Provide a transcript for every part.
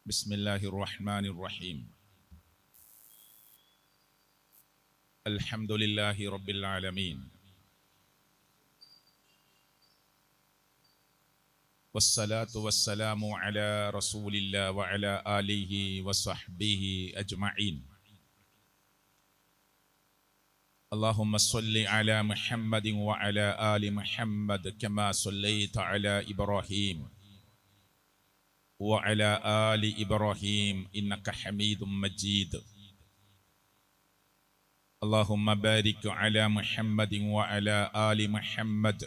بسم الله الرحمن الرحيم. الحمد لله رب العالمين، والصلاة والسلام على رسول الله وعلى آله وصحبه أجمعين. اللهم صل على محمد وعلى آل محمد كما صليت على إبراهيم وعلى آل إبراهيم إنك حميد مجيد. اللهم بارك على محمد وعلى آل محمد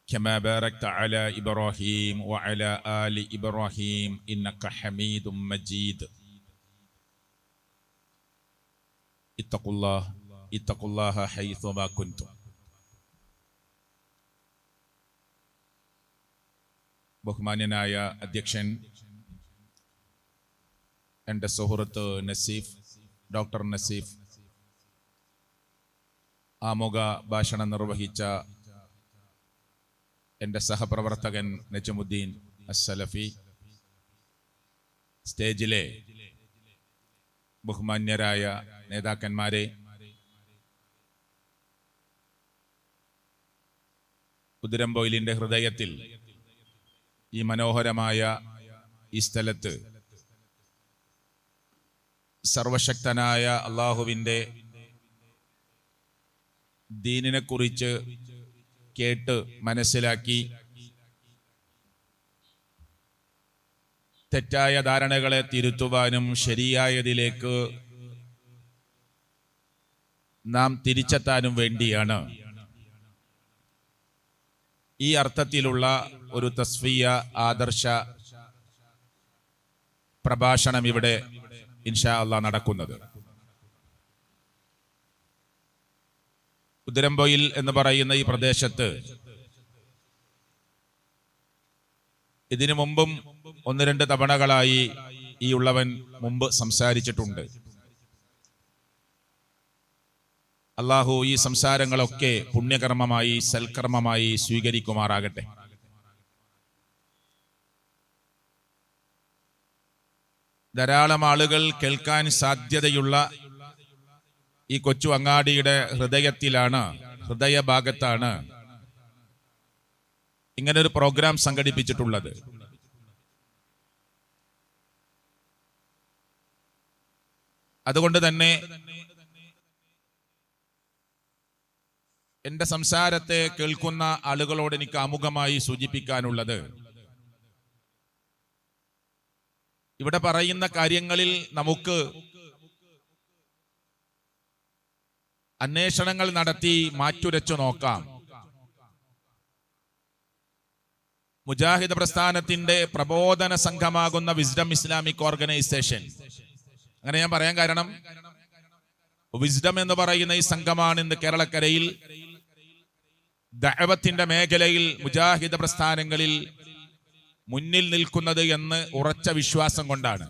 كما باركت على إبراهيم وعلى آل إبراهيم إنك حميد مجيد. اتقوا الله حيثما كنتم. ബഹുമാന്യനായ അധ്യക്ഷൻ, എൻ്റെ സുഹൃത്ത് നസീഫ്, ഡോക്ടർ നസീഫ്, ആമുഖ ഭാഷണം നിർവഹിച്ച എൻ്റെ സഹപ്രവർത്തകൻ നജമുദ്ദീൻ അസ്സലഫി, സ്റ്റേജിലെ ബഹുമാന്യരായ നേതാക്കന്മാരെ, കുതിരമ്പൊയിലിൻ്റെ ഹൃദയത്തിൽ ഈ മനോഹരമായ ഈ സ്ഥലത്ത് സർവശക്തനായ അള്ളാഹുവിൻ്റെ ദീനിനെ കുറിച്ച് കേട്ട് മനസ്സിലാക്കി തെറ്റായ ധാരണകളെ തിരുത്തുവാനും ശരിയായതിലേക്ക് നാം തിരിച്ചെത്താനും വേണ്ടിയാണ് ഈ അർത്ഥത്തിലുള്ള ഒരു തസ്ഫിയ ആദർശ പ്രഭാഷണം ഇവിടെ ഇൻഷാ അല്ലാഹ് നടക്കുന്നത്. കുതിരമ്പൊയിൽ എന്ന് പറയുന്ന ഈ പ്രദേശത്ത് ഇതിനു മുമ്പും ഒന്ന് രണ്ട് തവണകളായി ഈ ഉള്ളവൻ മുമ്പ് സംസാരിച്ചിട്ടുണ്ട്. അള്ളാഹു ഈ സംസാരങ്ങളൊക്കെ പുണ്യകർമ്മമായി സൽക്കർമ്മമായി സ്വീകരിക്കുമാറാകട്ടെ. ധാരാളം ആളുകൾ കേൾക്കാൻ സാധ്യതയുള്ള ഈ കൊച്ചു അങ്ങാടിയുടെ ഹൃദയഭാഗത്താണ് ഇങ്ങനൊരു പ്രോഗ്രാം സംഘടിപ്പിച്ചിട്ടുള്ളത്. അതുകൊണ്ട് തന്നെ എന്റെ സംസാരത്തെ കേൾക്കുന്ന ആളുകളോട് എനിക്ക് ആമുഖമായി സൂചിപ്പിക്കാനുള്ളത്, ഇവിടെ പറയുന്ന കാര്യങ്ങളിൽ നമുക്ക് അന്വേഷണങ്ങൾ നടത്തി മാറ്റുരച്ചു നോക്കാം. മുജാഹിദ് പ്രസ്ഥാനത്തിന്റെ പ്രബോധന സംഘമാകുന്ന വിസ്ഡം ഇസ്ലാമിക് ഓർഗനൈസേഷൻ, അങ്ങനെ ഞാൻ പറയാൻ കാരണം വിസ്ഡം എന്ന് പറയുന്ന ഈ സംഘമാണ് ഇന്ന് കേരളക്കരയിൽ ദഅവത്തിന്റെ മേഖലയിൽ മുജാഹിദ് പ്രസ്ഥാനങ്ങളിൽ മുന്നിൽ നിൽക്കുന്നത് എന്ന് ഉറച്ച വിശ്വാസം കൊണ്ടാണ്.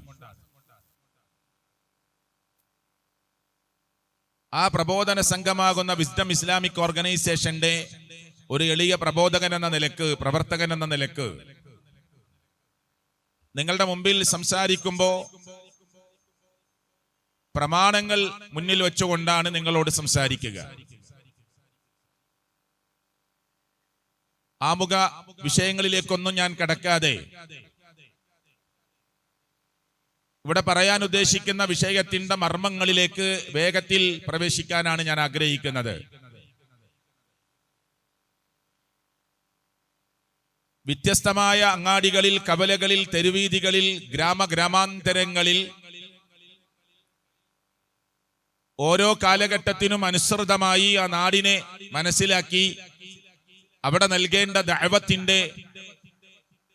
ആ പ്രബോധന സംഘമാകുന്ന വിസ്ഡം ഇസ്ലാമിക് ഓർഗനൈസേഷന്റെ ഒരു എളിയ പ്രബോധകൻ എന്ന നിലക്ക്, പ്രവർത്തകൻ എന്ന നിലക്ക് നിങ്ങളുടെ മുമ്പിൽ സംസാരിക്കുമ്പോൾ പ്രമാണങ്ങൾ മുന്നിൽ വെച്ചുകൊണ്ടാണ് നിങ്ങളോട് സംസാരിക്കുക. ആമുഖ വിഷയങ്ങളിലേക്കൊന്നും ഞാൻ കടക്കാതെ ഇവിടെ പറയാൻ ഉദ്ദേശിക്കുന്ന വിഷയത്തിന്റെ മർമ്മങ്ങളിലേക്ക് വേഗത്തിൽ പ്രവേശിക്കാനാണ് ഞാൻ ആഗ്രഹിക്കുന്നത്. വ്യത്യസ്തമായ അങ്ങാടികളിൽ, കവലകളിൽ, തെരുവീതികളിൽ, ഗ്രാമാന്തരങ്ങളിൽ ഓരോ കാലഘട്ടത്തിനും അനുസൃതമായി ആ നാടിനെ മനസ്സിലാക്കി അവിടെ നൽകേണ്ട ദഅവത്തിന്റെ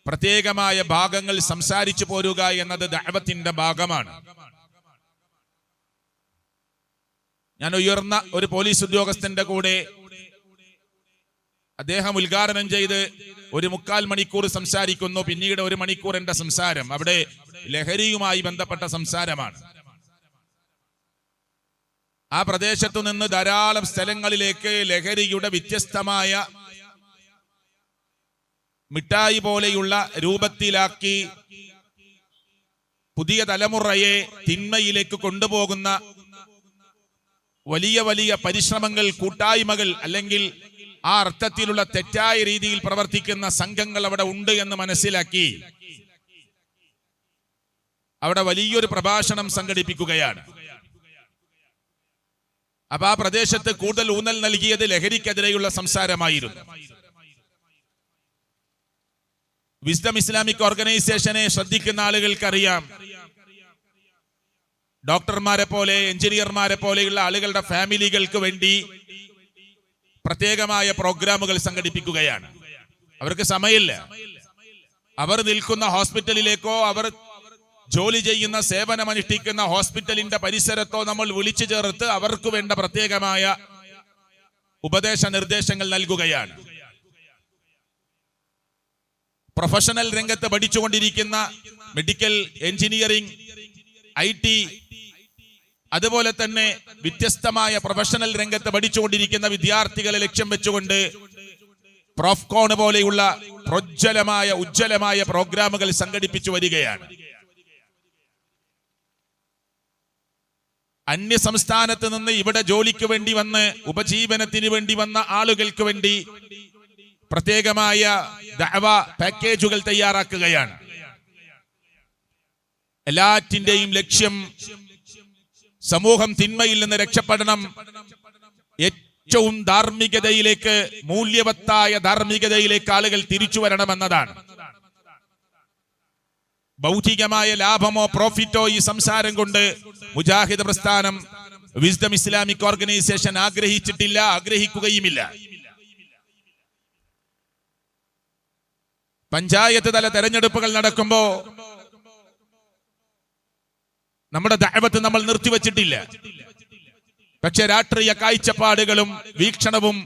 പ്രത്യേകമായ ഭാഗങ്ങൾ സംസാരിച്ചു പോരുക എന്നത് ദഅവത്തിന്റെ ഭാഗമാണ്. ഞാൻ ഉയർന്ന ഒരു പോലീസ് ഉദ്യോഗസ്ഥന്റെ കൂടെ അദ്ദേഹം ഉദ്ഘാടനം ചെയ്ത് 1/4 മണിക്കൂർ സംസാരിക്കുന്നു. പിന്നീട് 1 മണിക്കൂർ എന്റെ സംസാരം അവിടെ ലഹരിയുമായി ബന്ധപ്പെട്ട സംസാരമാണ്. ആ പ്രദേശത്തു നിന്ന് ധാരാളം സ്ഥലങ്ങളിലേക്ക് ലഹരിയുടെ വ്യത്യസ്തമായ മിഠായി പോലെയുള്ള രൂപത്തിലാക്കി പുതിയ തലമുറയെ തിന്മയിലേക്ക് കൊണ്ടുപോകുന്ന വലിയ വലിയ പരിശ്രമങ്ങൾ, കൂട്ടായ്മകൾ, അല്ലെങ്കിൽ ആ അർത്ഥത്തിലുള്ള തെറ്റായ രീതിയിൽ പ്രവർത്തിക്കുന്ന സംഘങ്ങൾ അവിടെ ഉണ്ട് എന്ന് മനസ്സിലാക്കി അവിടെ വലിയൊരു പ്രഭാഷണം സംഘടിപ്പിക്കുകയാണ്. അപ്പൊ ആ പ്രദേശത്ത് കൂടുതൽ ഊന്നൽ നൽകിയത് ലഹരിക്കെതിരെയുള്ള സംസാരമായിരുന്നു. വിസ്ഡം ഇസ്ലാമിക് ഓർഗനൈസേഷനെ ശ്രദ്ധിക്കുന്ന ആളുകൾക്കറിയാം, ഡോക്ടർമാരെ പോലെ, എഞ്ചിനീയർമാരെ പോലെയുള്ള ആളുകളുടെ ഫാമിലികൾക്ക് വേണ്ടി പ്രത്യേകമായ പ്രോഗ്രാമുകൾ സംഘടിപ്പിക്കുകയാണ്. അവർക്ക് സമയമില്ല. അവർ നിൽക്കുന്ന ഹോസ്പിറ്റലിലേക്കോ അവർ ജോലി ചെയ്യുന്ന, സേവനമനുഷ്ഠിക്കുന്ന ഹോസ്പിറ്റലിന്റെ പരിസരത്തോ നമ്മൾ വിളിച്ചു ചേർത്ത് അവർക്ക് വേണ്ട പ്രത്യേകമായ ഉപദേശ നിർദ്ദേശങ്ങൾ നൽകുകയാണ്. പ്രൊഫഷണൽ രംഗത്ത് പഠിച്ചുകൊണ്ടിരിക്കുന്ന മെഡിക്കൽ, എഞ്ചിനീയറിംഗ്, IT, അതുപോലെ തന്നെ വ്യത്യസ്തമായ പ്രൊഫഷണൽ രംഗത്ത് പഠിച്ചുകൊണ്ടിരിക്കുന്ന വിദ്യാർത്ഥികളെ ലക്ഷ്യം വെച്ചുകൊണ്ട് പ്രോഫ്കോൺ പോലെയുള്ള ഉജ്ജ്വലമായ പ്രോഗ്രാമുകൾ സംഘടിപ്പിച്ചു വരികയാണ്. അന്യ സംസ്ഥാനത്ത് നിന്ന് ഇവിടെ ജോലിക്ക് വേണ്ടി വന്ന് ഉപജീവനത്തിന് വേണ്ടി വന്ന ആളുകൾക്ക് വേണ്ടി പ്രത്യേകമായ ദഅവ പാക്കേജുകൾ തയ്യാറാക്കുകയാണ്. എല്ലാറ്റിന്റെയും ലക്ഷ്യം സമൂഹം തിന്മയിൽ നിന്ന് രക്ഷപ്പെടണം, ഏറ്റവും ധാർമ്മികതയിലേക്ക്, മൂല്യവത്തായ ധാർമ്മികതയിലേക്ക് ആളുകൾ തിരിച്ചു വരണമെന്നതാണ്. ഭൗതികമായ ലാഭമോ പ്രോഫിറ്റോ ഈ സംസാരം കൊണ്ട് മുജാഹിദ് പ്രസ്ഥാനം, വിസ്ഡം ഇസ്ലാമിക് ഓർഗനൈസേഷൻ ആഗ്രഹിച്ചിട്ടില്ല, ആഗ്രഹിക്കുകയുമില്ല. പഞ്ചായത്ത് തല തെരഞ്ഞെടുപ്പുകൾ നടക്കുമ്പോ നമ്മുടെ ദഅവത്ത് നമ്മൾ നിർത്തിവച്ചിട്ടില്ല. പക്ഷെ രാഷ്ട്രീയ കാഴ്ചപ്പാടുകളും വീക്ഷണവും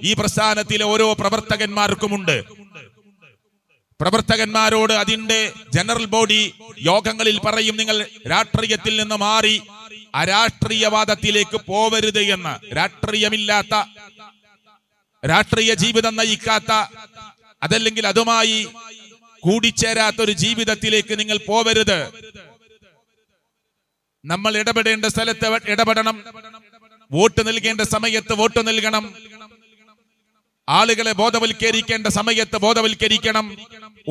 ഈ പ്രസ്ഥാനത്തിലെ ഓരോ പ്രവർത്തകന്മാർക്കുമുണ്ട്. പ്രവർത്തകന്മാരോട് അതിന്റെ ജനറൽ ബോഡി യോഗങ്ങളിൽ പറയും, നിങ്ങൾ രാഷ്ട്രീയത്തിൽ നിന്ന് മാറി അരാഷ്ട്രീയവാദത്തിലേക്ക് പോവരുത് എന്ന്. രാഷ്ട്രീയമില്ലാത്ത, രാഷ്ട്രീയ ജീവിതം നയിക്കാത്ത, അതല്ലെങ്കിൽ അതുമായി കൂടിച്ചേരാത്ത ഒരു ജീവിതത്തിലേക്ക് നിങ്ങൾ പോവരുത്. നമ്മൾ ഇടപെടേണ്ട സ്ഥലത്ത് ഇടപെടണം, വോട്ട് നൽകേണ്ട സമയത്ത് വോട്ട് നൽകണം, ആളുകളെ ബോധവൽക്കരിക്കേണ്ട സമയത്ത് ബോധവൽക്കരിക്കണം.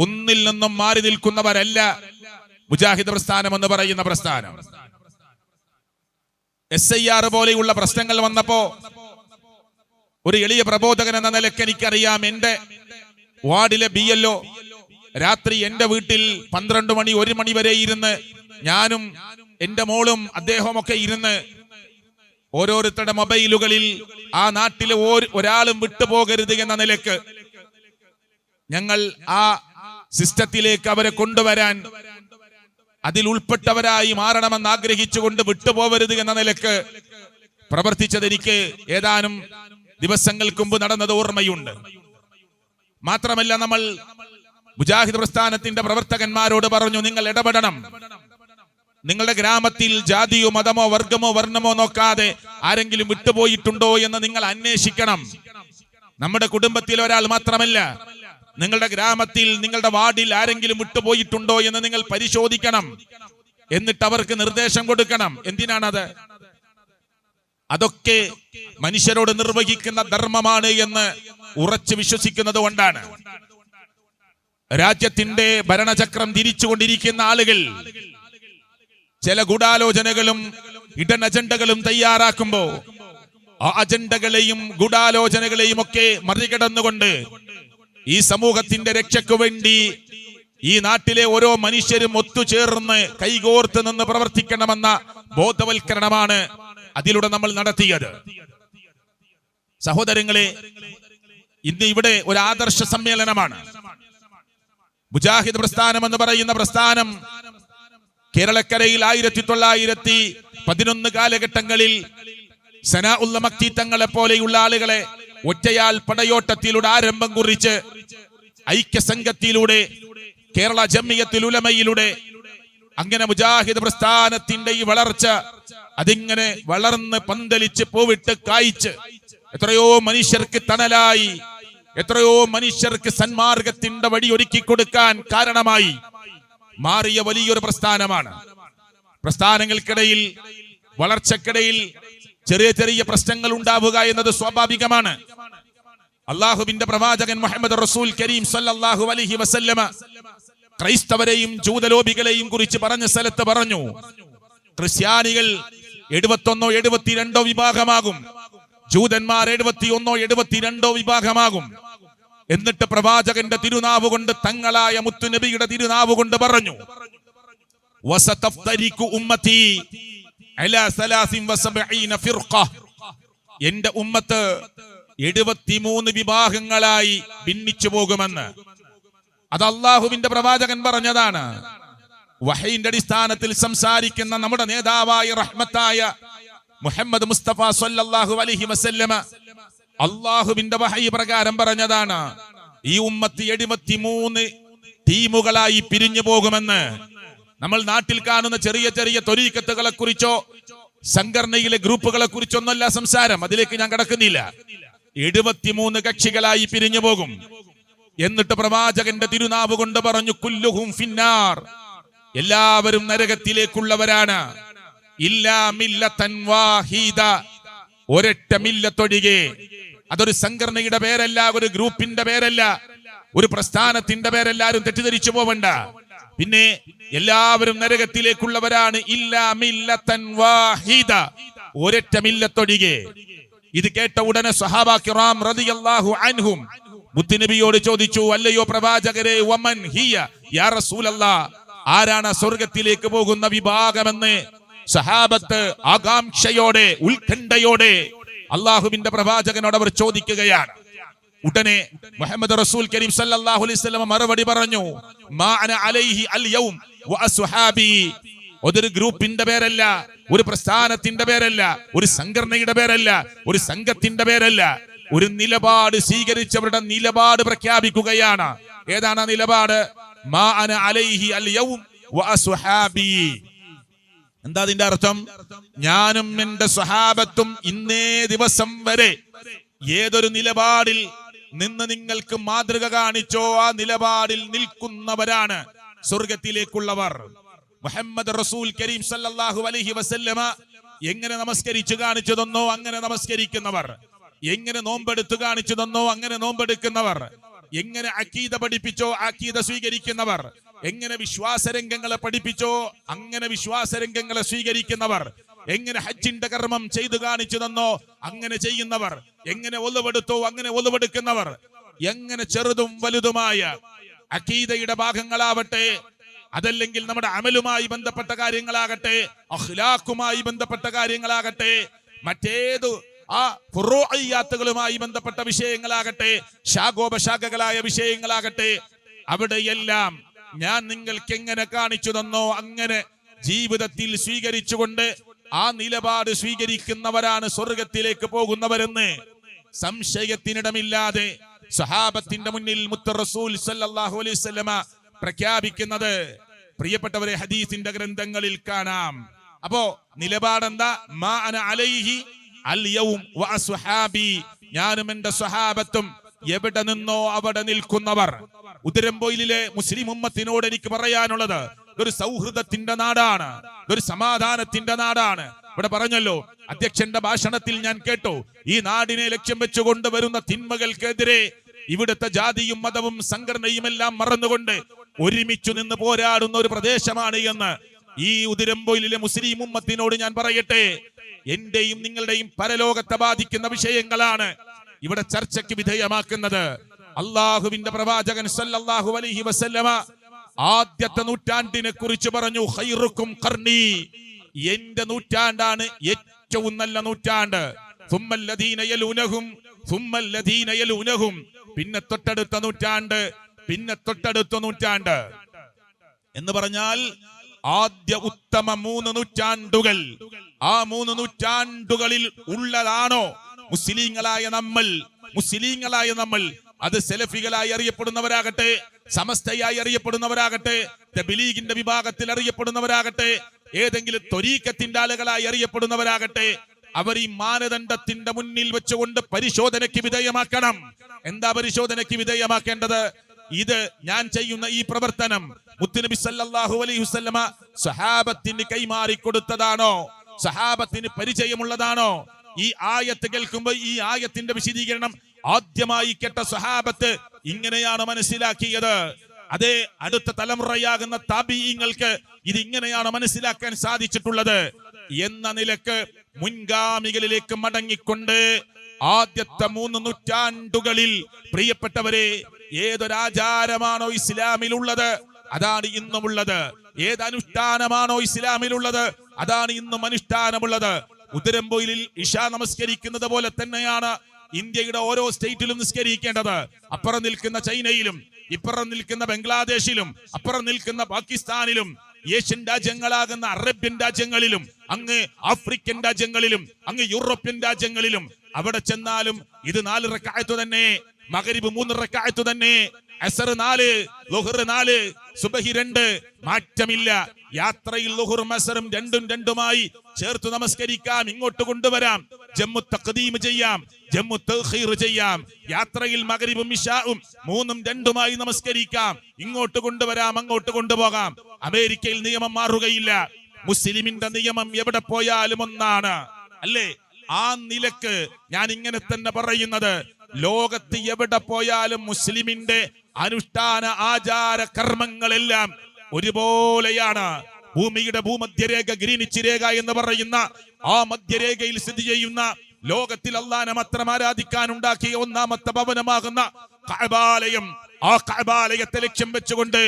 ഒന്നിൽ നിന്നും മാറി നിൽക്കുന്നവരല്ല മുജാഹിദ് പ്രസ്ഥാനം എന്ന് പറയുന്ന പ്രസ്ഥാനം. SIR പോലെയുള്ള പ്രശ്നങ്ങൾ വന്നപ്പോ ഒരു എളിയ പ്രബോധകൻ എന്ന നിലയ്ക്ക് എനിക്കറിയാം, എന്റെ വാർഡിലെ BLO രാത്രി എന്റെ വീട്ടിൽ 12 മണി 1 മണി വരെ ഇരുന്ന്, ഞാനും എന്റെ മോളും അദ്ദേഹവും ഒക്കെ ഇരുന്ന് ഓരോരുത്തരുടെ മൊബൈലുകളിൽ ആ നാട്ടിലെ ഒരാളും വിട്ടുപോകരുത് എന്ന നിലക്ക് ഞങ്ങൾ ആ സിസ്റ്റത്തിലേക്ക് അവരെ കൊണ്ടുവരാൻ, അതിൽ ഉൾപ്പെട്ടവരായി മാറണമെന്ന് ആഗ്രഹിച്ചുകൊണ്ട് വിട്ടുപോകരുത് എന്ന നിലക്ക് പ്രവർത്തിച്ചത് എനിക്ക് ഏതാനും ദിവസങ്ങൾക്ക് മുമ്പ് നടന്നത് ഓർമ്മയുണ്ട്. മാത്രമല്ല, നമ്മൾ മുജാഹിദ് പ്രസ്ഥാനത്തിന്റെ പ്രവർത്തകന്മാരോട് പറഞ്ഞു, നിങ്ങൾ ഇടപെടണം. നിങ്ങളുടെ ഗ്രാമത്തിൽ ജാതിയോ മതമോ വർഗമോ വർണ്ണമോ നോക്കാതെ ആരെങ്കിലും വിട്ടുപോയിട്ടുണ്ടോ എന്ന് നിങ്ങൾ അന്വേഷിക്കണം. നമ്മുടെ കുടുംബത്തിൽ ഒരാൾ മാത്രമല്ല, നിങ്ങളുടെ ഗ്രാമത്തിൽ, നിങ്ങളുടെ വാർഡിൽ ആരെങ്കിലും വിട്ടുപോയിട്ടുണ്ടോ എന്ന് നിങ്ങൾ പരിശോധിക്കണം. എന്നിട്ട് അവർക്ക് നിർദ്ദേശം കൊടുക്കണം. എന്തിനാണത്? അതൊക്കെ മനുഷ്യരോട് നിർവഹിക്കുന്ന ധർമ്മമാണ് എന്ന് ഉറച്ചു വിശ്വസിക്കുന്നത് കൊണ്ടാണ്. രാജ്യത്തിന്റെ ഭരണചക്രം തിരിച്ചുകൊണ്ടിരിക്കുന്ന ആളുകൾ ചില ഗൂഢാലോചനകളും ഇടൻ അജണ്ടകളും തയ്യാറാക്കുമ്പോ ആ അജണ്ടകളെയും ഗൂഢാലോചനകളെയും ഒക്കെ മറികടന്നുകൊണ്ട് ഈ സമൂഹത്തിന്റെ രക്ഷയ്ക്കു വേണ്ടി ഈ നാട്ടിലെ ഓരോ മനുഷ്യരും ഒത്തുചേർന്ന് കൈകോർത്ത് നിന്ന് പ്രവർത്തിക്കണമെന്ന ബോധവൽക്കരണമാണ് അതിലൂടെ നമ്മൾ നടത്തിയത്. സഹോദരങ്ങളെ, ഇന്ന് ഇവിടെ ഒരു ആദർശ സമ്മേളനമാണ്. മുജാഹിദ് പ്രസ്ഥാനം എന്ന് പറയുന്ന പ്രസ്ഥാനം കേരളക്കരയിൽ 1911 കാലഘട്ടങ്ങളിൽ സനാഉൽ മക്തി തങ്ങളെ പോലെയുള്ള ആളുകളെ ഒറ്റയാൾ പടയോട്ടത്തിലൂടെ ആരംഭം കുറിച്ച് ഐക്യസംഘത്തിലൂടെ, കേരള ജംഇയ്യത്തുൽ ഉലമയിലൂടെ അങ്ങനെ മുജാഹിദ് പ്രസ്ഥാനത്തിന്റെ ഈ വളർച്ച അതിങ്ങനെ വളർന്ന് പന്തലിച്ച് പൂവിട്ട് കായ്ച്ച് എത്രയോ മനുഷ്യർക്ക് തണലായി, എത്രയോ മനുഷ്യർക്ക് സന്മാർഗത്തിന്റെ വഴി ഒരുക്കി കൊടുക്കാൻ കാരണമായി മാറിയ വലിയൊരു പ്രസ്ഥാനമാണ്. പ്രസ്ഥാനങ്ങൾക്കിടയിൽ, വളർച്ചക്കിടയിൽ ചെറിയ ചെറിയ പ്രശ്നങ്ങൾ ഉണ്ടാവുക എന്നത് സ്വാഭാവികമാണ്. അള്ളാഹുവിന്റെ പ്രവാചകൻ മുഹമ്മദ് റസൂൽ കരീം സല്ലല്ലാഹു അലൈഹി വസല്ലമ ക്രൈസ്തവരെയും ജൂതലോബികളെയും കുറിച്ച് പറഞ്ഞ സ്ഥലത്ത് പറഞ്ഞു, ക്രിസ്ത്യാനികൾ 71 72 വിഭാഗമാകും, ജൂതന്മാർ 71 72 വിഭാഗമാകും. എന്നിട്ട് പ്രവാചകന്റെ തിരുനാവ് കൊണ്ട്, തങ്ങളായ മുത്തുനബിയുടെ തിരുനാവ് കൊണ്ട് പറഞ്ഞു, വസതഫ്തരികു ഉമ്മത്തി അലാ 73 ഫിർഖ, എന്റെ ഉമ്മത്ത് 73 വിഭാഗങ്ങളായി ഭിന്നിച്ചു പോകുമെന്ന്. അത് അള്ളാഹുവിന്റെ പ്രവാചകൻ പറഞ്ഞതാണ്. വഹയിന്റെ അടിസ്ഥാനത്തിൽ സംസാരിക്കുന്ന നമ്മുടെ നേതാവായ റഹ്മത്തായ മുഹമ്മദ് മുസ്തഫ സല്ലല്ലാഹു അലൈഹി വസല്ലമ അള്ളാഹുവിന്റെ വഹയി പ്രകാരം പറഞ്ഞതാണ്, ഈ ഉമ്മത്ത് 73 ടീമുകളായി പിരിഞ്ഞു പോകുമെന്ന്. നമ്മൾ നാട്ടിൽ കാണുന്ന ചെറിയ ചെറിയ ത്വരീഖത്തുകളെ കുറിച്ചോ സംഘടനയിലെ ഗ്രൂപ്പുകളെ കുറിച്ചൊന്നല്ല സംസാരം, അതിലേക്ക് ഞാൻ കടക്കുന്നില്ല. 73 കക്ഷികളായി പിരിഞ്ഞു പോകും. എന്നിട്ട് പ്രവാചകന്റെ തിരുനാവ് കൊണ്ട് പറഞ്ഞു, കുല്ലുഹും ഫിന്നാർ, എല്ലാവരും നരകത്തിലേക്കുള്ളവരാണ്. ഇല്ലാ മില്ലതൻ വാഹിദ, ഒരൊറ്റ മില്ലത്തൊഴികെ. അതൊരു സംഘടനയുടെ പേരല്ല, ഒരു ഗ്രൂപ്പിന്റെ പേരല്ല, ഒരു പ്രസ്ഥാനത്തിന്റെ പേരല്ല. ആരും തെറ്റിദ്ധരിച്ചു പോവണ്ട. പിന്നെ എല്ലാവരും നരകത്തിലേക്കുള്ളവരാണ്. ഇല്ലാ മില്ലതൻ വാഹിദ, ഒരൊറ്റ മില്ലത്തൊഴികെ. ഇത് കേട്ട ഉടനെ സ്വഹാബാ കിറാം റളിയല്ലാഹു അൻഹും മുത്തുനബിയോട് ചോദിച്ചു, അല്ലയോ പ്രവാചകരെ, വമൻ ഹിയ യാ റസൂലല്ലാഹ്, ആരാണ് സ്വർഗത്തിലേക്ക് പോകുന്ന വിഭാഗമെന്ന് സഹാബത്ത് ആകാംക്ഷയോടെ, ഉത്കണ്ഠയോടെ അള്ളാഹുവിന്റെ പ്രവാചകനോട് അവർ ചോദിക്കുകയാണ്. ഉടനെ മുഹമ്മദ് റസൂൽ കരീം സല്ലല്ലാഹു അലൈഹി വസല്ലം മറുപടി പറഞ്ഞു, മാ അന അലൈഹി അൽ യൗം വഅസ്ഹാബി. ഒരു ഗ്രൂപ്പിന്റെ പേരല്ല, ഒരു പ്രസ്ഥാനത്തിന്റെ പേരല്ല, ഒരു സംഘടനയുടെ പേരല്ല, ഒരു സംഘത്തിന്റെ പേരല്ല. ഒരു നിലപാട് സ്വീകരിച്ചവരുടെ നിലപാട് പ്രഖ്യാപിക്കുകയാണ്. ഏതാണ് ആ നിലപാട്? മാ അന അലൈഹി അൽ യൗം വഅസ്ഹാബി. എന്താ അതിന്റെ അർത്ഥം? ഞാനും എന്റെ സ്വഹാബത്തും ഇന്നേ ദിവസം വരെ ഏതൊരു നിലപാടിൽ നിന്ന് നിങ്ങൾക്ക് മാതൃക കാണിച്ചോ ആ നിലപാടിൽ നിൽക്കുന്നവരാണ് സ്വർഗത്തിലേക്കുള്ളവർ. മുഹമ്മദ് റസൂൽ കരീം സല്ലല്ലാഹു അലൈഹി വസല്ലമ എങ്ങനെ നമസ്കരിച്ചു കാണിച്ചു തന്നോ അങ്ങനെ നമസ്കരിക്കുന്നവർ, എങ്ങനെ നോമ്പെടുത്തു കാണിച്ചു തന്നോ അങ്ങനെ നോമ്പെടുക്കുന്നവർ, എങ്ങനെ അഖീദ പഠിപ്പിച്ചോ അഖീദ സ്വീകരിക്കുന്നവർ, എങ്ങനെ വിശ്വാസരംഗങ്ങളെ പഠിപ്പിച്ചോ അങ്ങനെ വിശ്വാസരംഗങ്ങളെ സ്വീകരിക്കുന്നവർ, എങ്ങനെ ഹജ്ജിന്റെ കർമ്മം ചെയ്തു കാണിച്ചു തന്നോ അങ്ങനെ ചെയ്യുന്നവർ, എങ്ങനെ ഒലുവെടുത്തോ അങ്ങനെ ഒലുവെടുക്കുന്നവർ, എങ്ങനെ ചെറുതും വലുതുമായ അഖീദയുടെ ഭാഗങ്ങളാവട്ടെ, അതല്ലെങ്കിൽ നമ്മുടെ അമലുമായി ബന്ധപ്പെട്ട കാര്യങ്ങളാകട്ടെ, അഖ്ലാഖുമായി ബന്ധപ്പെട്ട കാര്യങ്ങളാകട്ടെ, മറ്റേതു ആ ഫുറൂഇയാത്തുകളുമായി ബന്ധപ്പെട്ട വിഷയങ്ങളാകട്ടെ, ശാഖോപശാഖകളായ വിഷയങ്ങളാകട്ടെ, അവിടെയെല്ലാം ഞാൻ നിങ്ങൾക്ക് എങ്ങനെ കാണിച്ചു തന്നോ അങ്ങനെ ജീവിതത്തിൽ സ്വീകരിച്ചുകൊണ്ട് ആ നിലപാട് സ്വീകരിക്കുന്നവരാണ് സ്വർഗത്തിലേക്ക് പോകുന്നവരെന്ന് സംശയത്തിനിടമില്ലാതെ സഹാബത്തിന്റെ മുന്നിൽ മുത്ത് റസൂൽ സല്ലല്ലാഹു അലൈഹി വസല്ലമ പ്രഖ്യാപിക്കുന്നത് പ്രിയപ്പെട്ടവരെ ഹദീസിന്റെ ഗ്രന്ഥങ്ങളിൽ കാണാം. അപ്പോ നിലപാടെന്താ? മാ അന അലൈഹി അൽ യൗം വഅസ്ഹാബി, ഞാനും എന്റെ സ്വഹാബത്തും എവിടെ നിന്നോ അവിടെ നിൽക്കുന്നവർ. ഉദരംപൊയിലിലെ മുസ്ലിം ഉമ്മത്തിനോട് എനിക്ക് പറയാനുള്ളത്, ഇതൊരു സൗഹൃദത്തിന്റെ നാടാണ്, ഇതൊരു സമാധാനത്തിന്റെ നാടാണ്. ഇവിടെ പറഞ്ഞല്ലോ, അധ്യക്ഷന്റെ ഭാഷണത്തിൽ ഞാൻ കേട്ടു, ഈ നാടിനെ ലക്ഷ്യം വെച്ചുകൊണ്ട് വരുന്ന തിന്മകൾക്കെതിരെ ഇവിടുത്തെ ജാതിയും മതവും സംഘടനയും എല്ലാം മറന്നുകൊണ്ട് ഒരുമിച്ചു നിന്ന് പോരാടുന്ന ഒരു പ്രദേശമാണ് എന്ന്. ഈ ഉദിരമ്പൊയിലിലെ മുസ്ലിം ഉമ്മത്തിനോട് ഞാൻ പറയട്ടെ, എന്റെയും നിങ്ങളുടെയും പരലോകത്തെ ബാധിക്കുന്ന വിഷയങ്ങളാണ് ഇവിടെ ചർച്ചയ്ക്ക് വിധേയമാക്കുന്നത്. അള്ളാഹുവിന്റെ പ്രവാചകൻ സല്ലല്ലാഹു അലൈഹി വസല്ലമ ആദ്യത്തെ നൂറ്റാണ്ടിനെ കുറിച്ച് പറഞ്ഞു, ഖൈറുക്കും ഖർനി, എന്റെ നൂറ്റാണ്ടാണ് ഏറ്റവും നല്ല നൂറ്റാണ്ട്. സുമ്മല്ലദീന യലൂനഹും സുമ്മല്ലദീന യലൂനഹും, പിന്നെ തൊട്ടടുത്ത നൂറ്റാണ്ട്, പിന്നെ തൊട്ടടുത്ത നൂറ്റാണ്ട് എന്ന് പറഞ്ഞാൽ ആദ്യ ഉത്തമ 3 നൂറ്റാണ്ടുകൾ. ആ 3 നൂറ്റാണ്ടുകളിൽ ഉള്ളതാണോ മുസ്ലിങ്ങളായ നമ്മൾ? അത് സെലഫികളായി അറിയപ്പെടുന്നവരാകട്ടെ, സമസ്തയായി അറിയപ്പെടുന്നവരാകട്ടെ, തബ്ലീഗിന്റെ വിഭാഗത്തിൽ അറിയപ്പെടുന്നവരാകട്ടെ, ഏതെങ്കിലും ത്വരീഖത്തിന്റെ ആളുകളായി അറിയപ്പെടുന്നവരാകട്ടെ, അവർ ഈ മാനദണ്ഡത്തിന്റെ മുന്നിൽ വെച്ചുകൊണ്ട് പരിശോധനയ്ക്ക് വിധേയമാക്കണം. എന്താ പരിശോധനയ്ക്ക് വിധേയമാക്കേണ്ടത്? ഇത് ഞാൻ ചെയ്യുന്ന ഈ പ്രവർത്തനം മുത്തുനബി സല്ലല്ലാഹു അലൈഹി വസല്ലമ സഹാബത്തിന് കൈമാറി കൊടുത്തതാണോ, സഹാബത്തിന് പരിചയമുള്ളതാണോ? ഈ ആയത്ത് കേൾക്കുമ്പോൾ ഈ ആയത്തിന്റെ വിശദീകരണം ആദ്യമായി കേട്ട സഹാബത്ത് ഇങ്ങനെയാണ് മനസ്സിലാക്കിയത്. അതേ, അടുത്ത തലമുറയാകുന്ന താബിഈങ്ങൾക്ക് ഇത് ഇങ്ങനെയാണ് മനസ്സിലാക്കാൻ സാധിച്ചിട്ടുള്ളത് എന്ന നിലക്ക് മുൻഗാമികളിലേക്ക് മടങ്ങിക്കൊണ്ട് ആദ്യത്തെ 3 നൂറ്റാണ്ടുകളിൽ പ്രിയപ്പെട്ടവരെ, ഏതൊരാചാരമാണോ ഇസ്ലാമിലുള്ളത് അതാണ് ഇന്നുമുള്ളത്. ഏതനുഷ്ഠാനമാണോ ഇസ്ലാമിലുള്ളത് അതാണ് ഇന്നും അനുഷ്ഠാനമുള്ളത്. ഉദരംപൊയിലിൽ ഇശാ നമസ്കരിക്കുന്നത് പോലെ തന്നെയാണ് ഇന്ത്യയുടെ ഓരോ സ്റ്റേറ്റിലും നിസ്കരിക്കേണ്ടത്. അപ്പുറം നിൽക്കുന്ന ചൈനയിലും, ഇപ്പുറം നിൽക്കുന്ന ബംഗ്ലാദേശിലും, അപ്പുറം നിൽക്കുന്ന പാകിസ്ഥാനിലും, ഏഷ്യൻ രാജ്യങ്ങളാകുന്ന അറേബ്യൻ രാജ്യങ്ങളിലും, അങ്ങ് ആഫ്രിക്കൻ രാജ്യങ്ങളിലും, അങ്ങ് യൂറോപ്യൻ രാജ്യങ്ങളിലും അവിടെ ചെന്നാലും ഇത് 4 റക്അത്ത് തന്നെ, മഗ്രിബ് 3 റക്അത്ത് തന്നെ, അസ്ർ 4, ളുഹർ 4, സുബ്ഹി 2, മാറ്റമില്ല. യാത്രയിൽ ളുഹറും അസ്റും രണ്ടുമായി ചേർത്ത് നമസ്കരിക്കാം, ഇങ്ങോട്ട് കൊണ്ടുവരാം. ജമ്മു തഖ്ദീം ചെയ്യാം, ജമ്മു തഖീർ ചെയ്യാം. യാത്രയിൽ മഗ്രിബും ഇശാഉം 3ഉം 2ഉമായി നമസ്കരിക്കാം, ഇങ്ങോട്ട് കൊണ്ടുവരാം, അങ്ങോട്ട് കൊണ്ടുപോകാം. അമേരിക്കയിൽ നിയമം മാറുകയില്ല. മുസ്ലിമിന്റെ നിയമം എവിടെ പോയാലും ഒന്നാണ്, അല്ലേ? ആ നിലക്ക് ഞാൻ ഇങ്ങനെ തന്നെ പറയുന്നത്, ലോകത്ത് എവിടെ പോയാലും മുസ്ലിമിന്റെ അനുഷ്ഠാന ആചാര കർമ്മങ്ങളെല്ലാം ഒരുപോലെയാണ്. ഭൂമിയുടെ ഭൂമധ്യരേഖ, ഗ്രീനിച്ച് രേഖ എന്ന് പറയുന്ന ആ മധ്യരേഖയിൽ സ്ഥിതി ചെയ്യുന്ന, ലോകത്തിൽ അള്ളാഹനെ മാത്രം ആരാധിക്കാൻ ഉണ്ടാക്കിയ 1ാമത്തെ ഭവനമാകുന്ന കഅബാലയം, ആ കഅബാലയത്തെ ലക്ഷ്യം വെച്ചുകൊണ്ട്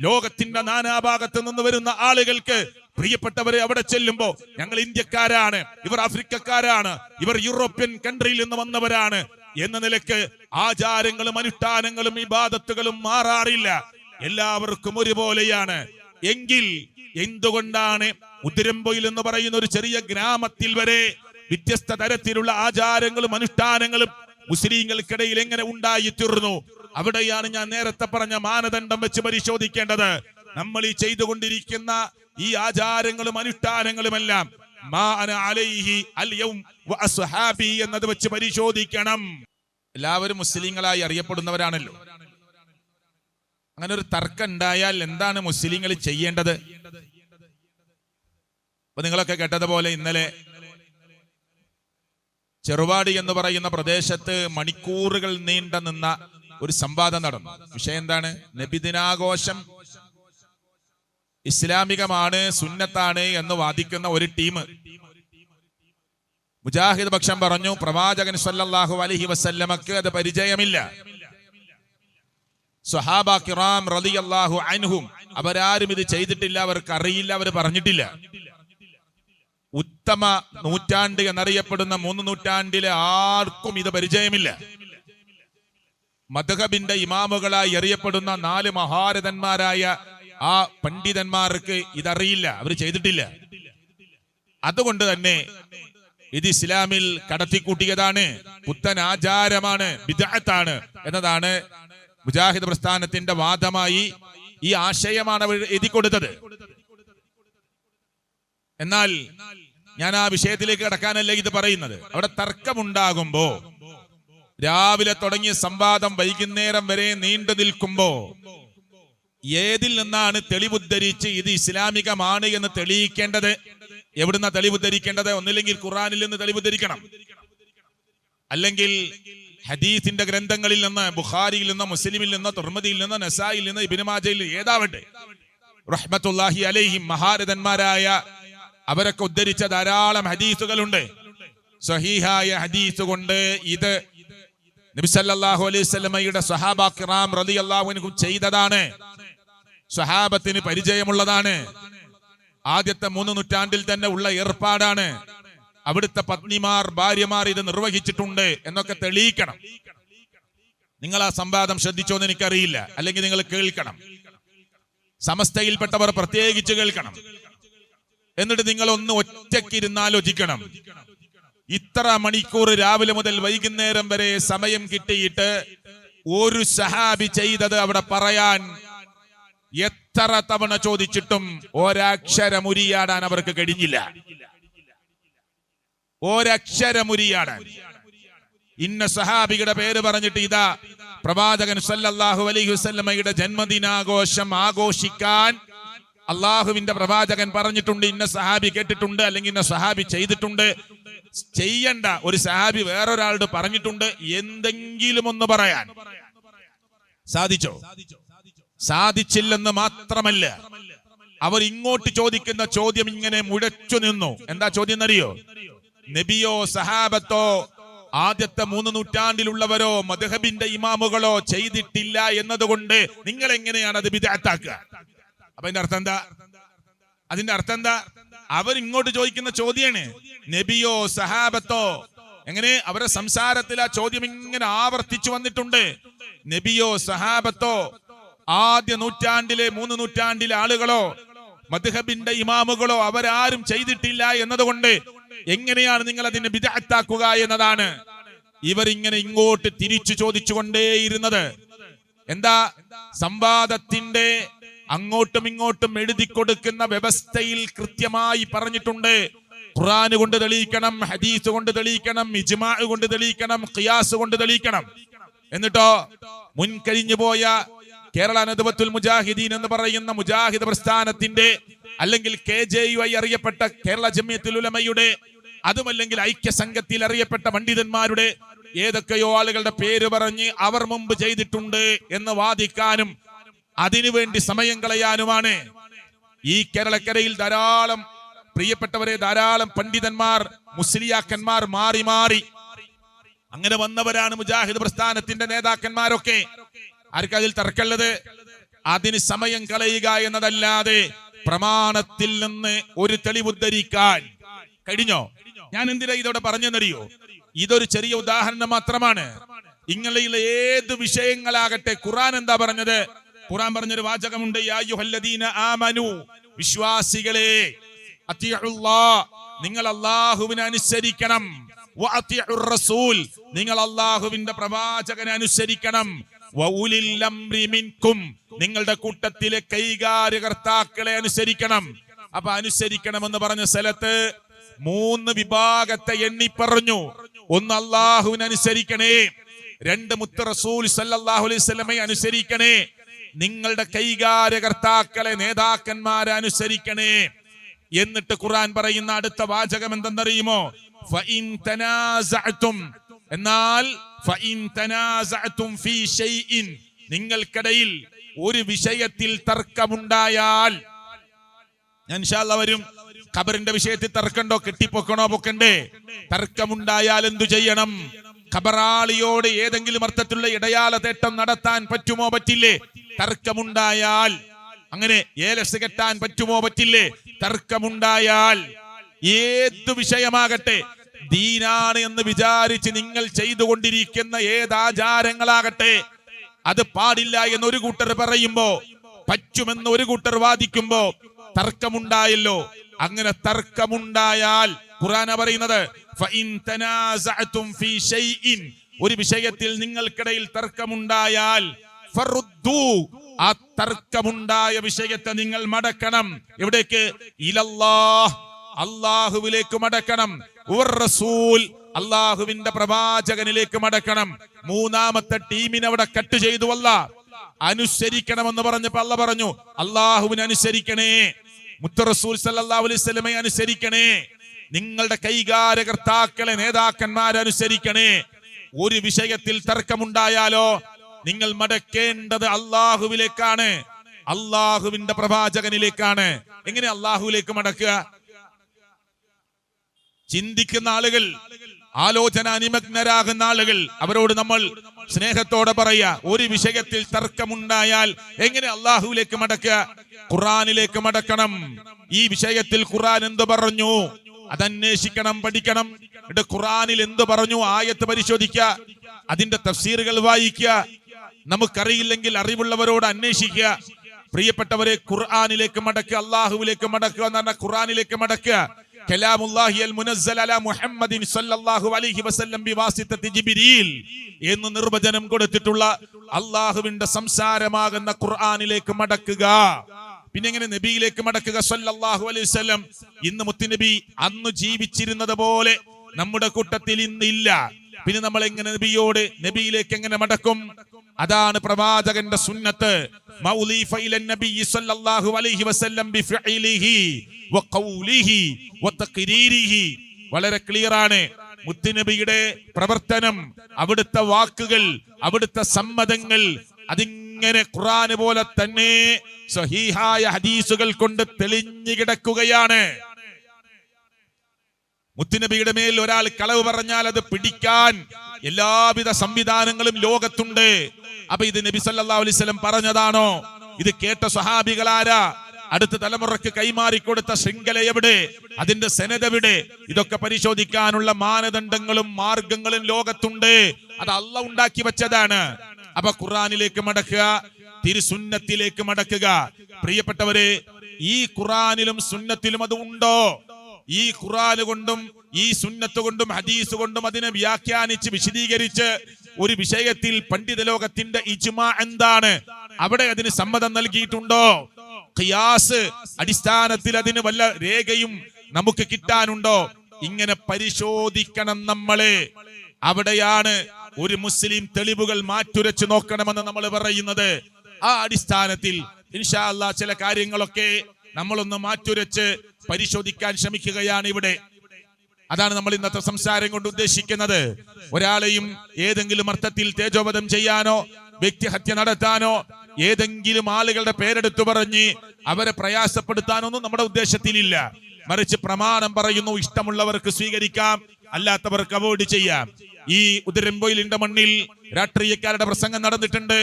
ലോകത്തിന്റെ നാനാഭാഗത്ത് നിന്ന് വരുന്ന ആളുകൾക്ക്, പ്രിയപ്പെട്ടവരെ, അവിടെ ചെല്ലുമ്പോ ഞങ്ങൾ ഇന്ത്യക്കാരാണ്, ഇവർ ആഫ്രിക്കക്കാരാണ്, ഇവർ യൂറോപ്യൻ കൺട്രിയിൽ നിന്ന് വന്നവരാണ് എന്ന നിലക്ക് ആചാരങ്ങളും അനുഷ്ഠാനങ്ങളും ഇബാദത്തുകളും മാറാറില്ല, എല്ലാവർക്കും ഒരുപോലെയാണ്. എങ്കിൽ എന്തുകൊണ്ടാണ് ഉദരംപൊയിൽ എന്ന് പറയുന്ന ഒരു ചെറിയ ഗ്രാമത്തിൽ വരെ വ്യത്യസ്ത തരത്തിലുള്ള ആചാരങ്ങളും അനുഷ്ഠാനങ്ങളും മുസ്ലിങ്ങൾക്കിടയിൽ എങ്ങനെ ഉണ്ടായിത്തീർന്നു? അവിടെയാണ് ഞാൻ നേരത്തെ പറഞ്ഞ മാനദണ്ഡം വെച്ച് പരിശോധിക്കേണ്ടത്. നമ്മൾ ഈ ചെയ്തുകൊണ്ടിരിക്കുന്ന ഈ ആചാരങ്ങളും അനുഷ്ഠാനങ്ങളുമെല്ലാം മാ അന അലൈഹി അൽ യൗം വ അസ്ഹാബി എന്നത് വെച്ച് പരിശോധിക്കണം. എല്ലാവരും മുസ്ലിങ്ങളായി അറിയപ്പെടുന്നവരാണല്ലോ. അങ്ങനെ ഒരു തർക്കം ഉണ്ടായാൽ എന്താണ് മുസ്ലിങ്ങൾ ചെയ്യേണ്ടത്? അപ്പൊ നിങ്ങളൊക്കെ കേട്ടതുപോലെ ഇന്നലെ ചെറുവാടി എന്ന് പറയുന്ന പ്രദേശത്ത് മണിക്കൂറുകൾ നീണ്ട നിന്ന ഒരു സംവാദം നടന്നു. വിഷയം എന്താണ്? നബിദിനാഘോഷം ഇസ്ലാമികമാണ്, സുന്നത്താണ് എന്ന് വാദിക്കുന്ന ഒരു ടീം. മുജാഹിദ് പക്ഷം പറഞ്ഞു പ്രവാചകൻ സല്ലല്ലാഹു അലൈഹി വസല്ലമക്ക് അത് പരിചയമില്ല. സ്വഹാബ കിറാം റളിയല്ലാഹു അൻഹും അവരാരും ഇത് ചെയ്തിട്ടില്ല, അവർക്ക് അറിയില്ല, അവർ പറഞ്ഞിട്ടില്ല. ഉത്തമ നൂറ്റാണ്ട് എന്നറിയപ്പെടുന്ന 3 നൂറ്റാണ്ടിലെ ആർക്കും ഇത് പരിചയമില്ല. മദ്ഹബിന്റെ ഇമാമുകളായി അറിയപ്പെടുന്ന 4 മഹാരഥന്മാരായ ആ പണ്ഡിതന്മാർക്ക് ഇതറിയില്ല, അവർ ചെയ്തിട്ടില്ല. അതുകൊണ്ട് തന്നെ ഇത് ഇസ്ലാമിൽ കടത്തിക്കൂട്ടിയതാണ്, പുത്തൻ ആചാരമാണ്, ബിദ്അത്താണ് എന്നതാണ് മുജാഹിദ് പ്രസ്ഥാനത്തിന്റെ വാദമായി. ഈ ആശയമാണ് അവർ എഴുതി കൊടുത്തത്. എന്നാൽ ഞാൻ ആ വിഷയത്തിലേക്ക് കടക്കാനല്ല ഇത് പറയുന്നത്. അവിടെ തർക്കമുണ്ടാകുമ്പോ, രാവിലെ തുടങ്ങിയ സംവാദം വൈകുന്നേരം വരെ നീണ്ടു നിൽക്കുമ്പോ ഏതിൽ നിന്നാണ് തെളിവുദ്ധരിച്ച് ഇത് ഇസ്ലാമികമാണ് എന്ന് തെളിയിക്കേണ്ടത്? എവിടുന്ന തെളിവുദ്ധരിക്കേണ്ടത്? ഒന്നില്ലെങ്കിൽ ഖുർആനിൽ നിന്ന് തെളിവുദ്ധരിക്കണം, അല്ലെങ്കിൽ ഹദീസിന്റെ ഗ്രന്ഥങ്ങളിൽ നിന്ന്, ബുഖാരിയിൽ നിന്ന്, മുസ്ലിമിൽ നിന്ന്, തുർമദിയിൽ നിന്ന്, നസായിൽ നിന്ന്, ഇബ്നു മാജയിൽ, ഏതാവട്ടെ റഹ്മത്തുള്ളാഹി അലൈഹിം മഹാരഥന്മാരായ അവരൊക്കെ ഉദ്ധരിച്ച ധാരാളം ഹദീസുകളുണ്ട്. സ്വഹീഹായ ഹദീസ് കൊണ്ട് ഇത് നബി സല്ലല്ലാഹു അലൈഹി വസല്ലമയുടെ സ്വഹാബ കിറാം റളിയല്ലാഹു അൻഹും ചെയ്തതാണ്, സ്വഹാബത്തിന് പരിചയമുള്ളതാണ്, ആദ്യത്തെ 3 നൂറ്റാണ്ടിൽ തന്നെ ഉള്ള ഏർപ്പാടാണ്, അവിടുത്തെ പത്നിമാർ, ഭാര്യമാർ ഇത് നിർവഹിച്ചിട്ടുണ്ട് എന്നൊക്കെ തെളിയിക്കണം. നിങ്ങൾ ആ സംവാദം ശ്രദ്ധിച്ചോന്ന് എനിക്കറിയില്ല, അല്ലെങ്കിൽ നിങ്ങൾ കേൾക്കണം, സമസ്തയിൽപ്പെട്ടവർ പ്രത്യേകിച്ച് കേൾക്കണം. എന്നിട്ട് നിങ്ങൾ ഒന്ന് ഒറ്റയ്ക്കിരുന്നാലോചിക്കണം. ഇത്ര മണിക്കൂർ രാവിലെ മുതൽ വൈകുന്നേരം വരെ സമയം കിട്ടിയിട്ട് ഒരു സഹാബി ചെയ്തത് അവിടെ പറയാൻ എത്ര തവണ ചോദിച്ചിട്ടും ഒരക്ഷരമുരിയാടാൻ അവർക്ക് കഴിഞ്ഞില്ല. ഒരക്ഷരമുരിയാടാൻ. ഇന്ന സഹാബിയുടെ പേര് പറഞ്ഞിട്ട് ഇതാ പ്രവാചകൻ സല്ലല്ലാഹു അലൈഹി വസല്ലമയുടെ ജന്മദിനാഘോഷം ആഘോഷിക്കാൻ അള്ളാഹുവിന്റെ പ്രവാചകൻ പറഞ്ഞിട്ടുണ്ട്, ഇന്ന സഹാബി കേട്ടിട്ടുണ്ട്, അല്ലെങ്കിൽ ഇന്ന സഹാബി ചെയ്തിട്ടുണ്ട്. ചെയ്യണ്ട ഒരു സഹാബി വേറൊരാളോട് പറഞ്ഞിട്ടുണ്ട് എന്തെങ്കിലും ഒന്ന് പറയാൻ സാധിച്ചോ? സാധിച്ചില്ലെന്ന് മാത്രമല്ല, അവർ ഇങ്ങോട്ട് ചോദിക്കുന്ന ചോദ്യം ഇങ്ങനെ മുഴച്ചു നിന്നു. എന്താ ചോദ്യം എന്നറിയോ? നബിയോ സഹാബത്തോ ആദ്യത്തെ 3 നൂറ്റാണ്ടിലുള്ളവരോ മദ്ഹബിന്റെ ഇമാമുകളോ ചെയ്തിട്ടില്ല എന്നതുകൊണ്ട് നിങ്ങൾ എങ്ങനെയാണ് അത് ബിദ്അത്താക്കുക? അപ്പൊ അതിന്റെ അർത്ഥം എന്താ? അവരിങ്ങോട്ട് ചോദിക്കുന്ന ചോദ്യമാണ്, നബിയോ സഹാബത്തോ. എങ്ങനെ അവരുടെ സംസാരത്തിൽ ആ ചോദ്യം ഇങ്ങനെ ആവർത്തിച്ചു വന്നിട്ടുണ്ട്. നബിയോ സഹാബത്തോ ആദ്യ നൂറ്റാണ്ടിലെ 3 നൂറ്റാണ്ടിലെ ആളുകളോ മദ്ഹബിന്റെ ഇമാമുകളോ അവരാരും ചെയ്തിട്ടില്ല എന്നതുകൊണ്ട് എങ്ങനെയാണ് നിങ്ങൾ അതിനെ ബിദ്അത്താക്കുക എന്നതാണ് ഇവരിങ്ങനെ ഇങ്ങോട്ട് തിരിച്ചു ചോദിച്ചുകൊണ്ടേയിരുന്നത്. എന്താ? സംവാദത്തിന്റെ അങ്ങോട്ടും ഇങ്ങോട്ടും എഴുതി കൊടുക്കുന്ന വ്യവസ്ഥയിൽ കൃത്യമായി പറഞ്ഞിട്ടുണ്ട്, ഖുർആൻ കൊണ്ട് തെളിയിക്കണം, ഹദീസ് കൊണ്ട് തെളിയിക്കണം, ഇജ്മാ കൊണ്ട് തെളിയിക്കണം, ഖിയാസ് കൊണ്ട് തെളിയിക്കണം. എന്നിട്ടോ മുൻകഴിഞ്ഞു പോയ കേരള നദ്വത്തുൽ മുജാഹിദീൻ എന്ന് പറയുന്ന മുജാഹിദ് പ്രസ്ഥാനത്തിന്റെ അല്ലെങ്കിൽ KJUI അറിയപ്പെട്ട കേരള ജമിയത്തുൽ ഉലമയുടെ, അതുമല്ലെങ്കിൽ ഐക്യസംഘത്തിൽ അറിയപ്പെട്ട പണ്ഡിതന്മാരുടെ ഏതൊക്കെയോ ആളുകളുടെ പേര് പറഞ്ഞ് അവർ മുമ്പ് ചെയ്തിട്ടുണ്ട് എന്ന് വാദിക്കാനും അതിനുവേണ്ടി സമയം കളയാനുമാണ് ഈ കേരളക്കരയിൽ ധാരാളം പ്രിയപ്പെട്ടവരെ, ധാരാളം പണ്ഡിതന്മാർ, മുസ്ലിയാക്കന്മാർ മാറി മാറി അങ്ങനെ വന്നവരാണ് മുജാഹിദ് പ്രസ്ഥാനത്തിന്റെ നേതാക്കന്മാരൊക്കെ. ആർക്കും അതിൽ തർക്കമുള്ളത്? അതിന് സമയം കളയുക എന്നതല്ലാതെ പ്രമാണത്തിൽ നിന്ന് ഒരു തെളിവുദ്ധരിക്കാൻ കഴിഞ്ഞോ? ഞാൻ എന്തിനാ ഇതോടെ പറഞ്ഞെന്നറിയോ? ഇതൊരു ചെറിയ ഉദാഹരണം മാത്രമാണ്. ഇങ്ങനെയുള്ള ഏത് വിഷയങ്ങളാകട്ടെ, ഖുർആൻ എന്താ പറഞ്ഞത്? ഖുർആൻ പറഞ്ഞൊരു വാചകമുണ്ട്, യാ അയ്യുഹല്ലദീന ആമനു, വിശ്വാസികളെ, അത്തിഉല്ലാഹ്, നിങ്ങൾ അല്ലാഹുവിനെ അനുസരിക്കണം, വഅത്തിഉർ റസൂൽ, നിങ്ങൾ അല്ലാഹുവിന്റെ പ്രവാചകനെ അനുസരിക്കണം, വഉലിൽ അംരി മിൻകും, നിങ്ങളുടെ കൂട്ടത്തിലെ കൈകാര്യകർത്താക്കളെ അനുസരിക്കണം. അപ്പൊ അനുസരിക്കണമെന്ന് പറഞ്ഞ സ്ഥലത്ത് 3 വിഭാഗത്തെ എണ്ണി പറഞ്ഞു. ഒന്ന് അല്ലാഹുവിനെ അനുസരിക്കണേ, 2 മുത്ത് റസൂൽ സല്ലല്ലാഹു അലൈഹി വസല്ലമയെ അനുസരിക്കണേ, നിങ്ങളുടെ കൈകാര്യകർത്താക്കളെ നേതാക്കന്മാരെ അനുസരിക്കണേ. എന്നിട്ട് ഖുർആൻ പറയുന്ന അടുത്ത വാചകം എന്തെന്നറിയുമോ? ഫഇൻ തനാസഅതും, എന്നാൽ ഫഇൻ തനാസഅതും ഫീ ഷൈഇൻ, നിങ്ങൾക്കിടയിൽ ഒരു വിഷയത്തിൽ തർക്കമുണ്ടായാൽ, ഞാൻ ഇൻഷാ അല്ലാഹ് വരും, ഖബറിന്റെ വിഷയത്തിൽ തർക്കണ്ടോ? കെട്ടിപ്പൊക്കണോ പൊക്കണ്ടേ? തർക്കമുണ്ടായാൽ എന്തു ചെയ്യണം? ഖബറാളിയോട് ഏതെങ്കിലും അർത്ഥത്തിലുള്ള ഇടയാള തേട്ടം നടത്താൻ പറ്റുമോ പറ്റില്ലേ? തർക്കമുണ്ടായാൽ അങ്ങനെ ഏലസ് കെട്ടാൻ പറ്റുമോ പറ്റില്ലേ? തർക്കമുണ്ടായാൽ ഏതു വിഷയമാകട്ടെ, ദീനാണ് എന്ന് വിചാരിച്ച് നിങ്ങൾ ചെയ്തുകൊണ്ടിരിക്കുന്ന ഏതാചാരങ്ങളാകട്ടെ, അത് പാടില്ല എന്ന് ഒരു കൂട്ടർ പറയുമ്പോ പറ്റുമെന്ന് ഒരു കൂട്ടർ വാദിക്കുമ്പോ തർക്കമുണ്ടായല്ലോ. അങ്ങനെ തർക്കമുണ്ടായാൽ ഖുർആൻ പറയുന്നത് ഫഇൻ തനാസഅതും ഫീ ഷൈഇൻ, ഒരു വിഷയത്തിൽ നിങ്ങൾക്കിടയിൽ തർക്കമുണ്ടായാൽ ഫറുദ്ദു, ആ തർക്കമുണ്ടായ വിഷയത്തെ നിങ്ങൾ മടക്കണം. എവിടേക്ക്? ഇലല്ലാഹ്, അല്ലാഹുവിലേക്ക് മടക്കണം. റസൂൽ, അല്ലാഹുവിന്റെ പ്രവാചകനിലേക്ക് മടക്കണം. 3ാമത്തെ ടീമിനെ അവിടെ കട്ട് ചെയ്തു. അല്ലാഹ് അനുസരിക്കണമെന്ന് പറഞ്ഞപ്പോ അല്ലാഹ് പറഞ്ഞു അല്ലാഹുവിനെ അനുസരിക്കണേ, മുത്ത് റസൂൽ സല്ലല്ലാഹു അലൈഹി വസല്ലമയെ അനുസരിക്കണേ, നിങ്ങളുടെ കൈകാര്യകർത്താക്കളെ നേതാക്കന്മാരെ അനുസരിക്കണേ. ഒരു വിഷയത്തിൽ തർക്കമുണ്ടായാലോ നിങ്ങൾ മടക്കേണ്ടത് അല്ലാഹുവിലേക്കാണ്, അല്ലാഹുവിന്റെ പ്രവാചകനിലേക്കാണ്. എങ്ങനെ അല്ലാഹുവിലേക്ക് മടക്കുക? ചിന്തിക്കുന്ന ആളുകൾ, ആലോചന നിമഗ്നരാകുന്ന ആളുകൾ, അവരോട് നമ്മൾ സ്നേഹത്തോടെ പറയാ, ഒരു വിഷയത്തിൽ തർക്കമുണ്ടായാൽ എങ്ങനെ അല്ലാഹുവിലേക്ക് മടക്കുക? ഖുർആനിലേക്ക് മടക്കണം. ഈ വിഷയത്തിൽ ഖുർആൻ എന്ത് പറഞ്ഞു അതന്വേഷിക്കണം, പഠിക്കണം. എന്നിട്ട് ഖുർആനിൽ എന്ത് പറഞ്ഞു ആയത്ത് പരിശോധിക്കുക, അതിന്റെ തഫ്സീറുകൾ വായിക്കുക. നമുക്കറിയില്ലെങ്കിൽ അറിവുള്ളവരോട് അന്വേഷിക്കുക. പ്രിയപ്പെട്ടവരെ, ഖുർആനിലേക്ക് മടക്കുക, അല്ലാഹുവിലേക്ക് മടക്കുക എന്ന് പറഞ്ഞാൽ ഖുർആനിലേക്ക് മടക്കുക. കലാമുല്ലാഹി അൽ മുനസ്സൽ അലാ മുഹമ്മദിൻ സല്ലല്ലാഹു അലൈഹി വസല്ലം ബിവാസിത്തത്തി ജിബ്രീൽ എന്ന് നിർവചനം കൊടുത്തിട്ടുള്ള അല്ലാഹുവിന്റെ സംസാരമാകുന്ന ഖുർആനിലേക്ക് മടക്കുക. പിന്നെ എങ്ങനെ നബിയിലേക്ക് മടക്കുക? സല്ലല്ലാഹു അലൈഹി വസല്ലം. ഇന്ന് മുത്തുനബി അന്ന് ജീവിച്ചിരുന്നത് പോലെ നമ്മുടെ കൂട്ടത്തിൽ ഇന്നില്ല. പിന്നെ നമ്മൾ എങ്ങനെ നബിയിലേക്ക് എങ്ങനെ മടക്കും? അതാണ് പ്രവാചകന്റെ സുന്നത്ത്. മൗലീഫ ഇലൻ നബി സല്ലല്ലാഹു അലൈഹി വസല്ലം ബിഫഇലിഹി വഖൗലിഹി വതഖരീരിഹി. വളരെ ക്ലിയർ ആണ്. മുത്തുനബിയുടെ പ്രവർത്തനം, അവിടുത്തെ വാക്കുകൾ, അവിടുത്തെ സമ്മതങ്ങൾ, അതിങ്ങനെ ഖുർആൻ പോലെ തന്നെ സ്വഹീഹായ ഹദീസുകൾ കൊണ്ട് തെളിഞ്ഞു കിടക്കുകയാണ്. മുത്തുനബിയുടെ മേൽ ഒരാൾ കളവ് പറഞ്ഞാൽ അത് പിടിക്കാൻ എല്ലാവിധ സംവിധാനങ്ങളും ലോകത്തുണ്ട്. അപ്പൊ ഇത് നബി സല്ലല്ലാഹു അലൈഹി വസല്ലം പറഞ്ഞതാണോ? ഇത് കേട്ട സ്വഹാബികളാരാ? അടുത്ത തലമുറക്ക് കൈമാറിക്കൊടുത്ത ശൃംഖല എവിടെ? അതിന്റെ സനദ് എവിടെ? ഇതൊക്കെ പരിശോധിക്കാനുള്ള മാനദണ്ഡങ്ങളും മാർഗങ്ങളും ലോകത്തുണ്ട്. അത് അള്ളാഹ് ഉണ്ടാക്കി വെച്ചതാണ്. അപ്പൊ ഖുർആനിലേക്ക് മടക്കുക, തിരുസുന്നത്തിലേക്ക് മടക്കുക. പ്രിയപ്പെട്ടവരെ, ഈ ഖുർആനിലും സുന്നത്തിലും അത് ഉണ്ടോ? ഈ ഖുർആൻ കൊണ്ടും ഈ സുന്നത്ത് കൊണ്ടും ഹദീസ് കൊണ്ടും അതിനെ വ്യാഖ്യാനിച്ച് വിശദീകരിച്ച് ഒരു വിഷയത്തിൽ പണ്ഡിത ലോകത്തിന്റെ ഇജ്മാ എന്താണ്, അവിടെ അതിന് സമ്മതം നൽകിയിട്ടുണ്ടോ? ഖിയാസ് അടിസ്ഥാനത്തിൽ അതിന് വല്ല രേഖയും നമുക്ക് കിട്ടാനുണ്ടോ? ഇങ്ങനെ പരിശോധിക്കണം നമ്മളെ. അവിടെയാണ് ഒരു മുസ്ലിം തെളിവുകൾ മാറ്റുരച്ച് നോക്കണമെന്ന് നമ്മൾ പറയുന്നത്. ആ അടിസ്ഥാനത്തിൽ ഇൻഷാ അല്ലാഹ് ചില കാര്യങ്ങളൊക്കെ നമ്മളൊന്ന് മാറ്റുരച്ച് പരിശോധിക്കാൻ ശ്രമിക്കുകയാണ് ഇവിടെ. അതാണ് നമ്മൾ ഇന്നത്തെ സംസാരം കൊണ്ട് ഉദ്ദേശിക്കുന്നത്. ഒരാളെയും ഏതെങ്കിലും അർത്ഥത്തിൽ തേജോവധം ചെയ്യാനോ വ്യക്തിഹത്യ നടത്താനോ ഏതെങ്കിലും ആളുകളുടെ പേരെടുത്തു പറഞ്ഞ് അവരെ പ്രയാസപ്പെടുത്താനൊന്നും നമ്മുടെ ഉദ്ദേശത്തിലില്ല. മറിച്ച് പ്രമാണം പറയുന്നു, ഇഷ്ടമുള്ളവർക്ക് സ്വീകരിക്കാം, അല്ലാത്തവർക്ക് അവോയ്ഡ് ചെയ്യാം. ഈ ഉദരംപൊയിലിന്റെ മണ്ണിൽ രാഷ്ട്രീയക്കാരുടെ പ്രസംഗം നടന്നിട്ടുണ്ട്,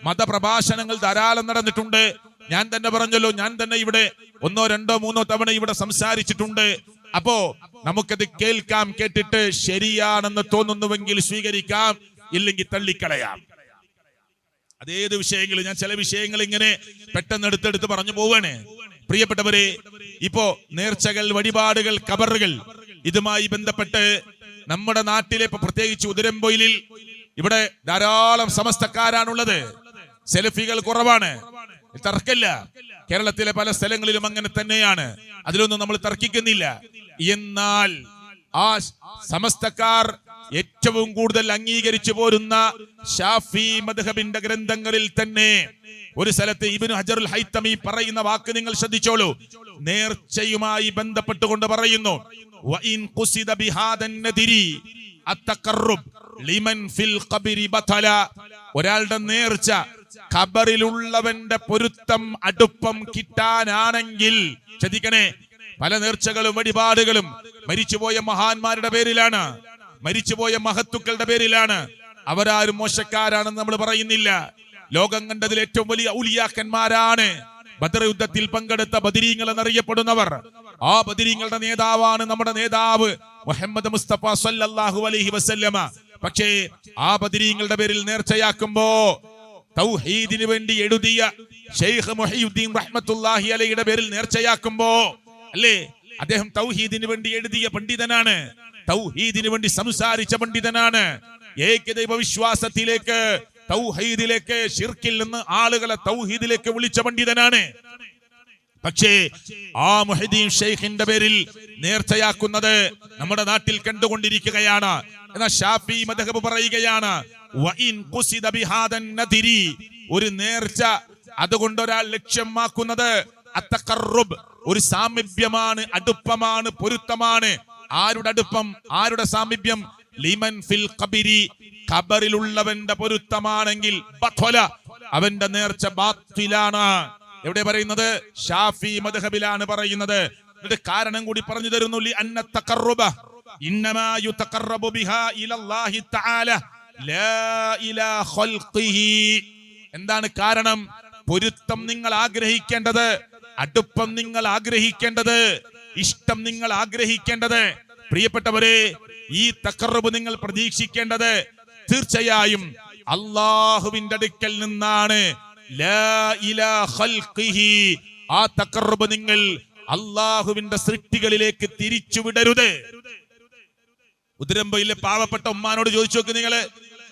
മതപ്രഭാഷണങ്ങൾ ധാരാളം നടന്നിട്ടുണ്ട്. ഞാൻ തന്നെ പറഞ്ഞല്ലോ, ഞാൻ തന്നെ ഇവിടെ 1, 2, 3 തവണ ഇവിടെ സംസാരിച്ചിട്ടുണ്ട്. അപ്പോ നമുക്കത് കേൾക്കാം, കേട്ടിട്ട് ശരിയാണെന്ന് തോന്നുന്നുവെങ്കിൽ സ്വീകരിക്കാം, ഇല്ലെങ്കിൽ തള്ളിക്കളയാം. അതേത് വിഷയങ്ങളും ഞാൻ ചില വിഷയങ്ങൾ ഇങ്ങനെ പെട്ടെന്ന് എടുത്തെടുത്ത് പറഞ്ഞു പോവാണ്. പ്രിയപ്പെട്ടവരെ, ഇപ്പോ നേർച്ചകൾ, വഴിപാടുകൾ, ഖബറുകൾ, ഇതുമായി ബന്ധപ്പെട്ട് നമ്മുടെ നാട്ടിലെ പ്രത്യേകിച്ച് ഉദരംപൊയിലിൽ ഇവിടെ ധാരാളം സമസ്തക്കാരാണുള്ളത്. സെൽഫികൾ കുറവാണ്, തർക്കമില്ല. കേരളത്തിലെ പല സ്ഥലങ്ങളിലും അങ്ങനെ തന്നെയാണ്, അതിലൊന്നും നമ്മൾ തർക്കിക്കുന്നില്ല. എന്നാൽ ആ സമസ്തക്കാർ ഏറ്റവും കൂടുതൽ അംഗീകരിച്ചു പോരുന്ന ഷാഫി മദ്ഹബിന്റെ ഗ്രന്ഥങ്ങളിൽ തന്നെ ഒരു സ്ഥലത്ത് ഇബ്നു ഹജറുൽ ഹൈതമി പറയുന്ന വാക്ക് നിങ്ങൾ ശ്രദ്ധിച്ചോളൂ. നേർച്ചയുമായി ബന്ധപ്പെട്ടുകൊണ്ട് പറയുന്നു, വഇൻ ഖുസിദ ബിഹാദൻ നദിരി അത്തഖറബ് ലിമൻ ഫിൽ ഖബരി ബതല. ഒരാളുടെ നേർച്ച ഖബറിലുള്ളവന്റെ പൊരുത്തം, അടുപ്പം കിട്ടാനാണെങ്കിൽ, ശ്രദ്ധിക്കണേ, പല നേർച്ചകളും വഴിപാടുകളും മരിച്ചുപോയ മഹാന്മാരുടെ പേരിലാണ്, മരിച്ചുപോയ മഹത്തുക്കളുടെ പേരിലാണ്. അവരാരും മോശക്കാരാണെന്ന് നമ്മൾ പറയുന്നില്ല. ലോകം കണ്ടതിൽ ഏറ്റവും വലിയ ഔലിയാക്കന്മാരാണ്. ബദർ യുദ്ധത്തിൽ പങ്കെടുത്ത ബദരീങ്ങൾ എന്നറിയപ്പെടുന്നവർ. ആ ബദരീങ്ങളുടെ നേതാവാണ് നമ്മുടെ നേതാവ് മുഹമ്മദ് മുസ്തഫ സല്ലല്ലാഹു അലൈഹി വസല്ലമ. പക്ഷേ ആ ബദരീങ്ങളുടെ പേരിൽ നേർച്ചയാക്കുമ്പോ തൗഹീദിന് വേണ്ടി എഴുതിയ ഷെയ്ഖ് മുഹയ്യുദ്ദീൻ റഹ്മത്തുള്ളാഹി അലൈഹിയുടെ പേരിൽ നേർച്ചയാക്കുമ്പോ, അല്ലേ, അദ്ദേഹം തൗഹീദിന് വേണ്ടി എഴുതിയ പണ്ഡിതനാണ്, തൗഹീദിന് വേണ്ടി സംസാരിച്ച പണ്ഡിതനാണ്. ഏകദൈവ വിശ്വാസത്തിലേക്ക്, തൗഹീദിലേക്ക്, ശിർക്കിൽ നിന്ന് ആളുകളെ തൗഹീദിലേക്ക് വിളിച്ച പണ്ഡിതനാണ്. പക്ഷേ ആ മുഹയ്യിദ്ദീൻ ഷെയ്ഖിന്റെ പേരിൽ നേർച്ചയാക്കുന്നത് നമ്മുടെ നാട്ടിൽ കണ്ടുകൊണ്ടിരിക്കുകയാണ്. എന്നാൽ ഷാഫി മദ്ഹബ് പറയുകയാണ്, വഇൻ ഖുസിദ ബിഹാദൻ നദിരി, ഒരു നേർച്ച അതുകൊണ്ട് ഒരാൾ ലക്ഷ്യമാക്കുന്നത് അത്തഖറബ്, ഒരു സാമീപ്യമാണ്, അടുപ്പമാണ്, പൊരുത്തമാണ്. ആരുടെ അടുപ്പം, ആരുടെ സാമീപ്യം? ലിമൻ ഫിൽ ഖബരി, ഖബറിലുള്ളവന്റെ പൊരുത്തമാണെങ്കിൽ ബത്വല, അവന്റെ നേർച്ച ബാത്തിലാണ്. എവിടെ പറയുന്നത്? ഷാഫി മദ്ഹബിലാണ് പറയുന്നത്. എന്നിട്ട് കാരണം കൂടി പറഞ്ഞു തരുന്നു, ലി അന്ന തഖറബ ഇന്നമാ യുതഖറബു ബിഹാ ഇലല്ലാഹി തആല ലാ ഇലാ ഖൽഖിഹി. എന്താണ് കാരണം? പൊരുത്തം നിങ്ങൾ ആഗ്രഹിക്കേണ്ടത്, അടുപ്പം നിങ്ങൾ ആഗ്രഹിക്കേണ്ടത്, ഇഷ്ടം നിങ്ങൾ ആഗ്രഹിക്കേണ്ടത്, പ്രിയപ്പെട്ടവരെ, ഈ തഖറബ് നിങ്ങൾ പ്രതീക്ഷിക്കേണ്ടത് തീർച്ചയായും അല്ലാഹുവിന്റെ അടുക്കൽ നിന്നാണ്. ലാ ഇലാ ഖൽഖിഹി. ആ തഖറബ് നിങ്ങൾ അല്ലാഹുവിന്റെ സൃഷ്ടികളിലേക്ക് തിരിച്ചു വിടരുത്. ഉദരംപൊയിലെ പാവപ്പെട്ട ഉമ്മാനോട് ചോദിച്ചു നോക്ക് നിങ്ങള്,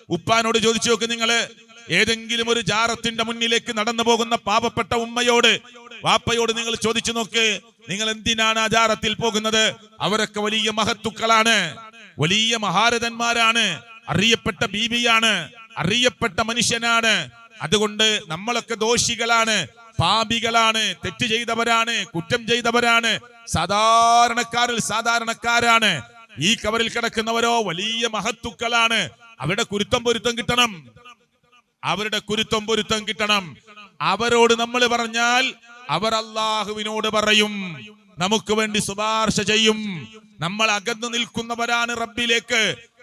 ഉപ്പാനോട് ചോദിച്ചു നോക്ക് നിങ്ങള്, ഏതെങ്കിലും ഒരു ജാറത്തിന്റെ മുന്നിലേക്ക് നടന്നു പോകുന്ന പാവപ്പെട്ട ഉമ്മയോട്, വാപ്പയോട് നിങ്ങൾ ചോദിച്ചു നോക്ക്, നിങ്ങൾ എന്തിനാണ് ആ ജാറത്തിൽ പോകുന്നത്? അവരൊക്കെ വലിയ മഹത്തുക്കളാണ്, വലിയ മഹാരഥന്മാരാണ്. അറിയപ്പെട്ട ബീവിയാണ്, അറിയപ്പെട്ട മനുഷ്യനാണ്. അതുകൊണ്ട് നമ്മളൊക്കെ ദോഷികളാണ്, പാപികളാണ്, തെറ്റ് ചെയ്തവരാണ്, കുറ്റം ചെയ്തവരാണ്, സാധാരണക്കാരിൽ സാധാരണക്കാരാണ്. ഈ കബറിൽ കിടക്കുന്നവരോ വലിയ മഹത്തുക്കളാണ്. അവരുടെ കുരുത്തം പൊരുത്തം കിട്ടണം, അവരുടെ കുരുത്തം പൊരുത്തം കിട്ടണം. അവരോട് നമ്മൾ പറഞ്ഞാൽ അവർ അള്ളാഹുവിനോട് പറയും, നമുക്ക് വേണ്ടി ശുപാർശ ചെയ്യും. നമ്മൾ അകന്നു നിൽക്കുന്നവരാണ് റബ്ബിലേക്ക്,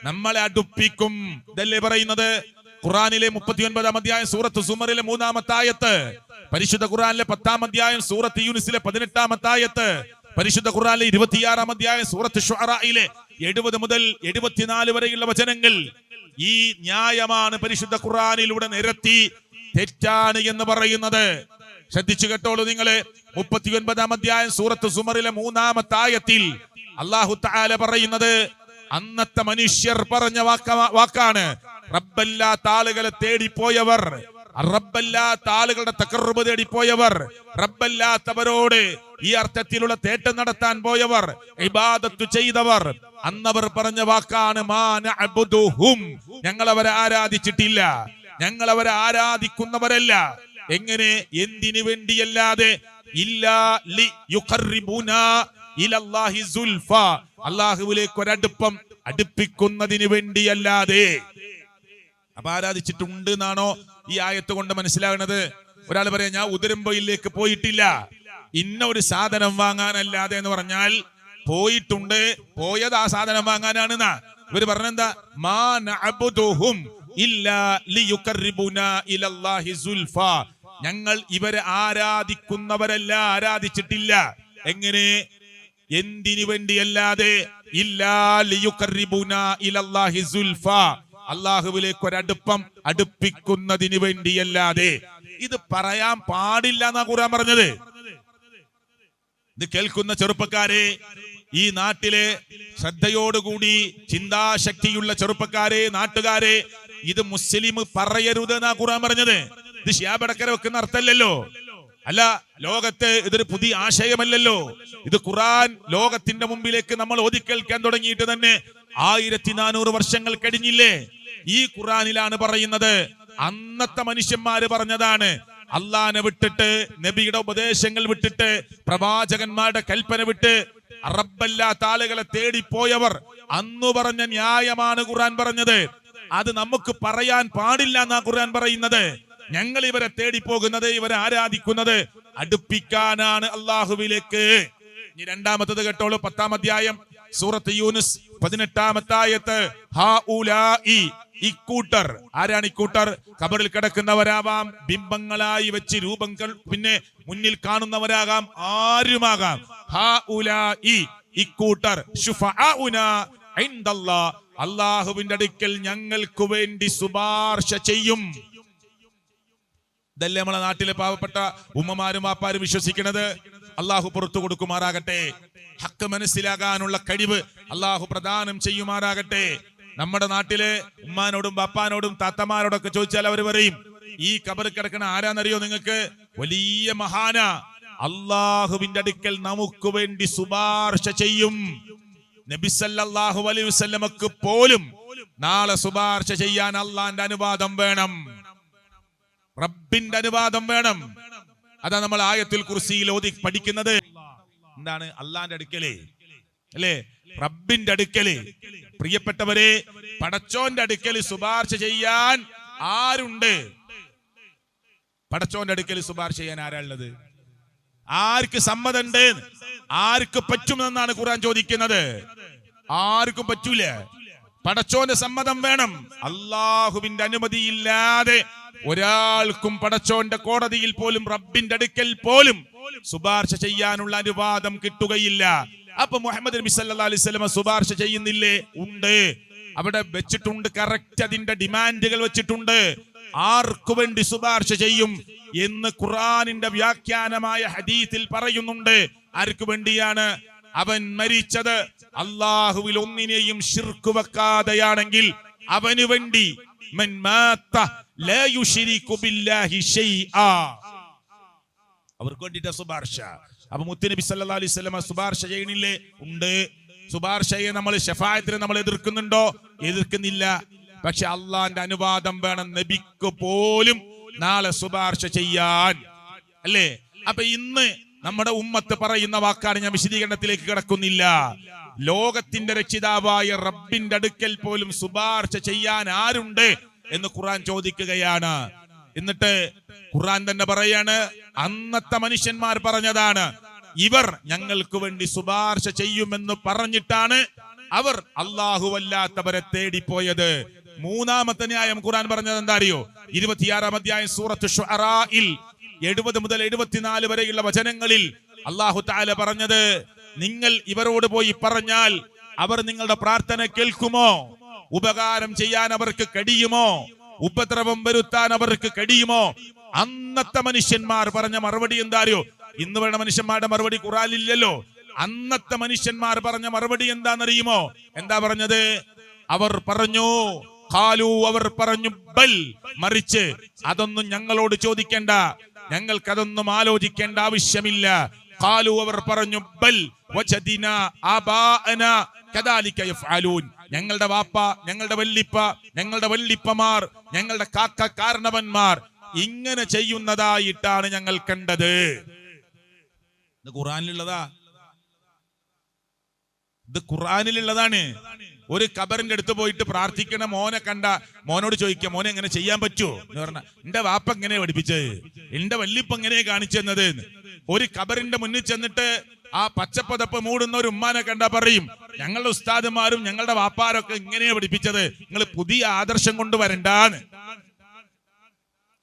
നമ്മളെ അടുപ്പിക്കും. ഇതല്ലേ പറയുന്നത് ഖുർആനിലെ 39-ാം അധ്യായം സൂറത്ത് സുമറിലെ 3-ാമത്തെ ആയത്ത്, പരിശുദ്ധ ഖുർആനിലെ 10-ാം അധ്യായം സൂറത്ത് യൂനിസിലെ 18-ാമത്തെ ആയത്ത്, പരിശുദ്ധ ഖുർആനിലെ 26-ാം അധ്യായം സൂറത്ത് ശുഅറയിലെ 70 മുതൽ 74 വരെയുള്ള വചനങ്ങൾ ഈ ന്യായമാണ് പരിശുദ്ധ ഖുർആനിലൂടെ നിരത്തി തെറ്റാണ് എന്ന് പറയുന്നത്. ശ്രദ്ധിച്ചു കേട്ടോളൂ നിങ്ങളെ. 39-ാം അധ്യായം സൂറത്ത് സുമറിലെ 3-ാമത്തെ ആയത്തിൽ അല്ലാഹു തആല പറയുന്നത് അന്നത്തെ മനുഷ്യർ പറഞ്ഞ വാക്കാണ്. റബ്ബല്ലാത്ത ആളുകളെ തേടിപ്പോയവർ, റബ്ബല്ലാത്ത ആളുകളുടെ തഖർറുബ് തേടിപ്പോയവർ, റബ്ബല്ലാത്തവരോട് ഈ അർത്ഥത്തിലുള്ള തേട്ടം നടത്താൻ പോയവർ, ഇബാദത്ത് ചെയ്തവർ, അന്നവർ പറഞ്ഞ വാക്കാണ് മാ നഅബുദുഹും, ഞങ്ങൾ അവരെ ആരാധിച്ചിട്ടില്ല, ഞങ്ങൾ അവരെ ആരാധിക്കുന്നവരല്ല. എങ്ങനെ? എന്തിനു വേണ്ടിയല്ലാതെ? ഇല്ലാ ലിയുഖർരിബുനാ ഇലല്ലാഹി സുൽഫ, അല്ലാഹുവിലേക്ക് ഒരടുപ്പം അടുപ്പിക്കുന്നതിന് വേണ്ടിയല്ലാതെ. അപ്പൊ ആരാധിച്ചിട്ടുണ്ട് എന്നാണോ ഈ ആയത്ത് കൊണ്ട് മനസ്സിലാകുന്നത്? ഒരാൾ പറയാം ഞാൻ ഉദരമ്പൊയിലേക്ക് പോയിട്ടില്ല, ഇന്ന ഒരു സാധനം വാങ്ങാനല്ലാതെ എന്ന് പറഞ്ഞാൽ പോയിട്ടുണ്ട്, പോയത് ആ സാധനം വാങ്ങാനാണ്. ഇവര് പറഞ്ഞെന്താ? മാ നഅബുദുഹും ഇല്ലാ ലിയുഖർരിബുനാ ഇലല്ലാഹി സുൽഫ, ഞങ്ങൾ ഇവരെ ആരാധിക്കുന്നവരല്ല, ആരാധിച്ചിട്ടില്ല. എങ്ങനെ? എന്തിനു വേണ്ടിയല്ലാതെ? ഇല്ലാ ലിയുഖർരിബുനാ ഇലല്ലാഹി സുൽഫ, അള്ളാഹുവിലേക്ക് ഒരടുപ്പം അടുപ്പിക്കുന്നതിന് വേണ്ടിയല്ലാതെ. ഇത് പറയാൻ പാടില്ല എന്നാ ഖുർആൻ പറഞ്ഞത്. ഇത് കേൾക്കുന്ന ചെറുപ്പക്കാരെ, ഈ നാട്ടിലെ ശ്രദ്ധയോടുകൂടി ചിന്താശക്തിയുള്ള ചെറുപ്പക്കാരെ, നാട്ടുകാരെ, ഇത് മുസ്ലിം പറയരുത് എന്നാ ഖുർആൻ പറഞ്ഞത്. ഇത് ശിയാബടക്കര വെക്കുന്ന അർത്ഥമല്ലല്ലോ. അല്ല, ലോകത്ത് ഇതൊരു പുതിയ ആശയമല്ലല്ലോ. ഇത് ഖുർആൻ ലോകത്തിന്റെ മുമ്പിലേക്ക് നമ്മൾ ഓതിക്കേൾക്കാൻ തുടങ്ങിയിട്ട് തന്നെ 1400 വർഷങ്ങൾ കഴിഞ്ഞില്ലേ? ഈ ഖുർആനിലാണ് പറയുന്നത്. അന്നത്തെ മനുഷ്യന്മാര് പറഞ്ഞതാണ്. അള്ളാനെ വിട്ടിട്ട്, നബിയുടെ ഉപദേശങ്ങൾ വിട്ടിട്ട്, പ്രവാചകന്മാരുടെ കൽപ്പന വിട്ട് റബ്ബല്ലാത്ത ആളുകളെ തേടിപ്പോയവർ അന്ന് പറഞ്ഞ ന്യായമാണ് ഖുർആൻ പറഞ്ഞത്. അത് നമുക്ക് പറയാൻ പാടില്ല എന്നാ ഖുർആൻ പറയുന്നത്. ഞങ്ങൾ ഇവരെ തേടിപ്പോകുന്നത്, ഇവരെ ആരാധിക്കുന്നത് അടുപ്പിക്കാനാണ് അള്ളാഹുവിലേക്ക്. ഇനി രണ്ടാമത്തത് കേട്ടോളൂ. 10-ാം അധ്യായം സൂറത്ത് യൂനുസ് 18-ാമത്തെ ആയത്ത്. ഹൗലാഇ, ഇക്കൂട്ടർ. ആരാണ് ഇക്കൂട്ടർ? ഖബറിൽ കിടക്കുന്നവരാവാം, ബിംബങ്ങളായി വെച്ച് രൂപങ്ങൾ പിന്നെ മുന്നിൽ കാണുന്നവരാകാം, ആരുമാകാം. ഹൗലാഇ, ഇക്കൂട്ടർ. ശുഫഅഉനാ ഇൻദല്ലാഹ്, അല്ലാഹുവിന്റെ അടുക്കൽ ഞങ്ങൾക്ക് വേണ്ടി ശുപാർശ ചെയ്യും. ഇതല്ലേ നമ്മളെ നാട്ടിലെ പാവപ്പെട്ട ഉമ്മമാരും വാപ്പാരും വിശ്വസിക്കുന്നത്. അള്ളാഹു പുറത്തു കൊടുക്കുമാറാകട്ടെ. ഹക്ക് മനസ്സിലാകാനുള്ള കഴിവ് അള്ളാഹു പ്രദാനം ചെയ്യുമാറാകട്ടെ. നമ്മുടെ നാട്ടിലെ ഉമ്മാനോടും ബാപ്പാനോടും താത്തമാരോടൊക്കെ ചോദിച്ചാൽ അവർ പറയും, ഈ ഖബർ കിടക്കണ ആരാന്നറിയോ നിങ്ങൾക്ക്? വലിയ മഹാന, അള്ളാഹുവിന്റെ അടുക്കൽ നമുക്ക് വേണ്ടി ശുപാർശ ചെയ്യും. നബി സല്ലല്ലാഹു അലൈഹി വസല്ലമക്ക് പോലും നാളെ ശുപാർശ ചെയ്യാൻ അള്ളാന്റെ അനുവാദം വേണം, റബ്ബിന്റെ അനുവാദം വേണം. അതാ നമ്മൾ ആയത്തുൽ കുർസിയിൽ ഓതി പഠിക്കുന്നത്. എന്താണ്? അള്ളാന്റെ അടുക്കല്, അല്ലേ? റബ്ബിന്റെ അടുക്കല്. പ്രിയപ്പെട്ടവരെ, പടച്ചോന്റെ അടുക്കൽ ശുപാർശ ചെയ്യാൻ ആരുണ്ട്? പടച്ചോന്റെ അടുക്കൽ ശുപാർശ ചെയ്യാൻ ആരാളുള്ളത്? ആർക്ക് സമ്മതമുണ്ട്? ആർക്ക് പറ്റുമെന്നാണ് ഖുർആൻ ചോദിക്കുന്നത്. ആർക്കും പറ്റൂല. പടച്ചോന്റെ സമ്മതം വേണം. അള്ളാഹുവിന്റെ അനുമതിയില്ലാതെ ഒരാൾക്കും പടച്ചോന്റെ കോടതിയിൽ പോലും, റബ്ബിന്റെ അടുക്കൽ പോലും ശുപാർശ ചെയ്യാനുള്ള അനുവാദം കിട്ടുകയില്ല. അപ്പൊ മുഹമ്മദ് നബി സല്ലല്ലാഹു അലൈഹി വസല്ലം ശുപാർശ ചെയ്യുന്നില്ലേ? ഉണ്ട്, അവിടെ വെച്ചിട്ടുണ്ട്. കറക്റ്റ് അതിന്റെ ഡിമാൻഡുകൾ വെച്ചിട്ടുണ്ട്. ആർക്കു വേണ്ടി ശുപാർശ ചെയ്യും എന്ന് ഖുർആനിന്റെ വ്യാഖ്യാനമായ ഹദീസിൽ പറയുന്നുണ്ട്. ആർക്കു വേണ്ടിയാണ്? അവൻ മരിച്ചത് അള്ളാഹുവിൽ ഒന്നിനെയും ശിർക്ക് വെക്കാതെയാണെങ്കിൽ അവന് വേണ്ടി. മൻ മാത ലാ യുശ്രികു ബില്ലാഹി ശൈആ, അവർക്ക് വേണ്ടിയിട്ട് ശുപാർശ. അപ്പൊ മുത്തുനബി സല്ലല്ലാഹു അലൈഹി വസല്ലം ശുപാർശ ചെയ്യണില്ലേ? ഉണ്ട്. ശുപാർശയെ നമ്മൾ, ശഫാഅത്തിനെ നമ്മൾ എതിർക്കുന്നുണ്ടോ? എതിർക്കുന്നില്ല. പക്ഷെ അള്ളാന്റെ അനുവാദം വേണം നബിക്ക് പോലും നാളെ ശുപാർശ ചെയ്യാൻ. അല്ലേ? അപ്പൊ ഇന്ന് നമ്മുടെ ഉമ്മത്ത് പറയുന്ന വാക്കാണ്, ഞാൻ വിശദീകരണത്തിലേക്ക് കിടക്കുന്നില്ല. ലോകത്തിന്റെ രക്ഷിതാവായ റബ്ബിന്റെ അടുക്കൽ പോലും ശുപാർശ ചെയ്യാൻ ആരുണ്ട് എന്ന് ഖുർആൻ ചോദിക്കുകയാണ്. എന്നിട്ട് ഖുർആൻ തന്നെ പറയാണ്, അന്നത്തെ മനുഷ്യന്മാർ പറഞ്ഞതാണ്, ഇവർ ഞങ്ങൾക്ക് വേണ്ടി ശുപാർശ ചെയ്യുമെന്ന് പറഞ്ഞിട്ടാണ് അവർ അല്ലാഹുവല്ലാത്തവരെ തേടിപ്പോയത്. മൂന്നാമത്തെ ന്യായം ഖുർആൻ പറഞ്ഞത് എന്താ അറിയോ? 26-ാം അധ്യായം സൂറത്ത് ശുഅറായിൽ 70 മുതൽ 74 വരെയുള്ള വചനങ്ങളിൽ അല്ലാഹു തആല പറഞ്ഞത്, നിങ്ങൾ ഇവരോട് പോയി പറഞ്ഞാൽ അവർ നിങ്ങളുടെ പ്രാർത്ഥന കേൾക്കുമോ? ഉപകാരം ചെയ്യാൻ അവർക്ക് കഴിയുമോ? ഉപദ്രവം വരുത്താൻ അവർക്ക് കഴിയുമോ? അന്നത്തെ മനുഷ്യന്മാർ പറഞ്ഞ മറുപടി എന്താ അറിയോ? ഇന്ന് വേണ്ട മനുഷ്യന്മാരുടെ മറുപടി ഖുർആനിലില്ലല്ലോ. അന്നത്തെ മനുഷ്യന്മാർ പറഞ്ഞ മറുപടി എന്താണെന്നറിയുമോ? എന്താ പറഞ്ഞത്? അവർ പറഞ്ഞു, ഖാലു, അവർ പറഞ്ഞു, ബൽ, മറിച്ച്, അതൊന്നും ഞങ്ങളോട് ചോദിക്കേണ്ട, ഞങ്ങൾക്കതൊന്നും ആലോചിക്കേണ്ട ആവശ്യമില്ല. ഖാലു, അവർ പറഞ്ഞു, ബൽ വജദിനാ ആബാഅനാ കദാലിക യഫ്അലൂൻ, ഞങ്ങളുടെ വാപ്പ, ഞങ്ങളുടെ വല്ലിപ്പ, ഞങ്ങളുടെ വല്ലിപ്പമാർ, ഞങ്ങളുടെ കാക്ക കാരണവന്മാർ ഇങ്ങനെ ചെയ്യുന്നതായിട്ടാണ് ഞങ്ങൾ കണ്ടത്. ഇത് ഖുർആനിലുള്ളതാ, ഇത് ഖുർആനിലുള്ളതാണ്. ഒരു ഖബറിന്റെ അടുത്ത് പോയിട്ട് പ്രാർത്ഥിക്കണ മോനെ കണ്ട മോനോട് ചോദിക്കുക, മോനെ എങ്ങനെ ചെയ്യാൻ പറ്റുമോ എന്ന് പറഞ്ഞ, എന്റെ വാപ്പ എങ്ങനെ പഠിപ്പിച്ചത്, എന്റെ വല്ലിപ്പ എങ്ങനെ കാണിച്ചു തന്നത്. ഒരു ഖബറിന്റെ മുന്നിൽ ചെന്നിട്ട് ആ പച്ചപ്പതപ്പ് മൂടുന്ന ഒരു ഉമ്മാനെ കണ്ട പറയും, ഞങ്ങളുടെ ഉസ്താദുമാരും ഞങ്ങളുടെ വാപ്പാരൊക്കെ ഇങ്ങനെയാ പഠിപ്പിച്ചത്, നിങ്ങൾ പുതിയ ആദർശം കൊണ്ടുവരണ്ടാന്ന്.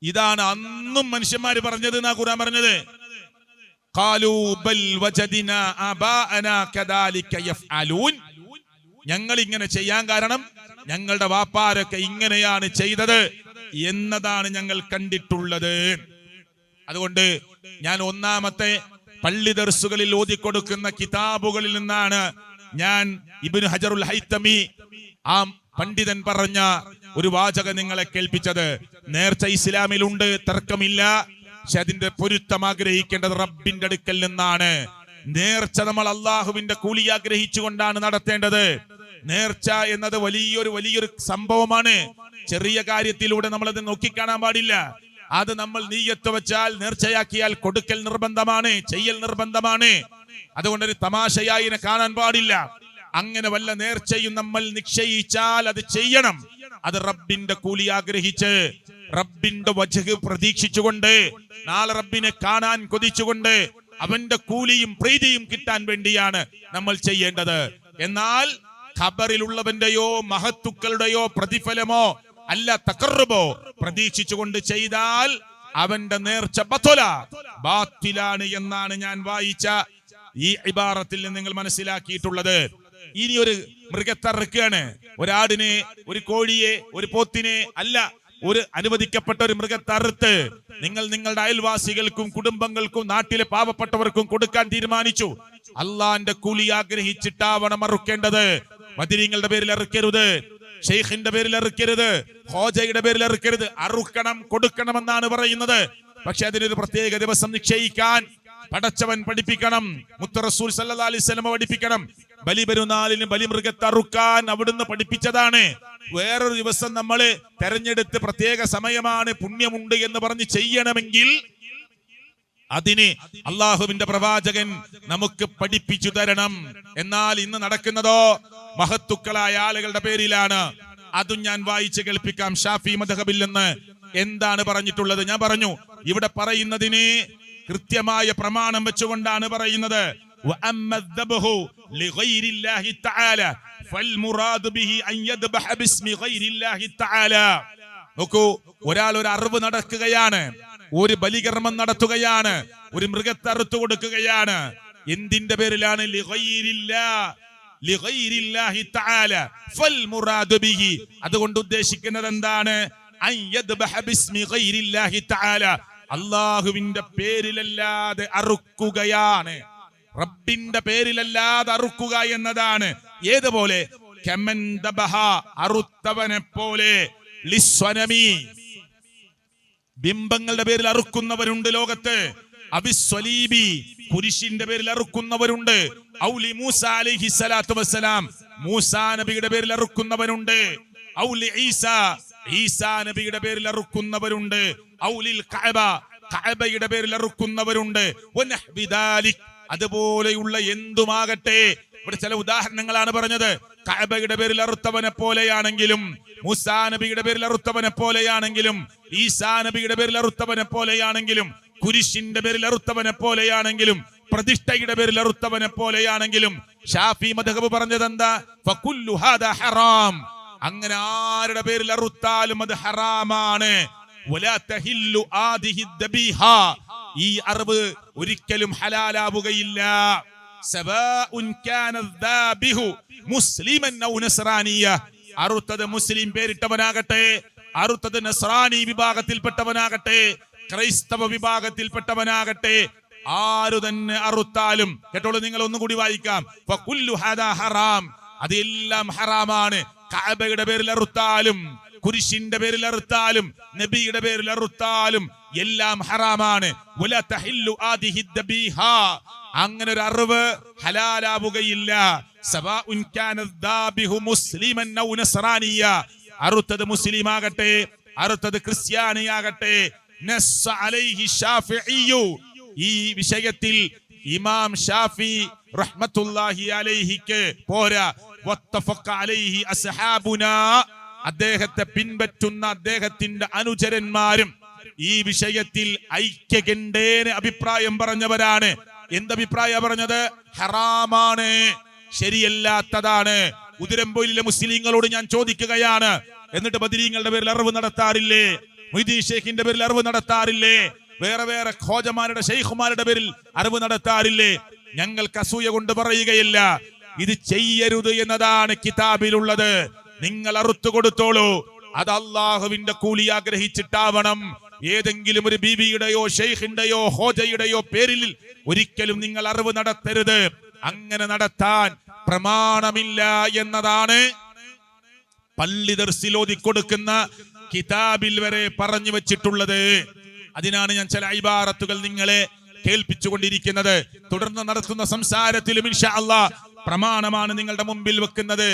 ഇതാണ് അന്നും മനുഷ്യന്മാര് പറഞ്ഞത് എന്നാ ഖുർആൻ പറഞ്ഞത്. ഖാലൂ ബൽ വജദിനാ ആബാഅനാ കദാലിക യഫ്അലൂൻ, ഞങ്ങൾ ഇങ്ങനെ ചെയ്യാൻ കാരണം ഞങ്ങളുടെ വാപ്പാരൊക്കെ ഇങ്ങനെയാണ് ചെയ്തത് എന്നതാണ് ഞങ്ങൾ കണ്ടിട്ടുള്ളത്. അതുകൊണ്ട് ഞാൻ ഒന്നാമത്തെ പള്ളി ദർസുകളിൽ ഓതിക്കൊടുക്കുന്ന കിതാബുകളിൽ നിന്നാണ് ഞാൻ ഇബ്നു ഹജറുൽ ഹൈതമി ആ പണ്ഡിതൻ പറഞ്ഞ ഒരു വാചകം നിങ്ങളെ കേൾപ്പിച്ചത്. നേർച്ച ഇസ്ലാമിലുണ്ട്, തർക്കമില്ല. പക്ഷെ അതിന്റെ പൊരുത്തം ആഗ്രഹിക്കേണ്ടത് റബ്ബിന്റെ അടുക്കൽ നിന്നാണ്. നേർച്ച നമ്മൾ അള്ളാഹുവിന്റെ കൂലി ആഗ്രഹിച്ചുകൊണ്ടാണ് നടത്തേണ്ടത്. നേർച്ച എന്നത് വലിയൊരു സംഭവമാണ്. ചെറിയ കാര്യത്തിലൂടെ നമ്മളത് നോക്കിക്കാണാൻ പാടില്ല. അത് നമ്മൾ നീയത്ത് വെച്ചാൽ, നേർച്ചയാക്കിയാൽ കൊടുക്കൽ നിർബന്ധമാണ്, ചെയ്യൽ നിർബന്ധമാണ്. അതുകൊണ്ട് ഒരു തമാശയായി കാണാൻ പാടില്ല. അങ്ങനെ വല്ല നേർച്ചയും നമ്മൾ നിശ്ചയിച്ചാൽ അത് ചെയ്യണം. അത് റബ്ബിന്റെ കൂലി ആഗ്രഹിച്ച്, റബ്ബിന്റെ വജ്ഹ് പ്രതീക്ഷിച്ചുകൊണ്ട്, നാളെ റബ്ബിനെ കാണാൻ കൊതിച്ചുകൊണ്ട് അവന്റെ കൂലിയും പ്രീതിയും കിട്ടാൻ വേണ്ടിയാണ് നമ്മൾ ചെയ്യേണ്ടത്. എന്നാൽ ഖബറിലുള്ളവന്റെയോ മഹത്തുക്കളുടെയോ പ്രതിഫലമോ അല്ല തഖർറുബോ പ്രതീക്ഷിച്ചുകൊണ്ട് ചെയ്താൽ അവന്റെ നേർച്ച ബാത്തിലാണ് എന്നാണ് ഞാൻ വായിച്ച ഈ ഇബാറത്തിൽ നിന്ന് നിങ്ങൾ മനസ്സിലാക്കിയിട്ടുള്ളത്. ഇനി ഒരു മൃഗത്തെ അറുക്കുകയാണ്, ഒരാടിനെ, ഒരു കോഴിയെ, ഒരു പോത്തിനെ അല്ല, ഒരു അനുവദിക്കപ്പെട്ട ഒരു മൃഗത്തെ അറുത്ത് നിങ്ങൾ നിങ്ങളുടെ അയൽവാസികൾക്കും കുടുംബങ്ങൾക്കും നാട്ടിലെ പാവപ്പെട്ടവർക്കും കൊടുക്കാൻ തീരുമാനിച്ചു. അള്ളാന്റെ കൂലി ആഗ്രഹിച്ചിട്ടാവണം അറുക്കേണ്ടത്. മദീനങ്ങളുടെ പേരിൽ അറുക്കരുത്, ഷെയ്ഖിന്റെ പേരിൽ അറുക്കരുത്, ഹോജയുടെ പേരിൽ അറുക്കരുത്. അറുക്കണം, കൊടുക്കണമെന്നാണ് പറയുന്നത്. പക്ഷെ അതിനൊരു പ്രത്യേക ദിവസം നിശ്ചയിക്കാൻ പടച്ചവൻ പഠിപ്പിക്കണം. മുത്ത റസൂൽ സല്ലല്ലാഹു അലൈഹി വസല്ലം പഠിപ്പിക്കണം. ബലിപെരുന്നാളിന് ബലിമൃഗത്തെ അറുക്കാൻ അവിടുന്ന് പഠിപ്പിച്ചതാണ്. വേറൊരു ദിവസം നമ്മൾ തെരഞ്ഞെടുത്ത് പ്രത്യേക സമയമാണ്, പുണ്യമുണ്ട് എന്ന് പറഞ്ഞ് ചെയ്യണമെങ്കിൽ അതിന് അള്ളാഹുവിന്റെ പ്രവാചകൻ നമുക്ക് പഠിപ്പിച്ചു തരണം. എന്നാൽ ഇന്ന് നടക്കുന്നതോ മഹത്തുക്കളായ ആളുകളുടെ പേരിലാണ്. അതും ഞാൻ വായിച്ച് കേൾപ്പിക്കാം. ഷാഫി മദ്ഹബിൽ നിന്ന് എന്താണ് പറഞ്ഞിട്ടുള്ളത് ഞാൻ പറഞ്ഞു. ഇവിടെ പറയുന്നതിന് കൃത്യമായ പ്രമാണം വെച്ചുകൊണ്ടാണ് പറയുന്നത്. നോക്കൂ, ഒരാൾ ഒരു അറിവ് നടക്കുകയാണ്, ഒരു ബലികർമ്മം നടത്തുകയാണ്, ഒരു മൃഗത്തെ അറുത്തു കൊടുക്കുകയാണ്. എന്തിന്റെ പേരിലാണ്? അതുകൊണ്ട് ഉദ്ദേശിക്കുന്നത് എന്താണ്? അള്ളാഹുവിന്റെ പേരിലല്ലാതെ അറുക്കുകയാണ്, റബ്ബിന്റെ പേരിലല്ലാതെ അറുക്കുക എന്നതാണ്. ഏതുപോലെ? അറുത്തവനെ പോലെ, ബിംബങ്ങളുടെ പേരിൽ അറുക്കുന്നവരുണ്ട് ലോകത്ത്. അബിസ്വലീബി, കുരിശിന്റെ പേരിൽ അറുക്കുന്നവരുണ്ട്. ഔലി മൂസ അലൈഹി സ്വലാത്തു വസ്സലാം, മൂസാ നബിയുടെ പേരിൽ അറുക്കുന്നവരുണ്ട്. ഔലി ഈസ, ഈസാ നബിയുടെ പേരിൽ അറുക്കുന്നവരുണ്ട്. ഔലിൽ കഅബ, കഅബയുടെ പേരിൽ അറുക്കുന്നവരുണ്ട്. വനഹ്ബി ദാലിക്, അതുപോലെയുള്ള എന്തുമാകട്ടെ. ഇവിടെ ചില ഉദാഹരണങ്ങളാണ് പറഞ്ഞത്. കഅബയുടെ പേരിൽ അറുത്തവനെ പോലെയാണെങ്കിലും, മൂസാ നബിയുടെ പേരിൽ അറുത്തവനെ പോലെയാണെങ്കിലും, ഈസാ നബിയുടെ പേരിൽ അറുത്തവനെ പോലെയാണെങ്കിലും, കുരിശിന്റെ പേരിൽ അറുത്തവനെ പോലെയാണെങ്കിലും, പ്രതിഷ്ഠയുടെ പേരിൽ അറുത്തവനെ പോലെയാണെങ്കിലും, ഷാഫി മദ്ഹബ് പറഞ്ഞത് എന്താ? ഫകുല്ലു ഹാദാ ഹറാം. അങ്ങനെ ആരുടെ പേരിൽ അറുത്താലും അത് ഹറാമാണ്. വലാ തഹില്ലു ആദിഹി ദബീഹ, ഈ അറിവ് ഒരിക്കലും ഹലാലാവുകയില്ല. സവാഉൻ കാന ദാബിഹു മുസ്ലിമൻ ഔ നസ്റാനിയ, അറുത്തത് മുസ്ലിം പേരിട്ടവനാകട്ടെ, അറുത്തത് നസ്രാനി വിഭാഗത്തിൽപ്പെട്ടവനാകട്ടെ, ക്രൈസ്തവ വിഭാഗത്തിൽപ്പെട്ടവനാകട്ടെ, ആരു തന്നെ അറുത്താലും, കേട്ടോളൂ, നിങ്ങൾ ഒന്നുകൂടി വായിക്കാം. ഫകുല്ലു ഹാദാ ഹറാം, അതെല്ലാം ഹറാമാണ്. കഅബയുടെ പേരിൽ അറുത്താലും, കുരിശിന്റെ പേരിൽ അറുത്താലും, നബിയുടെ പേരിൽ അറുത്താലും എല്ലാം ഹറാമാണ്. വലാ തഹില്ലു ആദിഹി ദബീഹ, അങ്ങനെ ഒരു അറിവ് ഹലാലാവുകയില്ല. സവാഉൻ കാന ദാബിഹു മുസ്ലിമൻ ഔ നസ്റാനിയ, അറുത്തത് മുസ്ലിം ആകട്ടെ, അറുത്തത് ക്രിസ്ത്യാനിയാകട്ടെ. നസ്സ അലൈഹി ശാഫിഈ, ഈ വിഷയത്തിൽ ഇമാം ഷാഫി റഹ്മത്തുള്ളാഹി അലൈഹിക്ക് പോരാ, വത്തഫഖ അലൈഹി അസ്ഹാബുനാ, അദ്ദേഹത്തെ പിൻപറ്റുന്ന അദ്ദേഹത്തിന്റെ അനുചരന്മാരും ഈ വിഷയത്തിൽ ഐക്യകണ്ഠേന അഭിപ്രായം പറഞ്ഞവരാണ്. എന്തഭിപ്രായ പറഞ്ഞത്? ഹറാമാണ്, ശരിയല്ലാത്തതാണ്. ഉദിരമ്പൊയിലെ മുസ്ലിങ്ങളോട് ഞാൻ ചോദിക്കുകയാണ്, എന്നിട്ട് ബദരീങ്ങളുടെ പേരിൽ അറിവ് നടത്താറില്ലേ? മൊയ്തീൻ ഷെയ്ഖിന്റെ പേരിൽ അറിവ് നടത്താറില്ലേ? വേറെ വേറെ ഖോജമാരുടെ ഷെയ്ഖുമാരുടെ പേരിൽ അറിവ് നടത്താറില്ലേ? ഞങ്ങൾക്ക് അസൂയ കൊണ്ട് പറയുകയില്ല, ഇത് ചെയ്യരുത് എന്നതാണ് കിതാബിലുള്ളത്. നിങ്ങൾ അറുത്തു കൊടുത്തോളൂ, അത് അള്ളാഹുവിന്റെ കൂലി ആഗ്രഹിച്ചിട്ടാവണം. ഏതെങ്കിലും ഒരു ബീവിയുടെയോ ഷെയ്ഖിന്റെയോ ഹോജയുടെയോ പേരിൽ ഒരിക്കലും നിങ്ങൾ അറിവ് നടത്തരുത്. അങ്ങനെ നടത്താൻ പ്രമാണമില്ല എന്നതാണ് പള്ളി ദർസിൽ ഓതി കൊടുക്കുന്ന കിതാബിൽ വരെ പറഞ്ഞു വെച്ചിട്ടുള്ളത്. അതിനാണ് ഞാൻ ചില ഇബാറത്തുകൾ നിങ്ങളെ കേൾപ്പിച്ചുകൊണ്ടിരിക്കുന്നത്. തുടർന്ന് നടത്തുന്ന സംസാരത്തിലും ഇൻഷാ അല്ലാഹ് പ്രമാണമാണ് നിങ്ങളുടെ മുമ്പിൽ വെക്കുന്നത്.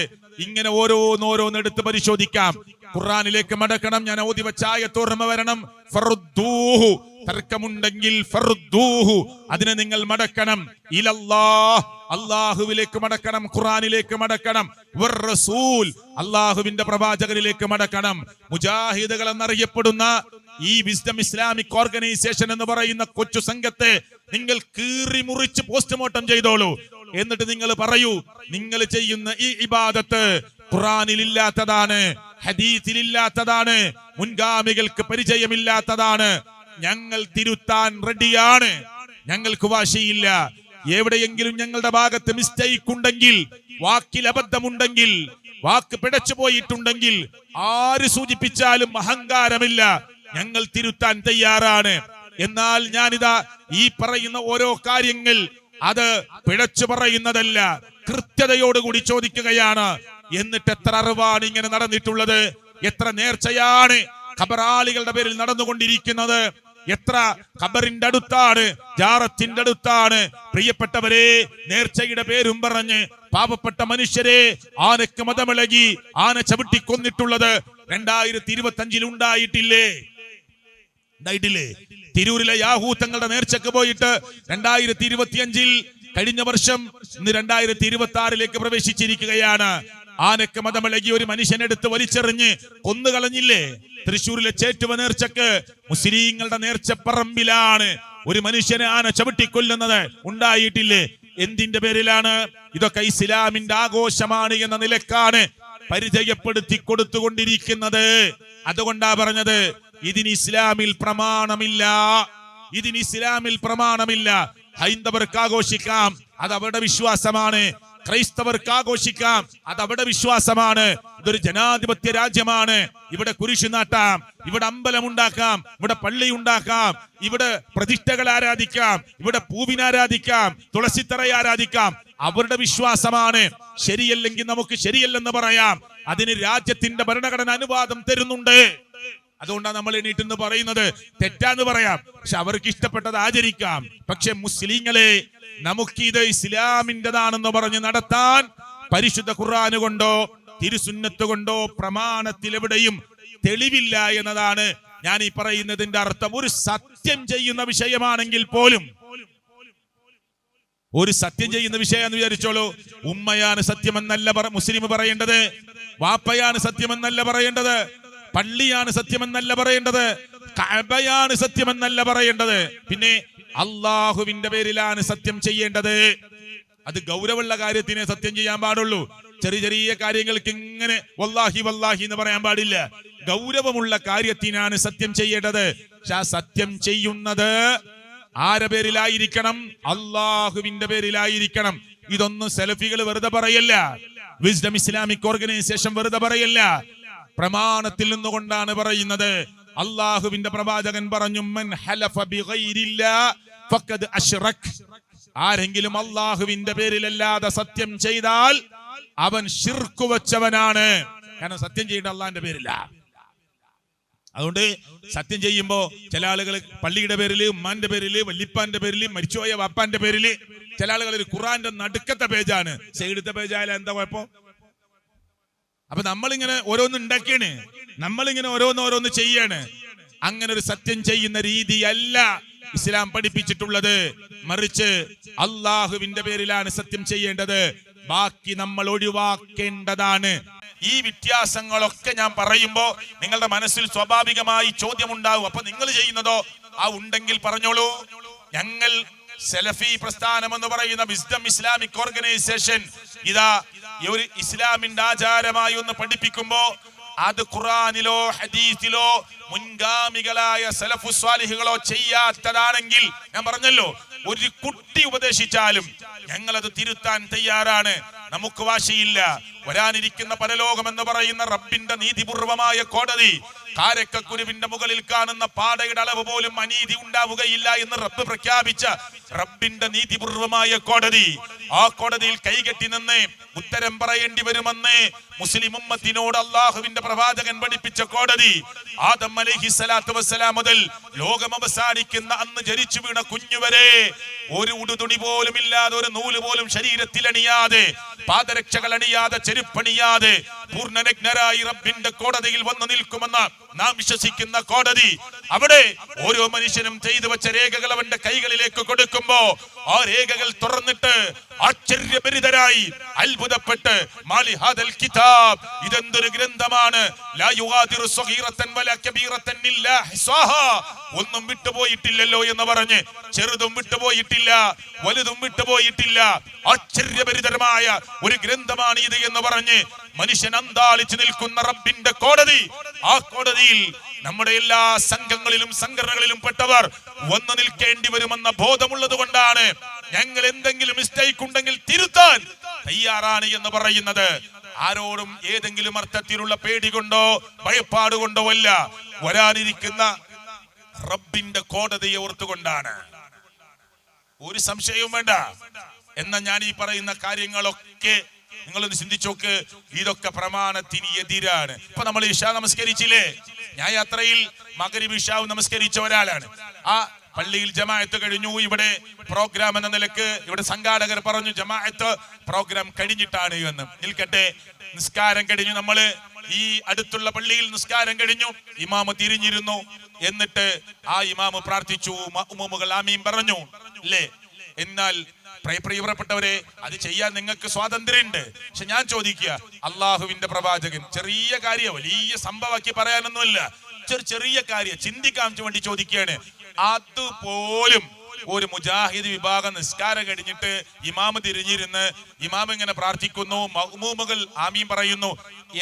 ഇങ്ങനെ ഓരോന്നോരോന്നെടുത്ത് പരിശോധിക്കാം. ഖുർആനിലേക്ക് മടക്കണം. ഞാൻ ഓതി വെച്ച ആയത്ത് ഓർമ്മ വരണം. ഫറുദ്ദൂഹു, തർക്കമുണ്ടെങ്കിൽ ഫറുദ്ദൂഹു, അതിനെ നിങ്ങൾ മടക്കണം. ഇലല്ലാഹ്, അല്ലാഹുവിലേക്ക് മടക്കണം, ഖുർആനിലേക്ക് മടക്കണം. വറസൂൽ, അല്ലാഹുവിന്റെ പ്രവാചകനിലേക്ക് മടക്കണം. മുജാഹിദുകൾ എന്നറിയപ്പെടുന്ന ഈ വിസ്ഡം ഇസ്ലാമിക് ഓർഗനൈസേഷൻ എന്ന് പറയുന്ന കൊച്ചു സംഘത്തെ നിങ്ങൾ കീറി മുറിച്ച് പോസ്റ്റ്മോർട്ടം ചെയ്തോളൂ. എന്നിട്ട് നിങ്ങൾ പറയൂ, നിങ്ങൾ ചെയ്യുന്ന ഈ ഇബാദത്ത് ഖുർആനിൽ ഇല്ലാത്തതാണ്, ഹദീസിൽ ഇല്ലാത്തതാണ്, മുൻഗാമികൾക്ക് പരിചയമില്ലാത്തതാണ്. ഞങ്ങൾ തിരുത്താൻ റെഡിയാണ്, ഞങ്ങൾക്ക് വാശിയില്ല. എവിടെയെങ്കിലും ഞങ്ങളുടെ ഭാഗത്ത് മിസ്റ്റേക്ക് ഉണ്ടെങ്കിൽ, വാക്കിൽ അബദ്ധമുണ്ടെങ്കിൽ, വാക്ക് പിഴച്ചു പോയിട്ടുണ്ടെങ്കിൽ ആര് സൂചിപ്പിച്ചാലും അഹങ്കാരമില്ല, ഞങ്ങൾ തിരുത്താൻ തയ്യാറാണ്. എന്നാൽ ഞാനിതാ ഈ പറയുന്ന ഓരോ കാര്യങ്ങൾ അത് പിഴച്ചു പറയുന്നതല്ല, കൃത്യതയോടുകൂടി ചോദിക്കുകയാണ്. എന്നിട്ട് എത്ര അറിവാണ് ഇങ്ങനെ നടന്നിട്ടുള്ളത്? എത്ര നേർച്ചയാണ് ഖബറാളികളുടെ പേരിൽ നടന്നുകൊണ്ടിരിക്കുന്നത്? എത്ര ഖബറിന്റെ അടുത്താണ്, ജാറത്തിന്റെ അടുത്താണ് പ്രിയപ്പെട്ടവരെ നേർച്ചയുടെ പേരും പറഞ്ഞ് പാവപ്പെട്ട മനുഷ്യരെ ആനക്ക് മതമിളകി ആന ചവിട്ടിക്കൊന്നിട്ടുള്ളത് 2025 ഉണ്ടായിട്ടില്ലേ? തിരൂരിലെ യാഹൂത്തങ്ങളുടെ നേർച്ചക്ക് പോയിട്ട് 2025 കഴിഞ്ഞ വർഷം ഇന്ന് 2026 പ്രവേശിച്ചിരിക്കുകയാണ്. ആനക്ക് മതമിളകി ഒരു മനുഷ്യനെടുത്ത് വലിച്ചെറിഞ്ഞ് കൊന്നുകളഞ്ഞില്ലേ? തൃശ്ശൂരിലെ ചേറ്റുവ നേർച്ചക്ക് മുസ്ലിങ്ങളുടെ നേർച്ചപ്പറമ്പിലാണ് ഒരു മനുഷ്യനെ ആന ചവിട്ടിക്കൊല്ലുന്നത് ഉണ്ടായിട്ടില്ലേ? എന്തിന്റെ പേരിലാണ്? ഇതൊക്കെ ഇസ്ലാമിന്റെ ആഘോഷമാണ് എന്ന നിലക്കാണ് പരിചയപ്പെടുത്തി കൊടുത്തുകൊണ്ടിരിക്കുന്നത്. അതുകൊണ്ടാ പറഞ്ഞത് ഇതിന് ഇസ്ലാമിൽ പ്രമാണമില്ല, ഇതിന് ഇസ്ലാമിൽ പ്രമാണമില്ല. ഹൈന്ദവർക്ക് ആഘോഷിക്കാം, അത് അവരുടെ വിശ്വാസമാണ്. ക്രൈസ്തവർക്ക് ആഘോഷിക്കാം, അത് അവരുടെ വിശ്വാസമാണ്. ഇതൊരു ജനാധിപത്യ രാജ്യമാണ്. ഇവിടെ കുരിശു നാട്ടാം, ഇവിടെ അമ്പലം ഉണ്ടാക്കാം, ഇവിടെ പള്ളി ഉണ്ടാക്കാം, ഇവിടെ പ്രതിഷ്ഠകൾ ആരാധിക്കാം, ഇവിടെ പൂവിനാരാധിക്കാം, തുളസിത്തറ ആരാധിക്കാം. അവരുടെ വിശ്വാസമാണ്. ശരിയല്ലെങ്കിൽ നമുക്ക് ശരിയല്ലെന്ന് പറയാം. അതിന് രാജ്യത്തിന്റെ ഭരണഘടന അനുവാദം തരുന്നുണ്ട്. അതുകൊണ്ടാണ് നമ്മൾ എണീറ്റെന്ന് പറയുന്നത്. തെറ്റാന്ന് പറയാം, പക്ഷെ അവർക്ക് ഇഷ്ടപ്പെട്ടത് ആചരിക്കാം. പക്ഷെ മുസ്ലിങ്ങളെ, നമുക്കിത് ഇസ്ലാമിൻ്റെതാണെന്ന് പറഞ്ഞ് നടത്താൻ പരിശുദ്ധ ഖുർആൻ കൊണ്ടോ തിരുസുന്നത്ത് കൊണ്ടോ പ്രമാണത്തിൽ എവിടെയും തെളിവില്ല എന്നതാണ് ഞാൻ ഈ പറയുന്നതിന്റെ അർത്ഥം. ഒരു സത്യം ചെയ്യുന്ന വിഷയമാണെങ്കിൽ പോലും, ഒരു സത്യം ചെയ്യുന്ന വിഷയം വിചാരിച്ചോളൂ, ഉമ്മയാണ് സത്യമെന്നല്ല മുസ്ലിം പറയേണ്ടത്, വാപ്പയാണ് സത്യമെന്നല്ല പറയേണ്ടത്, പള്ളിയാണ് സത്യമെന്നല്ല പറയേണ്ടത്, കഅബയാണ് സത്യമെന്നല്ല പറയേണ്ടത്, പിന്നെ അള്ളാഹുവിന്റെ പേരിലാണ് സത്യം ചെയ്യേണ്ടത്. അത് ഗൗരവമുള്ള കാര്യത്തിനെ സത്യം ചെയ്യാൻ പാടുള്ളൂ. ചെറിയ ചെറിയ കാര്യങ്ങൾക്ക് ഇങ്ങനെ വല്ലാഹി വല്ലാഹി എന്ന് പറയാൻ പാടില്ല. ഗൗരവമുള്ള കാര്യത്തിനാണ് സത്യം ചെയ്യേണ്ടത്. പക്ഷെ ആ സത്യം ചെയ്യുന്നത് ആരുടെ പേരിലായിരിക്കണം? അള്ളാഹുവിന്റെ പേരിലായിരിക്കണം. ഇതൊന്നും സലഫികൾ വെറുതെ പറയല്ല, വിസ്ഡം ഇസ്ലാമിക് ഓർഗനൈസേഷൻ വെറുതെ പറയല്ല, പ്രമാണത്തിൽ നിന്നുകൊണ്ടാണ് പറയുന്നത്. അള്ളാഹുവിന്റെ പ്രവാചകൻ പറഞ്ഞു, മൻ ഹലഫ ബിഗൈരില്ലാ ഫഖദ് അശ്റക്. ആരെങ്കിലും അള്ളാഹുവിന്റെ പേരിലല്ലാതെ സത്യം ചെയ്താൽ അവൻ ശിർക്ക് വെച്ചവനാണ്. കാരണം സത്യം ചെയ്യേണ്ട അള്ളാഹിന്റെ പേരില്ല. അതുകൊണ്ട് സത്യം ചെയ്യുമ്പോ ചില ആളുകൾ പള്ളിയുടെ പേരില്, ഉമ്മാന്റെ പേരില്, വല്ലിപ്പാന്റെ പേരില്, മരിച്ചുപോയ വാപ്പാന്റെ പേരില്, ചില ആളുകൾ ഖുർആന്റെ നടുക്കത്തെ പേജാണ്, സൈഡത്തെ പേജായാലും എന്താ കുഴപ്പം? അപ്പൊ നമ്മളിങ്ങനെ ഓരോന്ന് ഉണ്ടാക്കിയാണ്, നമ്മളിങ്ങനെ ഓരോന്ന് ചെയ്യാണ്. അങ്ങനെ ഒരു സത്യം ചെയ്യുന്ന രീതിയല്ല ഇസ്ലാം പഠിപ്പിച്ചിട്ടുള്ളത്. മറിച്ച് അള്ളാഹുവിന്റെ പേരിലാണ് സത്യം ചെയ്യേണ്ടത്, ബാക്കി നമ്മൾ ഒഴിവാക്കേണ്ടതാണ്. ഈ വ്യത്യാസങ്ങളൊക്കെ ഞാൻ പറയുമ്പോ നിങ്ങളുടെ മനസ്സിൽ സ്വാഭാവികമായി ചോദ്യമുണ്ടാവും. അപ്പൊ നിങ്ങൾ ചെയ്യുന്നതോ? ആ ഉണ്ടെങ്കിൽ പറഞ്ഞോളൂ. ഞങ്ങൾ സലഫി പ്രസ്ഥാനം എന്ന് പറയുന്ന വിസ്ഡം ഇസ്ലാമിക് ഓർഗനൈസേഷൻ ഇതാ ഒരു ഇസ്ലാമിന്റെ ആചാരമായി ഒന്ന് പഠിപ്പിക്കുമ്പോ അത് ഖുർആനിലോ ഹദീസിലോ മുൻഗാമികളായ സലഫു സ്വാലിഹുകളോ ചെയ്യാത്തതാണെങ്കിൽ, ഞാൻ പറഞ്ഞല്ലോ, ഒരു കുട്ടി ഉപദേശിച്ചാലും ഞങ്ങളത് തിരുത്താൻ തയ്യാറാണ്. നമുക്ക് വാശിയില്ല. വരാനിരിക്കുന്ന പരലോകം എന്ന് പറയുന്ന റബ്ബിന്റെ നീതിപൂർവമായ കോടതി, കാരക്കുരുവിന്റെ മുകളിൽ കാണുന്ന പാടയുടെ അളവ് പോലും അനീതി ഉണ്ടാവുകയില്ല എന്ന് റബ്ബ് പ്രഖ്യാപിച്ച റബ്ബിന്റെ നീതിപൂർവമായ കോടതി, ആ കോടതിയിൽ കൈകെട്ടി നിന്ന് ഉത്തരം പറയേണ്ടി വരുമെന്ന് മുസ്ലിം ഉമ്മത്തിനോട് അള്ളാഹുവിന്റെ പ്രവാചകൻ പഠിപ്പിച്ച കോടതി, ആദം അലൈഹിസ്സലാത്തു വസ്സലാം മുതൽ ലോകം അവസാനിക്കുന്ന അന്ന് ജനിച്ചു വീണ കുഞ്ഞുവരെ ഒരു ഉടുതുണി പോലും ഇല്ലാതെ, ഒരു നൂല് പോലും ശരീരത്തിൽ അണിയാതെ, പാദരക്ഷകൾ അണിയാതെ, ചെരുപ്പണിയാതെ പൂർണ്ണനഗ്നരായി റബ്ബിന്റെ കോടതിയിൽ വന്നു നിൽക്കുമെന്ന് നാം വിശ്വസിക്കുന്ന കോടതി. അവിടെ ഓരോ മനുഷ്യനും ചെയ്തു വെച്ച രേഖകൾ അവന്റെ കൈകളിലേക്ക് കൊടുക്കുമ്പോ ആ രേഖകൾ തുറന്നിട്ട് ആശ്ചര്യഭരിതരായി അത്ഭുതപ്പെട്ട്, മാലി ഹാദൽ കിതാബ്, ഇതെന്തൊരു ഗ്രന്ഥമാണ്, ലാ യുഗാദിറു സഗീറത്തൻ വലാ കബീറത്തൻ ഇല്ലാ ഹിസാഹാ, ഒന്നും വിട്ടുപോയിട്ടില്ലല്ലോ എന്ന് പറഞ്ഞ്, ചെറുതും വിട്ടുപോയിട്ടില്ല, വലുതും വിട്ടുപോയിട്ടില്ല, ആശ്ചര്യഭരിതരമായ ഒരു ഗ്രന്ഥമാണ് ഇത് എന്ന് പറഞ്ഞ് മനുഷ്യൻ അന്താളിച്ചു നിൽക്കുന്ന റബ്ബിന്റെ കോടതി, ആ കോടതിയിൽ നമ്മുടെ എല്ലാ സംഘങ്ങളിലും സംഘടനകളിലും പെട്ടവർ വന്നു നിൽക്കേണ്ടി വരുമെന്ന ബോധമുള്ളത് കൊണ്ടാണ് ഞങ്ങൾ എന്തെങ്കിലും മിസ്റ്റേക്ക് ഉണ്ടെങ്കിൽ തിരുത്താൻ തയ്യാറാണ് എന്ന് പറയുന്നത്. ആരോടും ഏതെങ്കിലും അർത്ഥത്തിലുള്ള പേടി കൊണ്ടോ ഭയപ്പാട് കൊണ്ടോ അല്ല, വരാനിരിക്കുന്ന റബ്ബിന്റെ കോടതിയെ ഓർത്തുകൊണ്ടാണ്. ഒരു സംശയവും വേണ്ട. എന്നാൽ ഞാൻ ഈ പറയുന്ന കാര്യങ്ങളൊക്കെ നിങ്ങളൊന്ന് ചിന്തിച്ചോക്ക്, ഇതൊക്കെ പ്രമാണത്തിന് എതിരാണ്. ഇപ്പൊ നമ്മൾ ഇശാ നമസ്കരിച്ചില്ലേ? ഞാൻ യാത്രയിൽ മഗ്രിബ് ഇശാവ് നമസ്കരിച്ച ഒരാളാണ്. ആ പള്ളിയിൽ ജമാഅത്ത് കഴിഞ്ഞു. ഇവിടെ പ്രോഗ്രാം എന്ന നിലക്ക് ഇവിടെ സംഘാടകർ പറഞ്ഞു ജമാഅത്ത് പ്രോഗ്രാം കഴിഞ്ഞിട്ടാണ് എന്ന്. നിൽക്കട്ടെ, നിസ്കാരം കഴിഞ്ഞു. നമ്മള് ഈ അടുത്തുള്ള പള്ളിയിൽ നിസ്കാരം കഴിഞ്ഞു, ഇമാമ് തിരിഞ്ഞിരുന്നു. എന്നിട്ട് ആ ഇമാമ് പ്രാർത്ഥിച്ചു, മഅ്മൂമുകൾ ആമീൻ പറഞ്ഞു അല്ലേ? എന്നാൽ പ്രിയപ്പെട്ടവരെ, അത് ചെയ്യാൻ നിങ്ങൾക്ക് സ്വാതന്ത്ര്യമുണ്ട്. പക്ഷെ ഞാൻ ചോദിക്കുക, അള്ളാഹുവിന്റെ പ്രവാചകൻ ചെറിയ കാര്യം വലിയ സംഭവമാക്കി പറയാനൊന്നുമില്ല, ചെറിയ കാര്യം ചിന്തിക്കാൻ വേണ്ടി ചോദിക്കുകയാണ്. അതുപോലും ഒരു മുജാഹിദ് വിഭാഗം നിസ്കാരം കഴിഞ്ഞിട്ട് ഇമാമ് തിരിഞ്ഞിരുന്ന് ഇമാമ് ഇങ്ങനെ പ്രാർത്ഥിക്കുന്നു, മഅ്മൂമുകൾ ആമീൻ പറയുന്നു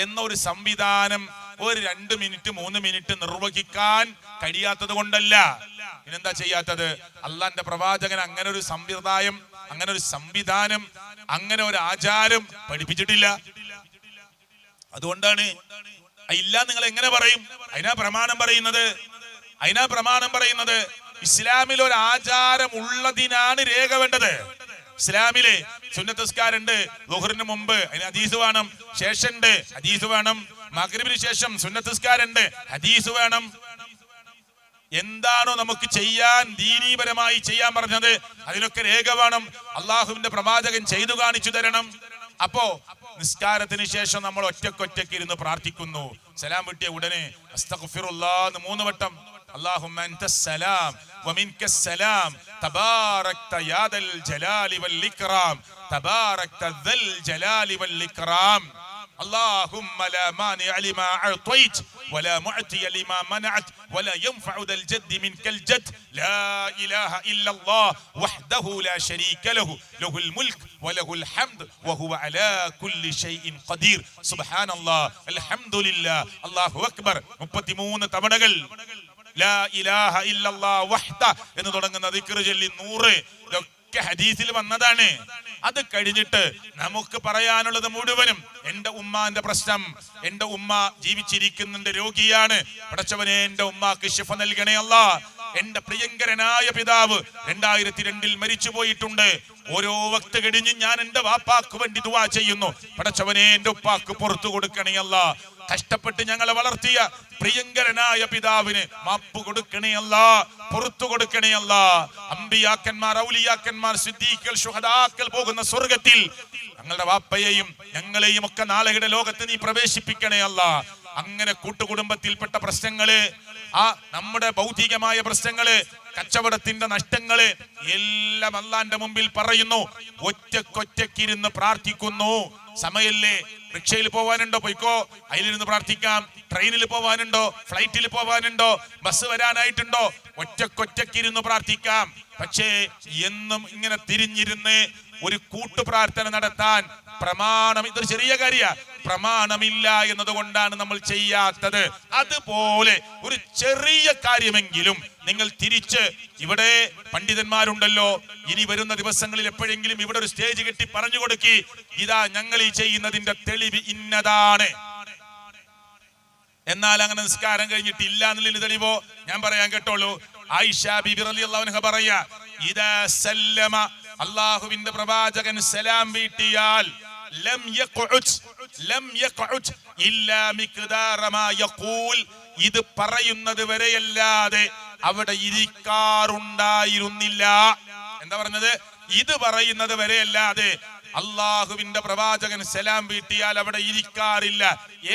എന്നൊരു സംവിധാനം ഒരു 2 മിനിറ്റ് 3 മിനിറ്റ് നിർവഹിക്കാൻ കഴിയാത്തത് കൊണ്ടല്ല. പിന്നെന്താ ചെയ്യാത്തത്? അള്ളാന്റെ പ്രവാചകൻ അങ്ങനെ ഒരു സമ്പ്രദായം, അങ്ങനെ ഒരു സംവിധാനം, അങ്ങനെ ഒരു ആചാരം പഠിപ്പിച്ചിട്ടില്ല. അതുകൊണ്ടാണ് ഇല്ല നിങ്ങൾ എങ്ങനെ പറയും? അതിനാ പ്രമാണം പറയുന്നത്. ഇസ്ലാമിൽ ഒരു ആചാരം ഉള്ളതിനാണ് രേഖ വേണ്ടത്. ഇസ്ലാമിലെ സുന്നത്ത് നിസ്കാരമുണ്ട്, ളുഹറിന് മുമ്പ് അതിന് ഹദീസ് വേണം, ശേഷമുണ്ട് ഹദീസ് വേണം, മഗ്രിബിന് ശേഷം സുന്നത്ത് നിസ്കാരമുണ്ട്, ഹദീസ് വേണം. എന്താണോ നമുക്ക് ചെയ്യാൻ ദീനീപരമായി ചെയ്യാൻ പറഞ്ഞത് അതിലൊക്കെ രേഖ വേണം. അള്ളാഹുവിന്റെ പ്രവാചകൻ ചെയ്തു കാണിച്ചു തരണം. അപ്പോ നിസ്കാരത്തിന് ശേഷം നമ്മൾ ഒറ്റക്കൊറ്റയ്ക്ക് ഇരുന്ന് പ്രാർത്ഥിക്കുന്നു. സലാം വിട്ടിയ ഉടനെ അസ്തഗ്ഫിറുല്ലാഹ് 3 വട്ടം, അല്ലാഹുമ്മ അൻതസ്സലാം വമിൻകസ്സലാം തബാറക്ത യാ ദൽ ജലാലി വൽ ഇക്റാം തബാറക്ത ദൽ ജലാലി വൽ ഇക്റാം اللهم لا مانع لما أعطيت ولا معطي لما منعت ولا ينفع ذا الجد منك الجد لا إله إلا الله وحده لا شريك له له الملك وله الحمد وهو على كل شيء قدير سبحان الله الحمد لله الله أكبر 33 തവണകൾ ലാ ഇലാഹ ഇല്ലല്ലാഹ് വഹ്ദ എന്ന് തുടങ്ങുന്ന ദിക്ർ ചൊല്ലി 100 ഹദീസിൽ വന്നതാണ്. അത് കഴിഞ്ഞിട്ട് നമുക്ക് പറയാനുള്ളത് മുഴുവനും എന്റെ ഉമ്മാന്റെ പ്രശ്നം, എന്റെ ഉമ്മ ജീവിച്ചിരിക്കുന്നുണ്ട്, രോഗിയാണ്, പടച്ചവനെ എന്റെ ഉമ്മാക്ക് ശിഫ നൽകണേ അല്ലാ. എന്റെ പ്രിയങ്കരനായ പിതാവ് 2002 മരിച്ചു പോയിട്ടുണ്ട്. ഓരോ വക്ത് കഴിഞ്ഞ് ഞാൻ എന്റെ വാപ്പാക്ക് വേണ്ടി ദുആ ചെയ്യുന്നു, പടച്ചവനെ എന്റെ ഉപ്പാക്ക് പുറത്തു കൊടുക്കണേ അല്ലാ. കഷ്ടപ്പെട്ട് ഞങ്ങളെ വളർത്തിയ പ്രിയങ്കരനായ പിതാവിന് മാപ്പ് കൊടുക്കണേ അല്ലാ, പുറത്തു കൊടുക്കണേ അല്ലാ. അമ്പിയാക്കന്മാർ, ഔലിയാക്കന്മാർ, സിദ്ദീഖുകൾ, ശുഹദാക്കൾ പോകുന്ന സ്വർഗത്തിൽ ഞങ്ങളുടെ വാപ്പയെയും ഞങ്ങളെയും ഒക്കെ നാളെയുടെ ലോകത്ത് നീ പ്രവേശിപ്പിക്കണേ അല്ലാ. അങ്ങനെ കൂട്ടുകുടുംബത്തിൽപ്പെട്ട പ്രശ്നങ്ങള്, ആ നമ്മുടെ ഭൗതികമായ പ്രശ്നങ്ങള്, കച്ചവടത്തിന്റെ നഷ്ടങ്ങള് എല്ലാം അല്ലാന്റെ മുമ്പിൽ പറയുന്നു. ഒറ്റക്കൊറ്റക്കിരുന്ന് പ്രാർത്ഥിക്കുന്നു. സമയല്ലേ, റിക്ഷയിൽ പോവാനുണ്ടോ പോയിക്കോ, അതിലിരുന്ന് പ്രാർത്ഥിക്കാം. ട്രെയിനിൽ പോവാനുണ്ടോ, ഫ്ലൈറ്റിൽ പോവാനുണ്ടോ, ബസ് വരാനായിട്ടുണ്ടോ, ഒറ്റക്കൊറ്റക്കിരുന്ന് പ്രാർത്ഥിക്കാം. പക്ഷേ എന്നും ഇങ്ങനെ തിരിഞ്ഞിരുന്ന് ഒരു കൂട്ടുപ്രാർത്ഥന നടത്താൻ പ്രമാണം, ഇതൊരു ചെറിയ കാര്യ, പ്രമാണമില്ല എന്നതുകൊണ്ടാണ് നമ്മൾ ചെയ്യാത്തത്. അതുപോലെ ഒരു ചെറിയ കാര്യമെങ്കിലും നിങ്ങൾ തിരിച്ച്, ഇവിടെ പണ്ഡിതന്മാരുണ്ടല്ലോ, ഇനി വരുന്ന ദിവസങ്ങളിൽ എപ്പോഴെങ്കിലും ഇവിടെ ഒരു സ്റ്റേജ് കെട്ടി പറഞ്ഞു കൊടുക്കി, ഇതാ ഞങ്ങൾ ഈ ചെയ്യുന്നതിന്റെ തെളിവ് ഇന്നതാണ്. എന്നാൽ അങ്ങനെ നിസ്കാരം കഴിഞ്ഞിട്ട് ഇല്ല എന്നുള്ളതിന് തെളിവോ ഞാൻ പറയാൻ കേട്ടോളൂ. ആയിഷ ബീബി റളിയല്ലാഹു അൻഹ പറയാ, ഇദാ സല്ലമ, അല്ലാഹുവിന്റെ പ്രവാചകൻ സലാം വീട്ടിയാൽ ലം യഖഉദ് ഇല്ലാ മിഖ്ദാറ മാ യഖൂൽ, ഇത് പറയുന്നത് വരെയല്ലാതെ അവിടെ ഇരിക്കാറുണ്ടായിരുന്നില്ല. എന്താ പറഞ്ഞത്? ഇത് പറയുന്നത് വരെയല്ലാതെ അള്ളാഹുവിന്റെ പ്രവാചകൻ സലാം വീട്ടിയാൽ അവിടെ ഇരിക്കാറില്ല.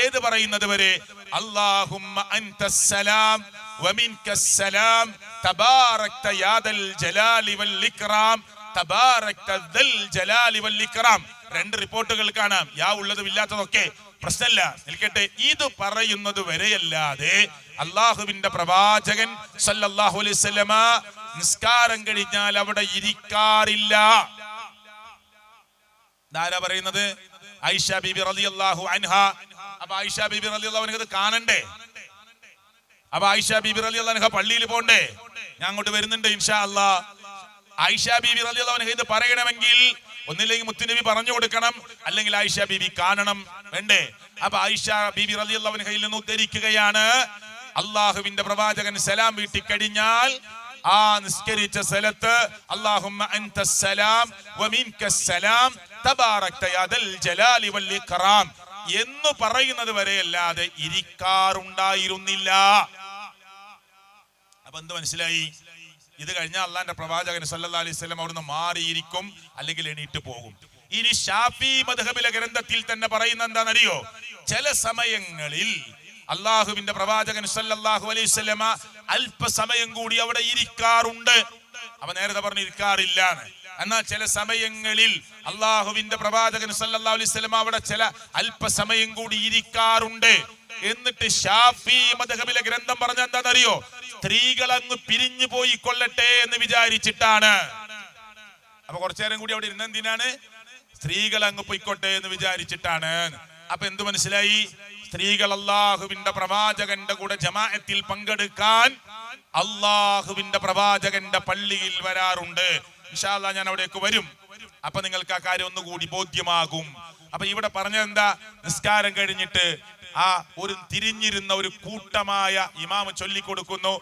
ഏത് പറയുന്നത് വരെ? അല്ലാഹുമ്മ അൻതസ്സലാം വമിൻകസ്സലാം തബാറക്ത യാ ദൽ ജലാലി വൽ ഇക്റാം തബാറക്ത ദൽ ജലാലി വൽ ഇക്റാം. 2 റിപ്പോർട്ടുകൾ കാണാം, യാ ഉള്ളതും ഇല്ലാത്തതൊക്കെ പ്രശ്നമില്ല, നിൽക്കട്ടെ. ഇത് പറയുന്നത് വരെയല്ലാതെ അള്ളാഹുവിന്റെ പ്രവാചകൻ സല്ലല്ലാഹു അലൈഹി വസല്ലമ നിസ്കാരം കഴിഞ്ഞാൽ അവിടെ ഇരിക്കാറില്ല. ആരാ പറയുന്നത്? ആയിഷ ബീബി റളിയല്ലാഹു അൻഹ. അപ്പൊ ആയിഷ ബീബി റളിയല്ലാഹു അൻഹ ഇത് കാണണ്ടേ? അപ്പൊ ആയിഷ ബീബി റളിയല്ലാഹു അൻഹ പള്ളിയിൽ പോണ്ടേ? ഞാൻ അങ്ങോട്ട് വരുന്നുണ്ട് ഇൻഷാ അല്ലാഹ്. ആയിഷ ബീബി റളിയല്ലാഹു അൻഹ ഇത് പറയണമെങ്കിൽ ഒന്നില്ലെങ്കിൽ മുത്തുനബി പറഞ്ഞു കൊടുക്കണം, അല്ലെങ്കിൽ ആയിഷ ബീബി കാണണം, വേണ്ടേ? അപ്പൊ ആയിഷ ബീബി റളിയല്ലാഹു അൻഹയിൽ നിന്ന് ഉദ്ധരിക്കുകയാണ്, അള്ളാഹുവിന്റെ പ്രവാചകൻ സലാം വീട്ടി കഴിഞ്ഞാൽ ആ നിസ്കരിച്ച സ്ഥലത്ത് അല്ലാഹുമ്മ അൻതസ്സലാം വമിൻകസ്സലാം തബാറക്ത യാ ദൽ ജലാലി വൽ ഇക്റാം എന്ന് പറയുന്നത് വരെയല്ലാതെ ഇരിക്കാറുണ്ടായിരുന്നില്ല. അപ്പൊ എന്ത് മനസ്സിലായി? ഇത് കഴിഞ്ഞാൽ അള്ളാന്റെ പ്രവാചകൻ സല്ലല്ലാഹു അലൈഹി വസല്ലം അവിടുന്ന് മാറിയിരിക്കും, അല്ലെങ്കിൽ എണീറ്റ് പോകും. ഇനി ശാഫി മദ്ഹബിലെ ഗ്രന്ഥത്തിൽ തന്നെ പറയുന്ന എന്താണെന്നറിയോ? ചില സമയങ്ങളിൽ അള്ളാഹുവിന്റെ പ്രവാചകൻ സല്ലല്ലാഹു അലൈഹി വസല്ലമ അല്പസമയം കൂടി അവിടെ ഇരിക്കാറുണ്ട്. അപ്പൊ നേരത്തെ പറഞ്ഞു ഇരിക്കാറില്ല. എന്നാൽ ചില സമയങ്ങളിൽ അള്ളാഹുവിന്റെ പ്രവാചകൻ സല്ലല്ലാഹു അലൈഹി വസല്ലമ അവിടെ ചില അല്പസമയം കൂടി ഇരിക്കാറുണ്ട്. എന്നിട്ട് ഷാഫി മദ്ഹബിലെ ഗ്രന്ഥം പറഞ്ഞ എന്താണെന്നറിയോ? സ്ത്രീകൾ അങ്ങ് പിരിഞ്ഞു പോയി കൊള്ളട്ടെ എന്ന് വിചാരിച്ചിട്ടാണ്. അപ്പൊ കുറച്ചേരം കൂടി അവിടെ ഇരുന്ന എന്തിനാണ്? സ്ത്രീകൾ അങ്ങ് പോയിക്കോട്ടെ എന്ന് വിചാരിച്ചിട്ടാണ്. അപ്പൊ എന്ത് മനസ്സിലായി? സ്ത്രീകൾ അള്ളാഹുവിന്റെ പ്രവാചകന്റെ കൂടെ ജമാഅത്തിൽ പങ്കെടുക്കാൻ അള്ളാഹുവിന്റെ പ്രവാചകന്റെ പള്ളിയിൽ വരാറുണ്ട്. ഇൻഷാ അല്ലാഹ് ഞാൻ അവിടേക്ക് വരും. അപ്പൊ നിങ്ങൾക്ക് ആ കാര്യം ഒന്നുകൂടി ബോധ്യമാകും. അപ്പൊ ഇവിടെ പറഞ്ഞെന്താ? നിസ്കാരം കഴിഞ്ഞിട്ട് ആ ഒരു തിരിഞ്ഞിരുന്ന ഒരു കൂട്ടമായ ഇമാം ചൊല്ലിക്കൊടുക്കുന്നു.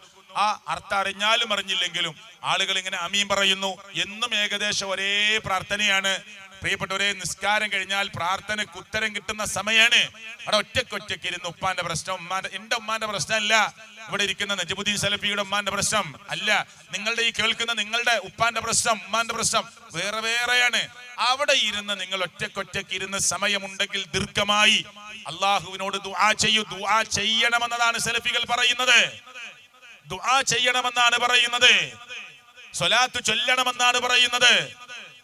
ആ അർത്ഥം അറിഞ്ഞാലും അറിഞ്ഞില്ലെങ്കിലും ആളുകൾ ഇങ്ങനെ അമീൻ പറയുന്നു. എന്നും ഏകദേശം ഒരേ പ്രാർത്ഥനയാണ്. പ്രിയപ്പെട്ടവരെ, നിസ്കാരം കഴിഞ്ഞാൽ പ്രാർത്ഥനയ്ക്ക് ഉത്തരം കിട്ടുന്ന സമയമാണ്. അവിടെ ഒറ്റയ്ക്ക് ഇരുന്ന് ഉപ്പാന്റെ പ്രശ്നം, എന്റെ ഉമ്മാന്റെ പ്രശ്നമല്ല, ഇവിടെ ഇരിക്കുന്ന നജമുദ്ദീൻ സലഫിയുടെ ഉമ്മാന്റെ പ്രശ്നം അല്ല, നിങ്ങളുടെ ഈ കേൾക്കുന്ന നിങ്ങളുടെ ഉപ്പാന്റെ പ്രശ്നം, ഉമ്മാന്റെ പ്രശ്നം വേറെ വേറെയാണ്. അവിടെ ഇരുന്ന് നിങ്ങൾ ഒറ്റയ്ക്ക് ഇരുന്ന് സമയമുണ്ടെങ്കിൽ ദീർഘമായി അള്ളാഹുവിനോട് ദുആ ചെയ്യൂ. ദുആ ചെയ്യണമെന്നതാണ് സലഫികൾ പറയുന്നത്. ദുആ ചെയ്യണമെന്നാണ് പറയുന്നത്. സ്വലാത്ത് ചൊല്ലണമെന്നാണ് പറയുന്നത്.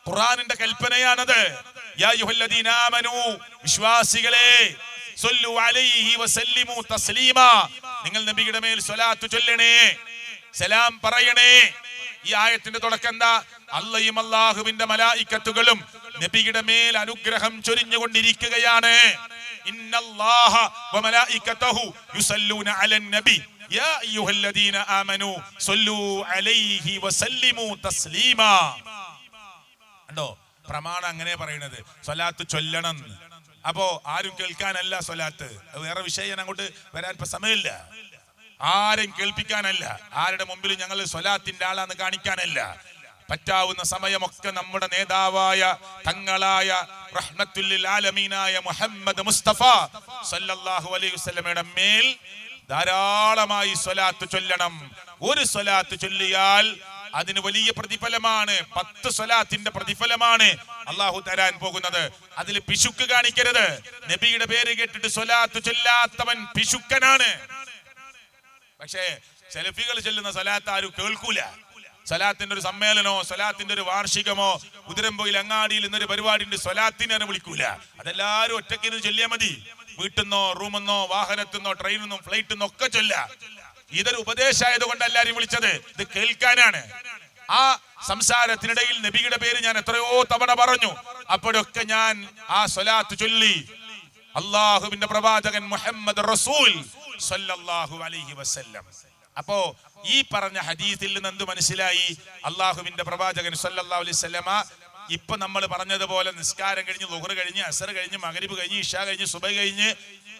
ഖുർആനിന്റെ കൽപ്പനയാണത്. യാ അയ്യുഹല്ലദീന ആമനൂ, വിശ്വാസികളെ, സ്വല്ലു അലൈഹി വസല്ലിമു തസ്ലീമാ, നിങ്ങൾ നബിയുടെ മേൽ സ്വലാത്ത് ചൊല്ലണേ, സലാം പറയണേ. ഈ ആയത്തിന്റെ തുടക്കം എന്താ? അല്ലാഹും അല്ലാഹുവിന്റെ മലായികത്തുകളും നബിയുടെ മേൽ അനുഗ്രഹം ചൊരിഞ്ഞുകൊണ്ടിരിക്കുകയാണ്. ഇന്നല്ലാഹ വമലായികതഹു യുസല്ലൂന അലൻ നബി യാ അയ്യുഹല്ലദീന ആമനൂ സ്വല്ലു അലൈഹി വസല്ലിമു തസ്ലീമാ. കണ്ടോ, പ്രമാണം അങ്ങനെ പറയുന്നത്, സ്വലാത്ത് ചൊല്ലണം. അപ്പോ ആരും കേൾക്കാനല്ല സ്വലാത്ത്, വേറെ വിഷയം അങ്ങോട്ട് വരാൻ ഇപ്പൊ സമയമില്ല. ആരും കേൾപ്പിക്കാനല്ല, ആരുടെ മുമ്പിൽ ഞങ്ങൾ സ്വലാത്തിന്റെ ആളാന്ന് കാണിക്കാനല്ല. പറ്റാവുന്ന സമയമൊക്കെ നമ്മുടെ നേതാവായ തങ്ങളായ റഹ്മത്തുൽ ലിൽ ആലമീനായ മുഹമ്മദ് മുസ്തഫ സല്ലല്ലാഹു അലൈഹി വസല്ലമയുടെ മേൽ ധാരാളമായി സ്വലാത്ത് ചൊല്ലണം. ഒരു സ്വലാത്ത് ചൊല്ലിയാൽ അതിന് വലിയ പ്രതിഫലമാണ്. 10 സ്വലാത്തിന്റെ പ്രതിഫലമാണ് അള്ളാഹു തരാൻ പോകുന്നത്. അതിൽ പിശുക്ക് കാണിക്കരുത്. നബിയുടെ പേര് കേട്ടിട്ട് സ്വലാത്ത് ചൊല്ലാത്തവൻ പിശുക്കനാണ്. പക്ഷേ സലഫികൾ ചൊല്ലുന്ന സ്വലാത്ത് ആരും കേൾക്കൂല. സ്വലാത്തിന്റെ ഒരു സമ്മേളനമോ സ്വലാത്തിന്റെ ഒരു വാർഷികമോ ഉദരംപോയിൽ അങ്ങാടിയിൽ ഇന്നൊരു പരിപാടിയുണ്ട്, സ്വലാത്തിനെ വിളിക്കൂല. അതെല്ലാരും ഒറ്റയ്ക്കിരുന്ന് ചൊല്ലിയാൽ മതി. വീട്ടിന്നോ റൂമെന്നോ വാഹനത്തിന്നോ ട്രെയിനിന്നോ ഫ്ലൈറ്റിന്നോ ഒക്കെ ചൊല്ല. ഇതൊരു ഉപദേശമായത് കൊണ്ട് എല്ലാരും വിളിച്ചത്, ഇത് കേൾക്കാനാണ്. ആ സംസാരത്തിനിടയിൽ നബിയുടെ പേര് ഞാൻ എത്രയോ തവണ പറഞ്ഞു. അപ്പോഴൊക്കെ ഞാൻ ആ സ്വലാത്ത് ചൊല്ലി. അള്ളാഹുവിന്റെ പ്രവാചകൻ മുഹമ്മദ് റസൂൽ സല്ലല്ലാഹു അലൈഹി വസല്ലം. അപ്പോ ഈ പറഞ്ഞ ഹദീസിൽ നിന്ന് എന്ത് മനസ്സിലായി? അള്ളാഹുവിന്റെ പ്രവാചകൻ സല്ലല്ലാഹു അലൈഹി വസല്ലമ ഇപ്പൊ നമ്മൾ പറഞ്ഞതുപോലെ നിസ്കാരം കഴിഞ്ഞ് ളുഹ്ർ കഴിഞ്ഞ് അസർ കഴിഞ്ഞ് മഗ്രിബ് കഴിഞ്ഞ് ഇശാ കഴിഞ്ഞ് സുബഹ് കഴിഞ്ഞ്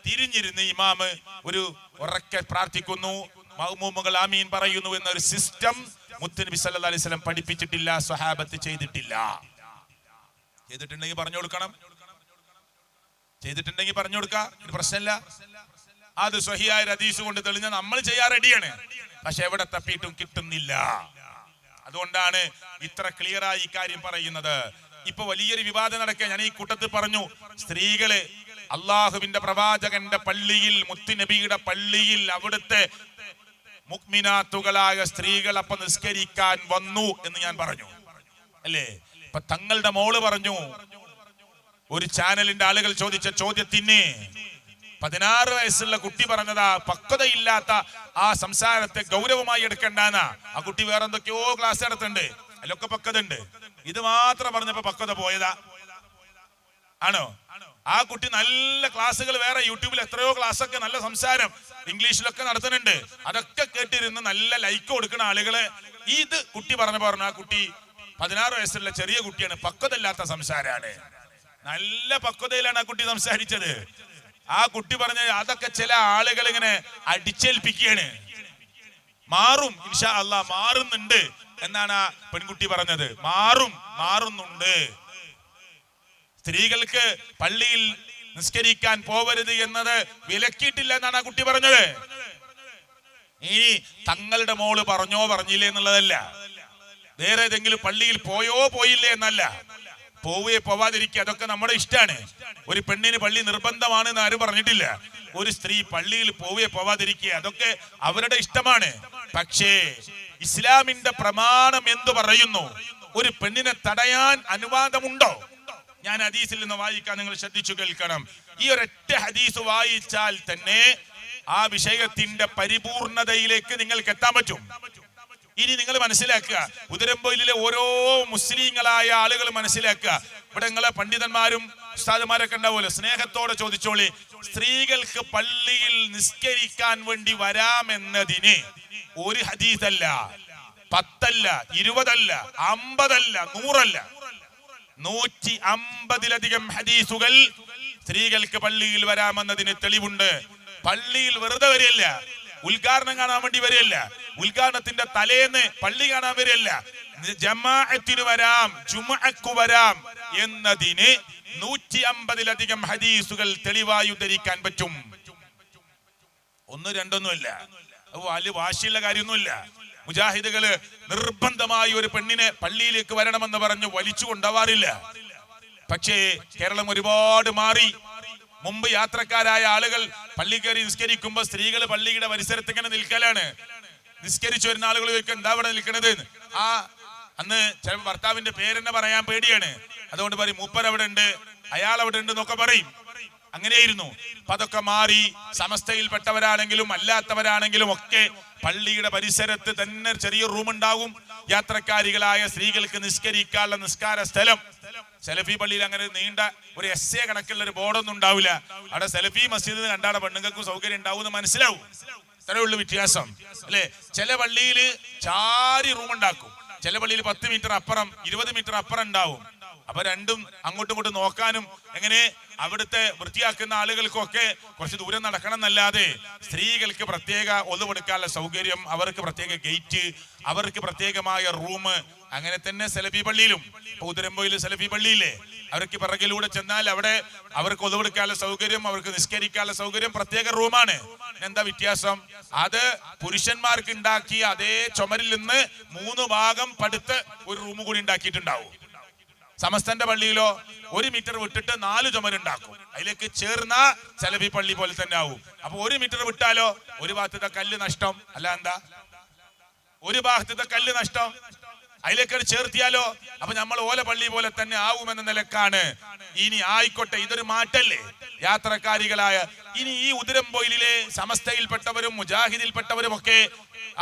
തിരിഞ്ഞിരുന്ന് ഇമാമ് ഒരു ഉറക്കെ പ്രാർത്ഥിക്കുന്നു, മഅ്മൂമുകൾ ആമീൻ പറയുന്നു എന്നൊരു സിസ്റ്റം മുത്തുനബി സല്ലല്ലാഹു അലൈഹി വസല്ലം പഠിപ്പിച്ചിട്ടില്ല, സ്വഹാബത്ത് ചെയ്തിട്ടില്ല. ചെയ്തിട്ടുണ്ടെങ്കിൽ പറഞ്ഞു കൊടുക്കണം, ചെയ്തിട്ടുണ്ടെങ്കിൽ പറഞ്ഞു കൊടുക്കാം, ഒരു പ്രശ്നമില്ല. അത് സ്വഹിയായ ഹദീസ് കൊണ്ട് തെളിഞ്ഞ നമ്മൾ ചെയ്യാൻ റെഡിയാണ്. പക്ഷെ എവിടെ തപ്പിയിട്ടും കിട്ടുന്നില്ല. അതുകൊണ്ടാണ് ഇത്ര ക്ലിയറായി ഈ കാര്യം പറയുന്നത്. ഇപ്പൊ വലിയൊരു വിവാദം നടക്കുക. ഞാൻ ഈ കൂട്ടത്തിൽ പറഞ്ഞു, സ്ത്രീകള് അള്ളാഹുവിന്റെ പ്രവാചകന്റെ പള്ളിയിൽ, മുത്തുനബിയുടെ പള്ളിയിൽ അവിടുത്തെ മുഅ്മിനാത്തുകളായ സ്ത്രീകൾ അപ്പൊ നിസ്കരിക്കാൻ വന്നു എന്ന് ഞാൻ പറഞ്ഞു അല്ലേ? ഇപ്പൊ തങ്ങളുടെ മോള് പറഞ്ഞു, ഒരു ചാനലിന്റെ ആളുകൾ ചോദിച്ച ചോദ്യത്തിന് 16 വയസ്സുള്ള കുട്ടി പറഞ്ഞതാ, പക്വതയില്ലാത്ത ആ സംസാരത്തെ ഗൗരവമായി എടുക്കണ്ടാന്നാ. ആ കുട്ടി വേറെ എന്തൊക്കെയോ ക്ലാസ് നടത്തുന്നുണ്ട്, അതിലൊക്കെ പക്വത ഉണ്ട്. ഇത് മാത്രം പറഞ്ഞപ്പോ പക്വത പോയതാ ആണോ? ആ കുട്ടി നല്ല ക്ലാസ്സുകൾ വേറെ യൂട്യൂബിൽ എത്രയോ ക്ലാസ്സൊക്കെ നല്ല സംസാരം ഇംഗ്ലീഷിലൊക്കെ നടത്തുന്നുണ്ട്. അതൊക്കെ കേട്ടിരുന്ന് നല്ല ലൈക്ക് കൊടുക്കുന്ന ആളുകളെ ഇത് കുട്ടി പറഞ്ഞു. ആ കുട്ടി 16 വയസ്സുള്ള ചെറിയ കുട്ടിയാണ്, പക്വതയില്ലാത്ത സംസാരാണ്. നല്ല പക്വതയിലാണ് ആ കുട്ടി സംസാരിച്ചത്. ആ കുട്ടി പറഞ്ഞ അതൊക്കെ ചില ആളുകൾ ഇങ്ങനെ അടിച്ചേൽപ്പിക്കുകയാണ്. മാറും ഇൻഷാ അല്ലാഹ്, മാറുന്നുണ്ട് എന്നാണ് ആ പെൺകുട്ടി പറഞ്ഞത്. മാറുന്നുണ്ട്. സ്ത്രീകൾക്ക് പള്ളിയിൽ നിസ്കരിക്കാൻ പോവരുത് എന്നത് വിലക്കിയിട്ടില്ല എന്നാണ് ആ കുട്ടി പറഞ്ഞത്. ഇനി തങ്ങളുടെ മോള് പറഞ്ഞോ പറഞ്ഞില്ലേ എന്നുള്ളതല്ല, വേറെ ഏതെങ്കിലും പള്ളിയിൽ പോയോ പോയില്ലേ എന്നല്ല, പോവുകയോ പോവാതിരിക്കുക അതൊക്കെ നമ്മുടെ ഇഷ്ടമാണ്. ഒരു പെണ്ണിന് പള്ളി നിർബന്ധമാണ് എന്ന് ആരും പറഞ്ഞിട്ടില്ല. ഒരു സ്ത്രീ പള്ളിയിൽ പോവുകയോ പോവാതിരിക്കുക അതൊക്കെ അവരുടെ ഇഷ്ടമാണ്. പക്ഷേ ഇസ്ലാമിന്റെ പ്രമാണം എന്തു പറയുന്നു? ഒരു പെണ്ണിനെ തടയാൻ അനുവാദമുണ്ടോ? ഞാൻ ഹദീസിൽ നിന്ന് വായിക്കാൻ നിങ്ങൾ ശ്രദ്ധിച്ചു കേൾക്കണം. ഈ ഒരൊറ്റ ഹദീസ് വായിച്ചാൽ തന്നെ ആ വിഷയത്തിന്റെ പരിപൂർണതയിലേക്ക് നിങ്ങൾക്ക് എത്താൻ പറ്റും. ഇനി നിങ്ങൾ മനസ്സിലാക്കുക, ഉദരംപൊയിലെ ഓരോ മുസ്ലിങ്ങളായ ആളുകൾ മനസ്സിലാക്കുക. ഇവിടെ നിങ്ങളെ പണ്ഡിതന്മാരും ഉസ്താദുമാരൊക്കെ ഉണ്ടാവുമല്ലോ, സ്നേഹത്തോടെ ചോദിച്ചോളി, സ്ത്രീകൾക്ക് പള്ളിയിൽ നിസ്കരിക്കാൻ വേണ്ടി വരാമെന്നതിന് ഒരു ഹദീസല്ല, 10 അല്ല, 20 അല്ല, 50 അല്ല, 100 അല്ല, 150-ലധികം ഹദീസുകൾ സ്ത്രീകൾക്ക് പള്ളിയിൽ വരാമെന്നതിന് തെളിവുണ്ട്. പള്ളിയിൽ വെറുതെ വരില്ല, ഉദ്ഘാടനം കാണാൻ വേണ്ടി വരില്ല, ഉദ്ഘാടനത്തിന്റെ തലേന്ന് പള്ളി കാണാൻ വരില്ല, ജമാഅത്തിന് വരാം, ജുമുഅക്ക് വരാം, എന്നതിന് 150-ലധികം ഹദീസുകൾ തെളിവായി ഉദ്ധരിക്കാൻ പറ്റും. ഒന്നും രണ്ടൊന്നുമില്ല, വലിയ വാശിയുള്ള കാര്യമൊന്നുമില്ല. മുജാഹിദുകള് നിർബന്ധമായി ഒരു പെണ്ണിനെ പള്ളിയിലേക്ക് വരണമെന്ന് പറഞ്ഞു വലിച്ചു കൊണ്ടുപോവാറില്ല. പക്ഷേ കേരളം ഒരുപാട് മാറി. മുമ്പ് യാത്രക്കാരായ ആളുകൾ പള്ളി കയറി നിസ്കരിക്കുമ്പോ സ്ത്രീകൾ പള്ളിയുടെ പരിസരത്ത് ഇങ്ങനെ നിൽക്കലാണ്. നിസ്കരിച്ചു വരുന്ന ആളുകൾ ചോദിക്കും എന്താ ഇവിടെ നിൽക്കണത്. അന്ന് ചില ഭർത്താവിന്റെ പേരെന്നെ പറയാൻ പേടിയാണ്, അതുകൊണ്ട് പറയും മൂപ്പർ അവിടെ ഉണ്ട്, അയാൾ അവിടെ ഉണ്ട് എന്നൊക്കെ പറയും. അങ്ങനെയായിരുന്നു. അപ്പൊ അതൊക്കെ മാറി. സമസ്തയിൽപ്പെട്ടവരാണെങ്കിലും അല്ലാത്തവരാണെങ്കിലും ഒക്കെ പള്ളിയുടെ പരിസരത്ത് തന്നെ ചെറിയ റൂം ഉണ്ടാവും. യാത്രക്കാരികളായ സ്ത്രീകൾക്ക് നിസ്കരിക്കാനുള്ള നിസ്കാര സ്ഥലം. സെലഫി പള്ളിയിൽ അങ്ങനെ നീണ്ട ഒരു എസ്സേ കണക്കുള്ള ഒരു ബോർഡൊന്നും ഉണ്ടാവില്ല. അവിടെ സെലഫി മസ്ജിദ് കണ്ടാണ് പെണ്ണുങ്ങൾക്കും സൗകര്യം ഉണ്ടാവും എന്ന് മനസ്സിലാവും. ഇത്രയേ ഉള്ളൂ വ്യത്യാസം, അല്ലെ? ചില പള്ളിയിൽ ചാരി റൂം ഉണ്ടാക്കും, ചില പള്ളിയിൽ 10 മീറ്റർ അപ്പുറം 20 മീറ്റർ അപ്പുറം ഉണ്ടാവും. അപ്പൊ രണ്ടും അങ്ങോട്ടും ഇങ്ങോട്ടും നോക്കാനും എങ്ങനെ അവിടുത്തെ വൃത്തിയാക്കുന്ന ആളുകൾക്കൊക്കെ കുറച്ച് ദൂരം നടക്കണം എന്നല്ലാതെ സ്ത്രീകൾക്ക് പ്രത്യേക ഒതുവെടുക്കാനുള്ള സൗകര്യം, അവർക്ക് പ്രത്യേക ഗേറ്റ്, അവർക്ക് പ്രത്യേകമായ റൂം. അങ്ങനെ തന്നെ സെലഫി പള്ളിയിലും, ഉദരമ്പോയിൽ സെലഫി പള്ളിയില്ലേ, അവർക്ക് പിറകിലൂടെ ചെന്നാൽ അവിടെ അവർക്ക് ഒതുവെടുക്കാനുള്ള സൗകര്യം, അവർക്ക് നിസ്കരിക്കാനുള്ള സൗകര്യം, പ്രത്യേക റൂമാണ്. എന്താ വ്യത്യാസം? അത് പുരുഷന്മാർക്ക് ഉണ്ടാക്കിയ അതേ ചുമരിൽ നിന്ന് 3 ഭാഗം പടുത്ത് ഒരു റൂം കൂടി ഉണ്ടാക്കിയിട്ടുണ്ടാവും. സമസ്തന്റെ പള്ളിയിലോ 1 മീറ്റർ വിട്ടിട്ട് 4 ചുമരുണ്ടാക്കും. അതിലേക്ക് ചേർന്ന സെലഫി പള്ളി പോലെ തന്നെ ആവും. അപ്പൊ 1 മീറ്റർ വിട്ടാലോ ഒരു ഭാഗത്തെ കല്ല് നഷ്ടം. അല്ല എന്താ, ഒരു ഭാഗത്തെ കല്ല് നഷ്ടം. അതിലേക്ക് ചേർത്തിയാലോ അപ്പൊ നമ്മൾ ഓല പള്ളി പോലെ തന്നെ ആവുമെന്ന നിലക്കാണ്. ഇനി ആയിക്കോട്ടെ, ഇതൊരു മാറ്റല്ലേ യാത്രക്കാരികളായ. ഇനി ഈ ഉദരംപൊയിലിലെ സമസ്തയിൽപ്പെട്ടവരും മുജാഹിദിൽപ്പെട്ടവരും ഒക്കെ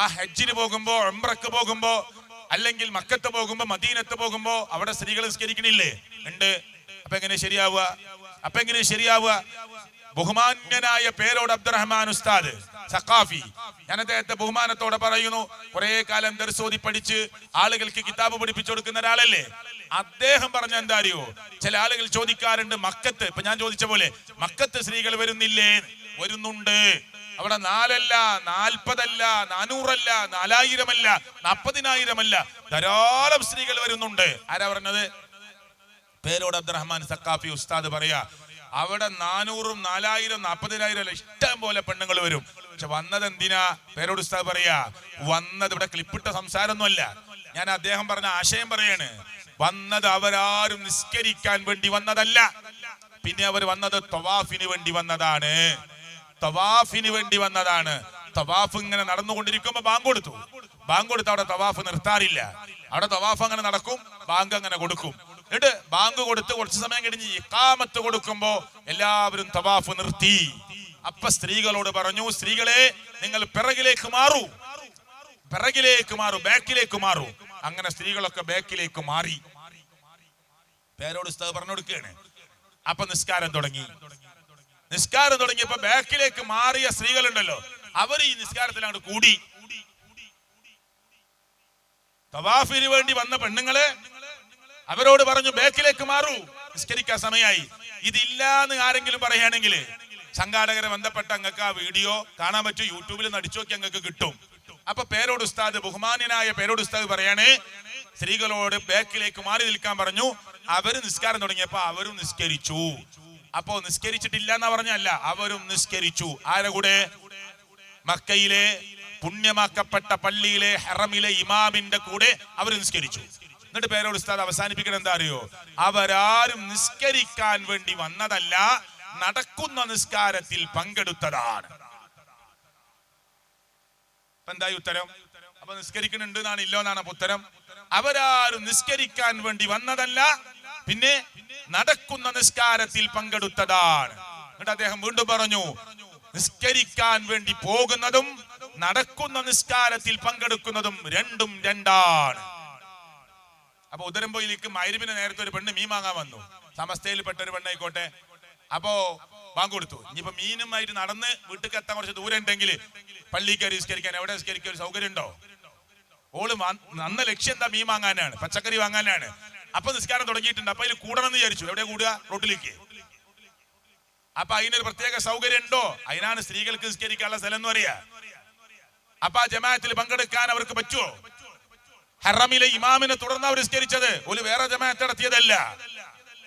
ആ ഹജ്ജിന് പോകുമ്പോ, ഉംറക്ക് പോകുമ്പോ, അല്ലെങ്കിൽ മക്കത്ത് പോകുമ്പോ, മദീനത്ത് പോകുമ്പോ അവിടെ സ്ത്രീകൾ നിസ്കരിക്കണില്ലേ? ഉണ്ട്. അപ്പൊ എങ്ങനെ ശരിയാവുക? ബഹുമാന്യനായ പേരോട് അബ്ദുറഹ്മാൻ ഉസ്താദ് സഖാഫി, ഞാൻ അദ്ദേഹത്തെ ബഹുമാനത്തോടെ പറയുന്നു. കുറെ കാലം ദർസോതി പഠിച്ച് ആളുകൾക്ക് കിതാബ് പഠിപ്പിച്ചു കൊടുക്കുന്ന ഒരാളല്ലേ. അദ്ദേഹം പറഞ്ഞ എന്താ അറിയോ? ചില ആളുകൾ ചോദിക്കാറുണ്ട്, മക്കത്ത്, ഇപ്പൊ ഞാൻ ചോദിച്ച പോലെ മക്കത്ത് സ്ത്രീകൾ വരുന്നില്ലേ? വരുന്നുണ്ട്. അവിടെ 4 അല്ല, 40 അല്ല, 400 അല്ല, 4000 അല്ല, 40,000 അല്ല, ധാരാളം സ്ത്രീകൾ വരുന്നുണ്ട്. ആരാ പറഞ്ഞത്? പേരോട് അബ്ദുറഹ്മാൻ സഖാഫി ഉസ്താദ് പറയാ, അവിടെ 400ഉം 4000ഉം 40,000 അല്ല, ഇഷ്ടം പോലെ പെണ്ണുങ്ങൾ വരും. പക്ഷെ വന്നത് എന്തിനാ? പേരോട് ഉസ്താദ് പറയാ, വന്നത് ഇവിടെ ക്ലിപ്പിട്ട സംസാരമൊന്നുമല്ല, ഞാൻ അദ്ദേഹം പറഞ്ഞ ആശയം പറയാണ്. വന്നത് അവരാരും നിസ്കരിക്കാൻ വേണ്ടി വന്നതല്ല. പിന്നെ അവർ വന്നത് തവാഫിന് വേണ്ടി വന്നതാണ്. തവാഫ് ഇങ്ങനെ നടന്നുകൊണ്ടിരിക്കുമ്പോ ബാങ്ക് കൊടുത്തു. അവിടെ തവാഫ് നിർത്താറില്ല. അവിടെ തവാഫ് അങ്ങനെ നടക്കും, ബാങ്ക് അങ്ങനെ കൊടുക്കും. എന്നിട്ട് ബാങ്ക് കൊടുത്ത് കുറച്ച് സമയം കഴിഞ്ഞ് ഇഖാമത്ത് കൊടുക്കുമ്പോ എല്ലാവരും തവാഫ് നിർത്തി. അപ്പൊ സ്ത്രീകളോട് പറഞ്ഞു, സ്ത്രീകളെ നിങ്ങൾ പിറകിലേക്ക് മാറൂ, ബാക്കിലേക്ക് മാറൂ. അങ്ങനെ സ്ത്രീകളൊക്കെ ബാക്കിലേക്ക് മാറി. പേരോട് ഉസ്താദ് പറഞ്ഞു കൊടുക്കുകയാണ്. അപ്പൊ നിസ്കാരം തുടങ്ങിയപ്പോ ബാക്കിലേക്ക് മാറിയ സ്ത്രീകളുണ്ടല്ലോ, അവർ ഈ നിസ്കാരത്തിൽ അങ്ങോട്ട് കൂടി. തവാഫിന് വേണ്ടി വന്ന പെണ്ണുങ്ങളെ അവരോട് പറഞ്ഞു ബാക്കിലേക്ക് മാറൂ, നിസ്കരിക്കാൻ സമയമായി. ഇതില്ലാന്ന് ആരെങ്കിലും പറയുകയാണെങ്കിൽ സംഘാടകരെ ബന്ധപ്പെട്ട അങ്ങക്ക് ആ വീഡിയോ കാണാൻ പറ്റും, യൂട്യൂബിൽ നടിച്ചു നോക്കി അങ്ങക്ക് കിട്ടും. അപ്പൊ പേരോട് ഉസ്താദ്, ബഹുമാന്യനായ പേരോട് ഉസ്താദ് പറയാണ്, സ്ത്രീകളോട് ബാക്കിലേക്ക് മാറി നിൽക്കാൻ പറഞ്ഞു. അവര് നിസ്കാരം തുടങ്ങിയപ്പോ അവരും നിസ്കരിച്ചു. അപ്പോ നിസ്കരിച്ചിട്ടില്ല എന്നാ പറഞ്ഞല്ല, അവരും നിസ്കരിച്ചു. ആരെ കൂടെ? മക്കയിലെ പുണ്യമാക്കപ്പെട്ട പള്ളിയിലെ ഹറമിലെ ഇമാമിന്റെ കൂടെ അവർ നിസ്കരിച്ചു. എന്നിട്ട് പേരോട് ഉസ്താദ് അവസാനിപ്പിക്കണം എന്താ അറിയോ? അവരാരും നിസ്കരിക്കാൻ വേണ്ടി വന്നതല്ല, നടക്കുന്ന നിസ്കാരത്തിൽ പങ്കെടുത്തതാണ്. എന്തായി ഉത്തരം? അപ്പൊ നിസ്കരിക്കുന്നുണ്ട് എന്നാണ്, ഇല്ലോ എന്നാണ് അപ്പൊ ഉത്തരം. അവരാരും നിസ്കരിക്കാൻ വേണ്ടി വന്നതല്ല, പിന്നെ നടക്കുന്ന നിസ്കാരത്തിൽ പങ്കെടുത്തതാണ്. എന്നിട്ട് അദ്ദേഹം വീണ്ടും പറഞ്ഞു, നിസ്കരിക്കാൻ വേണ്ടി പോകുന്നതും നടക്കുന്ന നിസ്കാരത്തിൽ പങ്കെടുക്കുന്നതും രണ്ടും രണ്ടാണ്. അപ്പൊ ഉദരംപൊയിലേക്ക് മഗ്‌രിബിന് നേരത്തെ ഒരു പെണ്ണ് മീൻ വാങ്ങാൻ വന്നു. സമസ്തയിൽപ്പെട്ട ഒരു പെണ്ണായിക്കോട്ടെ. അപ്പോ ബാങ്ക് കൊടുത്തു. ഇനിയിപ്പോ മീനുമായിട്ട് നടന്ന് വീട്ടിൽ എത്താൻ കുറച്ച് ദൂരം ഉണ്ടെങ്കിൽ പള്ളി കയറി നിസ്കരിക്കാൻ, എവിടെ നിസ്കരിക്കാൻ ഒരു സൗകര്യം ഉണ്ടോ? ഓള് അന്ന ലക്ഷ്യം എന്താ? മീൻ വാങ്ങാനാണ്, പച്ചക്കറി വാങ്ങാനാണ്. അപ്പൊ നിസ്കാരം തുടങ്ങിയിട്ടുണ്ട്. അപ്പൊ അതിൽ കൂടണം എന്ന് വിചാരിച്ചു. എവിടെ കൂടുക? റോട്ടിലേക്ക്. അപ്പൊ അതിനൊരു പ്രത്യേക സൗകര്യം ഉണ്ടോ? അതിനാണ് സ്ത്രീകൾക്ക് നിസ്കരിക്കാനുള്ള സ്ഥലം എന്ന് പറയാ. അപ്പൊ ആ ജമാഅത്തിൽ പങ്കെടുക്കാൻ അവർക്ക് പറ്റുമോ? ഹറമിലെ ഇമാമിനെ തുടർന്ന് അവർ നിസ്കരിച്ചത്, ഒരു വേറെ ജമാഅത്ത് നടത്തിയതല്ല.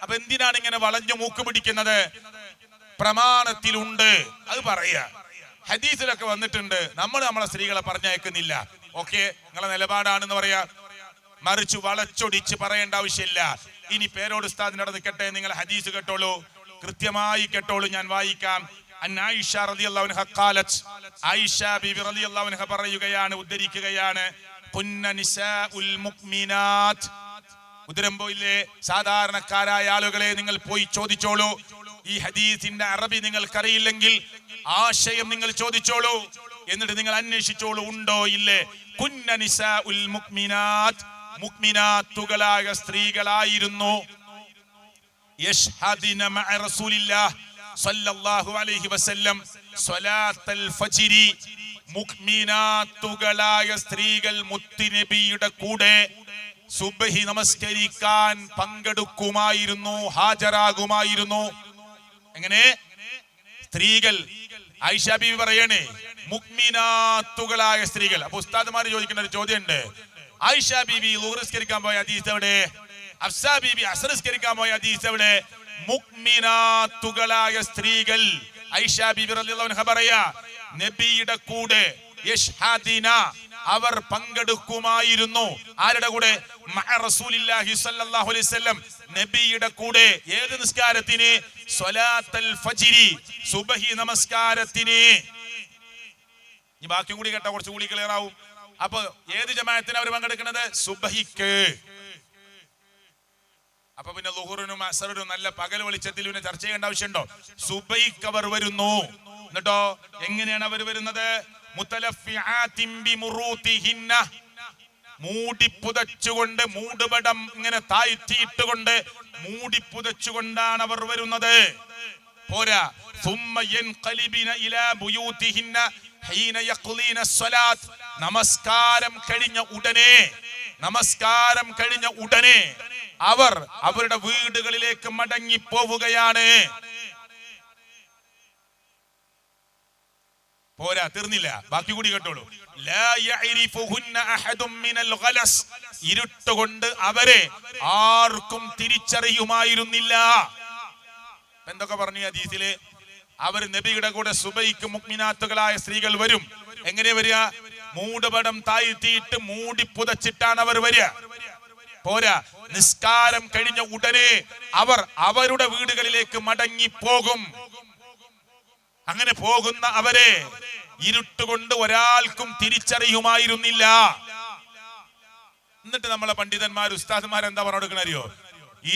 അപ്പൊ എന്തിനാണ് ഇങ്ങനെ വളഞ്ഞു മൂക്ക് പിടിക്കുന്നത്? പ്രമാണത്തിലുണ്ട്, അത് പറയാ. ഹദീസിലൊക്കെ വന്നിട്ടുണ്ട്, നമ്മളെ സ്ത്രീകളെ പറഞ്ഞയക്കുന്നില്ല. ഓക്കെ, നിങ്ങളെ നിലപാടാണെന്ന് പറയാ. മറിച്ച് വളച്ചൊടിച്ച് പറയേണ്ട ആവശ്യമില്ല. ഇനി പേരോട് ഉസ്താദിനോട് നിൽക്കട്ടെ, നിങ്ങൾ ഹദീസ് കേട്ടോളൂ, കൃത്യമായി കേട്ടോളൂ. ഞാൻ വായിക്കാം. ആയിഷ റളിയല്ലാഹു അൻഹ ഖാലത്ത്, ആയിഷ ബീവി റളിയല്ലാഹു അൻഹ പറയുകയാണ്, ഉദ്ധരിക്കുകയാണ്, കുന്ന നിസാഉൽ മുഅ്മിനാത്ത്. ഉദരമ്പോ ഇല്ലേ, സാധാരണക്കാരായ ആളുകളെ നിങ്ങൾ പോയി ചോദിച്ചോളൂ. ഈ ഹദീസിന്റെ അറബി നിങ്ങൾക്കറിയില്ലെങ്കിൽ ആശയം നിങ്ങൾ ചോദിച്ചോളൂ, എന്നിട്ട് നിങ്ങൾ അന്വേഷിച്ചോളൂ ഉണ്ടോ ഇല്ലേ. കുന്ന നിസാഉൽ മുഅ്മിനാത്ത്, മുഅ്മിനാത്തുകളായ സ്ത്രീകളായിരുന്നു, യശ്ഹദിന മഅ റസൂലില്ലാഹ് സ്വല്ലല്ലാഹു അലൈഹി വസല്ലം സ്വലാത്തൽ ഫജ്രി. മുഅ്മിനാത്തുകളായ സ്ത്രീകൾ മുത്തുനബിയുടെ കൂടെ സുബ്ഹി നമസ്കരിക്കാൻ പങ്കെടുക്കുമായിരുന്നു, ഹാജരാകുമായിരുന്നു. എങ്ങനെ? സ്ത്രീകൾ, ആയിഷ ബീവി പറയണേ, മുഅ്മിനാത്തുകളായ സ്ത്രീകൾ. അപ്പൊ ഉസ്താദുമാര് ചോദിക്കുന്ന ഒരു ചോദ്യമുണ്ട്, ആയിഷ ബീവി ളുഹർ നിസ്കരിക്കാൻ പോയ ഹദീസ് എവിടെ? ഹഫ്സ ബീവി അസ്ർ നിസ്കരിക്കാൻ പോയ ഹദീസ് എവിടെ? മുഅ്മിനാത്തുകളായ സ്ത്രീകൾ, ആയിഷ ബീവി റളിയല്ലാഹു അൻഹ പറയാ, നബിയുടെ കൂടെ യശ്ഹദിന, അവർ പങ്കെടുക്കുമായിരുന്നു. ആരുടെ കൂടെ? മഅ റസൂലില്ലാഹി സ്വല്ലല്ലാഹു അലൈഹി വസല്ലം, നബിയുടെ കൂടെ. ഏത് നിസ്കാരത്തിന്? സ്വലാത്തൽ ഫജ്രി, സുബ്ഹി നമസ്കാരത്തിന്. ഈ ബാക്കിയും കൂടി കേട്ടാ കുറച്ചും കൂടി ക്ലിയർ ആവും. അപ്പൊ ഏത് ജമാഅത്തിന് അവർ പങ്കെടുക്കുന്നത്? സുബ്ഹിക്ക്. അപ്പൊ പിന്നെ ളുഹറിനും അസ്റിനും നല്ല പകൽ വെളിച്ചത്തിൽ പിന്നെ ചർച്ച ചെയ്യേണ്ട ആവശ്യമുണ്ടോ? സുബ്ഹിക്ക് അവർ വരുന്നു. എന്നിട്ടോ എങ്ങനെയാണ് അവർ വരുന്നത്? മുതലഫിആതിൻ ബിമുറൂതിഹിന്ന, മൂടി പുതച്ചുകൊണ്ട്, മൂടുപടം ഇങ്ങനെ താഴ്ത്തിയിട്ടുകൊണ്ട്, മൂടി പുതച്ചുകൊണ്ടാണ് അവർ വരുന്നത്. പോരാ, ثم ينقلبن الى بيوتهن حين يقضين الصلاه, നമസ്കാരം കഴിഞ്ഞ ഉടനെ അവർ അവരുടെ വീടുകളിലേക്ക് മടങ്ങി പോവുകയാണ്. പോരാ, തീർന്നില്ല, ബാക്കി കൂടി കേട്ടോളൂ. ലാ യഅരിഫുഹുന്ന അഹദും മിനൽ ഗലസ്, ഇരുട്ടുകൊണ്ട് അവരെ ആർക്കും തിരിച്ചറിയുമായിരുന്നില്ല. എന്തൊക്കെ പറഞ്ഞു ഹദീസില്? അവർ നബിയുടെ കൂടെ സുബൈക്ക് മുഅ്മിനാത്തുകളായ സ്ത്രീകൾ വരും. എങ്ങനെ വരിക? മൂടുപടം താഴ്ത്തിയിട്ട് മൂടി പുതച്ചിട്ടാണ് അവർ വരിക. പോരാ, നിസ്കാരം കഴിഞ്ഞ ഉടനെ അവർ അവരുടെ വീടുകളിലേക്ക് മടങ്ങി പോകും. അങ്ങനെ പോകുന്ന അവരെ ഇരുട്ടുകൊണ്ട് ഒരാൾക്കും തിരിച്ചറിയുമായിരുന്നില്ല. എന്നിട്ട് നമ്മളെ പണ്ഡിതന്മാർ, ഉസ്താദ്മാർ എന്താ പറഞ്ഞു അറിയോ?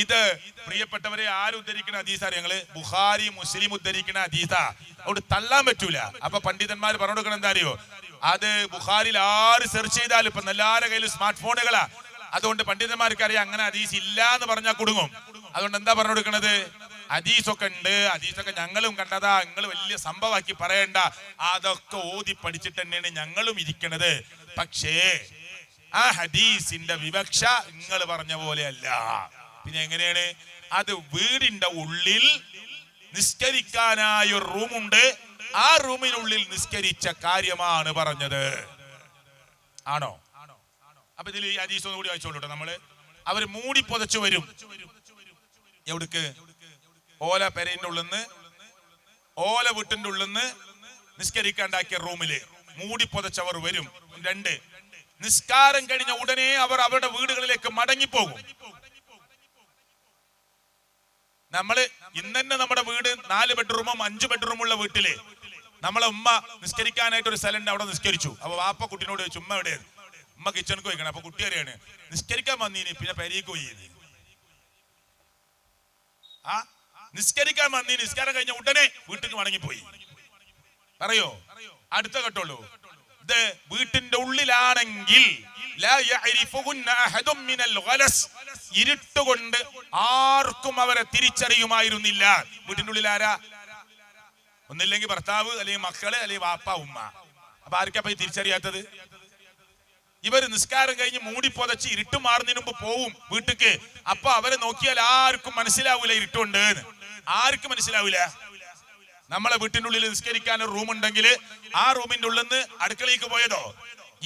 ഇത് പ്രിയപ്പെട്ടവരെ ആര് ഉദ്ധരിക്കുന്ന ഹദീസാ? ഞങ്ങള് ബുഖാരി മുസ്ലിം ഉദ്ധരിക്കുന്ന ഹദീസാ, അവിടെ തള്ളാൻ പറ്റൂല. അപ്പൊ പണ്ഡിതന്മാർ പറഞ്ഞു കൊടുക്കണം എന്താ അറിയോ? അത് ബുഖാരിയിൽ ആര് സെർച്ച് ചെയ്താലും, ഇപ്പൊ എല്ലാവരുടെ കയ്യിൽ സ്മാർട്ട് ഫോണുകളാ, അതുകൊണ്ട് പണ്ഡിതന്മാർക്ക് അറിയാം അങ്ങനെ ഹദീസ് ഇല്ല എന്ന് പറഞ്ഞാൽ കുടുങ്ങും. അതുകൊണ്ട് എന്താ പറഞ്ഞു കൊടുക്കണത്? ഹദീസൊക്കെ ഉണ്ട്, ഹദീസൊക്കെ ഞങ്ങളും കണ്ടതാ, നിങ്ങൾ വലിയ സംഭവമാക്കി പറയണ്ട, അതൊക്കെ ഓതി പഠിച്ചിട്ട് തന്നെയാണ് ഞങ്ങളും ഇരിക്കണത്. പക്ഷേ ആ ഹദീസിന്റെ വിവക്ഷ നിങ്ങൾ പറഞ്ഞ പോലെയല്ല. പിന്നെ എങ്ങനെയാണ് അത്? വീടിന്റെ ഉള്ളിൽ നിസ്കരിക്കാനായ ഒരു റൂമുണ്ട്, ആ റൂമിനുള്ളിൽ നിസ്കരിച്ച കാര്യമാണ് പറഞ്ഞത്. ആണോ? അപ്പൊ ഇതിൽ ഈ ഹദീസ് ഒന്നും കൂടി വായിച്ചോളൂ നമ്മള്. അവര് മൂടി പുതച്ചു വരും. എവിടേക്ക്? ഓല പെരേന്റെ ഉള്ളിന്ന്, ഓല വീട്ടിന്റെ ഉള്ളിന്ന് നിസ്കരിക്കാണ്ടാക്കിയ റൂമില് മൂടി പുതച്ചവർ വരും. 2, നിസ്കാരം കഴിഞ്ഞ ഉടനെ അവർ അവരുടെ വീടുകളിലേക്ക് മടങ്ങിപ്പോകും. നമ്മള് ഇന്ന് തന്നെ നമ്മുടെ വീട് 4 ബെഡ്റൂമും 5 ബെഡ്റൂമുള്ള വീട്ടില് നമ്മളെ ഉമ്മ നിസ്കരിക്കാനായിട്ട് ഒരു സ്ഥലം ഉണ്ട്, അവിടെ നിസ്കരിച്ചു. അപ്പൊ വാപ്പ കുട്ടിനോട് ചോദിച്ചു, ഉമ്മ എവിടെ? ഉമ്മ കിച്ചണിക്ക് പോയിക്കണം. അപ്പൊ കുട്ടി അറിയാണ് നിസ്കരിക്കാൻ വന്നീന്, പിന്നെ പെരീക്ക് പോയി. ആ നിസ്കരിക്കാൻ വന്നീന്, നിസ്കാരം കഴിഞ്ഞ ഉടനെ വീട്ടിൽ മടങ്ങിപ്പോയി. പറയോ? അടുത്ത കേട്ടോളൂ. ഇത് വീട്ടിന്റെ ഉള്ളിലാണെങ്കിൽ ഇരുട്ടുകൊണ്ട് ആർക്കും അവരെ തിരിച്ചറിയുമായിരുന്നില്ല. വീട്ടിന്റെ ഉള്ളിൽ ആരാ? ഒന്നില്ലെങ്കിൽ ഭർത്താവ്, അല്ലെങ്കിൽ മക്കള്, അല്ലെങ്കിൽ വാപ്പ ഉമ്മ. അപ്പൊ ആർക്കാ പോയി തിരിച്ചറിയാത്തത്? ഇവർ നിസ്കാരം കഴിഞ്ഞ് മൂടി പൊതച്ച് ഇരുട്ട് മാറുന്നതിന് മുമ്പ് പോവും വീട്ടിക്ക്. അപ്പൊ അവരെ നോക്കിയാൽ ആർക്കും മനസ്സിലാവൂല ഇരുട്ടുണ്ട്, ആർക്കും മനസ്സിലാവൂല. നമ്മളെ വീട്ടിന്റെ ഉള്ളിൽ നിസ്കരിക്കാൻ ഒരു റൂം ഉണ്ടെങ്കിൽ ആ റൂമിന്റെ ഉള്ളിൽ നിന്ന് അടുക്കളയ്ക്ക് പോയതോ,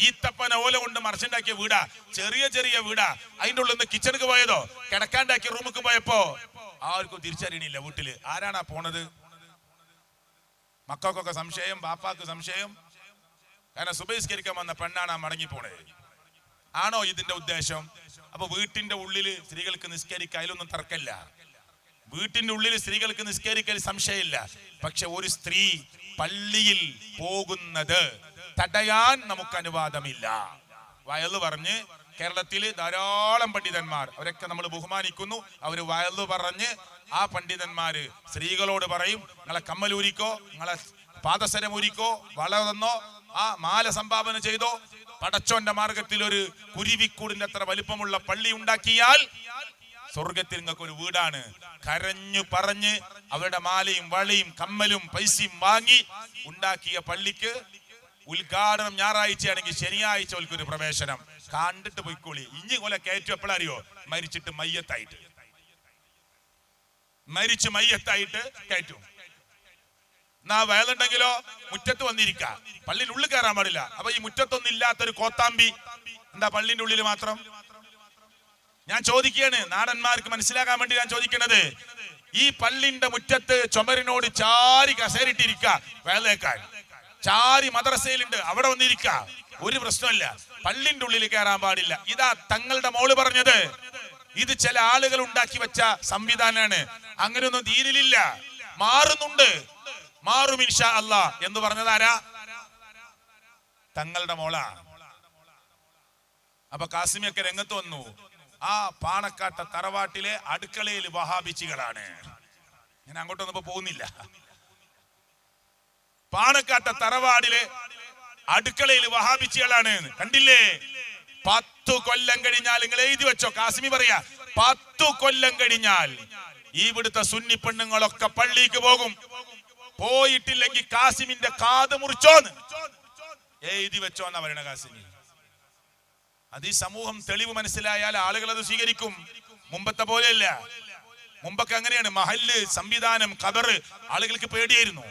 ഈത്തപ്പന ഓല കൊണ്ട് മറച്ചുണ്ടാക്കിയ വീടാ, ചെറിയ ചെറിയ വീടാ, അതിന്റെ ഉള്ളിൽ നിന്ന് കിച്ചണിക്ക് പോയതോ, കിടക്കാണ്ടാക്കിയ റൂമിക്ക് പോയപ്പോ ആർക്കും തിരിച്ചറിയണില്ല. വീട്ടില് ആരാണാ പോണത്? മക്കൾക്കൊക്കെ സംശയം, ബാപ്പാക്ക് സംശയം. കാരണം സുബഹിസ്കരിക്കാൻ വന്ന പെണ്ണാണ് ആ മടങ്ങി പോണത്. ആണോ ഇതിന്റെ ഉദ്ദേശം? അപ്പൊ വീട്ടിന്റെ ഉള്ളില് സ്ത്രീകൾക്ക് നിസ്കരിക്കാൻ അതിലൊന്നും തർക്കമില്ല. വീട്ടിന്റെ ഉള്ളിൽ സ്ത്രീകൾക്ക് നിസ്കരിക്കൽ സംശയമില്ല. പക്ഷെ ഒരു സ്ത്രീ പള്ളിയിൽ പോകുന്നത് തടയാൻ നമുക്ക് അനുവാദമില്ല. വയല് പറഞ്ഞ് കേരളത്തില് ധാരാളം പണ്ഡിതന്മാർ, അവരൊക്കെ നമ്മൾ ബഹുമാനിക്കുന്നു. അവര് വയല് പറഞ്ഞ് ആ പണ്ഡിതന്മാര് സ്ത്രീകളോട് പറയും, നിങ്ങളെ കമ്മലൂരിക്കോ, നിങ്ങളെ പാദസരം ഊരിക്കോ, വള തന്നോ, ആ മാല സംഭാവന ചെയ്തോ, പടച്ചോന്റെ മാർഗത്തിൽ ഒരു കുരുവിക്കൂടിന്റെ അത്ര വലിപ്പമുള്ള പള്ളി ഉണ്ടാക്കിയാൽ സ്വർഗത്തിൽ നിങ്ങൾക്ക് ഒരു വീടാണ്. കരഞ്ഞു പറഞ്ഞ് അവരുടെ മാലയും വളയും കമ്മലും പൈസയും വാങ്ങി ഉണ്ടാക്കിയ പള്ളിക്ക് ഉദ്ഘാടനം ഞായറാഴ്ചയാണെങ്കിൽ ശനിയാഴ്ച ഒരു പ്രവേശനം കണ്ടിട്ട് പോയിക്കോളി. ഇഞ്ഞി കൊല കയറ്റും എപ്പോഴറിയോ? മരിച്ചിട്ട് മയ്യത്തായിട്ട് കയറ്റും. എന്നാ വയലുണ്ടെങ്കിലോ മുറ്റത്ത് വന്നിരിക്ക, പള്ളിയിൽ ഉള്ളിൽ കയറാൻ പാടില്ല. അപ്പൊ ഈ മുറ്റത്തൊന്നും ഇല്ലാത്തൊരു കോത്താമ്പി എന്താ പള്ളിന്റെ ഉള്ളിൽ മാത്രം? ഞാൻ ചോദിക്കുകയാണ്, നാടന്മാർക്ക് മനസ്സിലാക്കാൻ വേണ്ടി ഞാൻ ചോദിക്കണത്. ഈ പള്ളിന്റെ മുറ്റത്ത് ചുമരിനോട് ചാരി കസേരിട്ടിരിക്ക, വയലേക്കാൻ ചാരി മദ്രസയിലുണ്ട്, അവിടെ വന്നിരിക്ക, ഒരു പ്രശ്നമില്ല. പള്ളിന്റെ ഉള്ളിൽ കയറാൻ പാടില്ല. ഇതാ തങ്ങളുടെ മോള് പറഞ്ഞത്. ഇത് ചില ആളുകൾ ഉണ്ടാക്കി വെച്ച സംവിധാനമാണ്. അങ്ങനെയൊന്നും തീരിലില്ല, മാറുന്നുണ്ട്, മാറും ഇൻഷാ അല്ലാ എന്ന് പറഞ്ഞതാരാ? തങ്ങളുടെ മോളാ. അപ്പൊ കാസിമിയൊക്കെ രംഗത്ത് വന്നു. ആ പാണക്കാട്ട തറവാട്ടിലെ അടുക്കളയിൽ വഹാബിച്ചികളാണ്. ഞാൻ അങ്ങോട്ടൊന്നും പോകുന്നില്ല. പാണക്കാട്ട തറവാടിലെ അടുക്കളയിൽ വഹാബിച്ചികളാണ്. കണ്ടില്ലേ? 10 കൊല്ലം കഴിഞ്ഞാൽ, നിങ്ങൾ എഴുതി വെച്ചോ, കാസിമി പറയാ, 10 കൊല്ലം കഴിഞ്ഞാൽ ഇവിടുത്തെ സുന്നി പെണ്ണുങ്ങളൊക്കെ പള്ളിക്ക് പോകും. പോയിട്ടില്ലെങ്കിൽ കാസിമിന്റെ കാത് മുറിച്ചോന്ന് എഴുതി വെച്ചോന്നാ പറയണ കാസിമി. അത് ഈ സമൂഹം തെളിവ് മനസ്സിലായാൽ ആളുകൾ അത് സ്വീകരിക്കും. മുമ്പത്തെ പോലെയല്ല. മുമ്പൊക്കെ അങ്ങനെയാണ്. മഹല്ല് സംവിധാനം, ഖബറ്, ആളുകൾക്ക് പേടിയായിരുന്നു.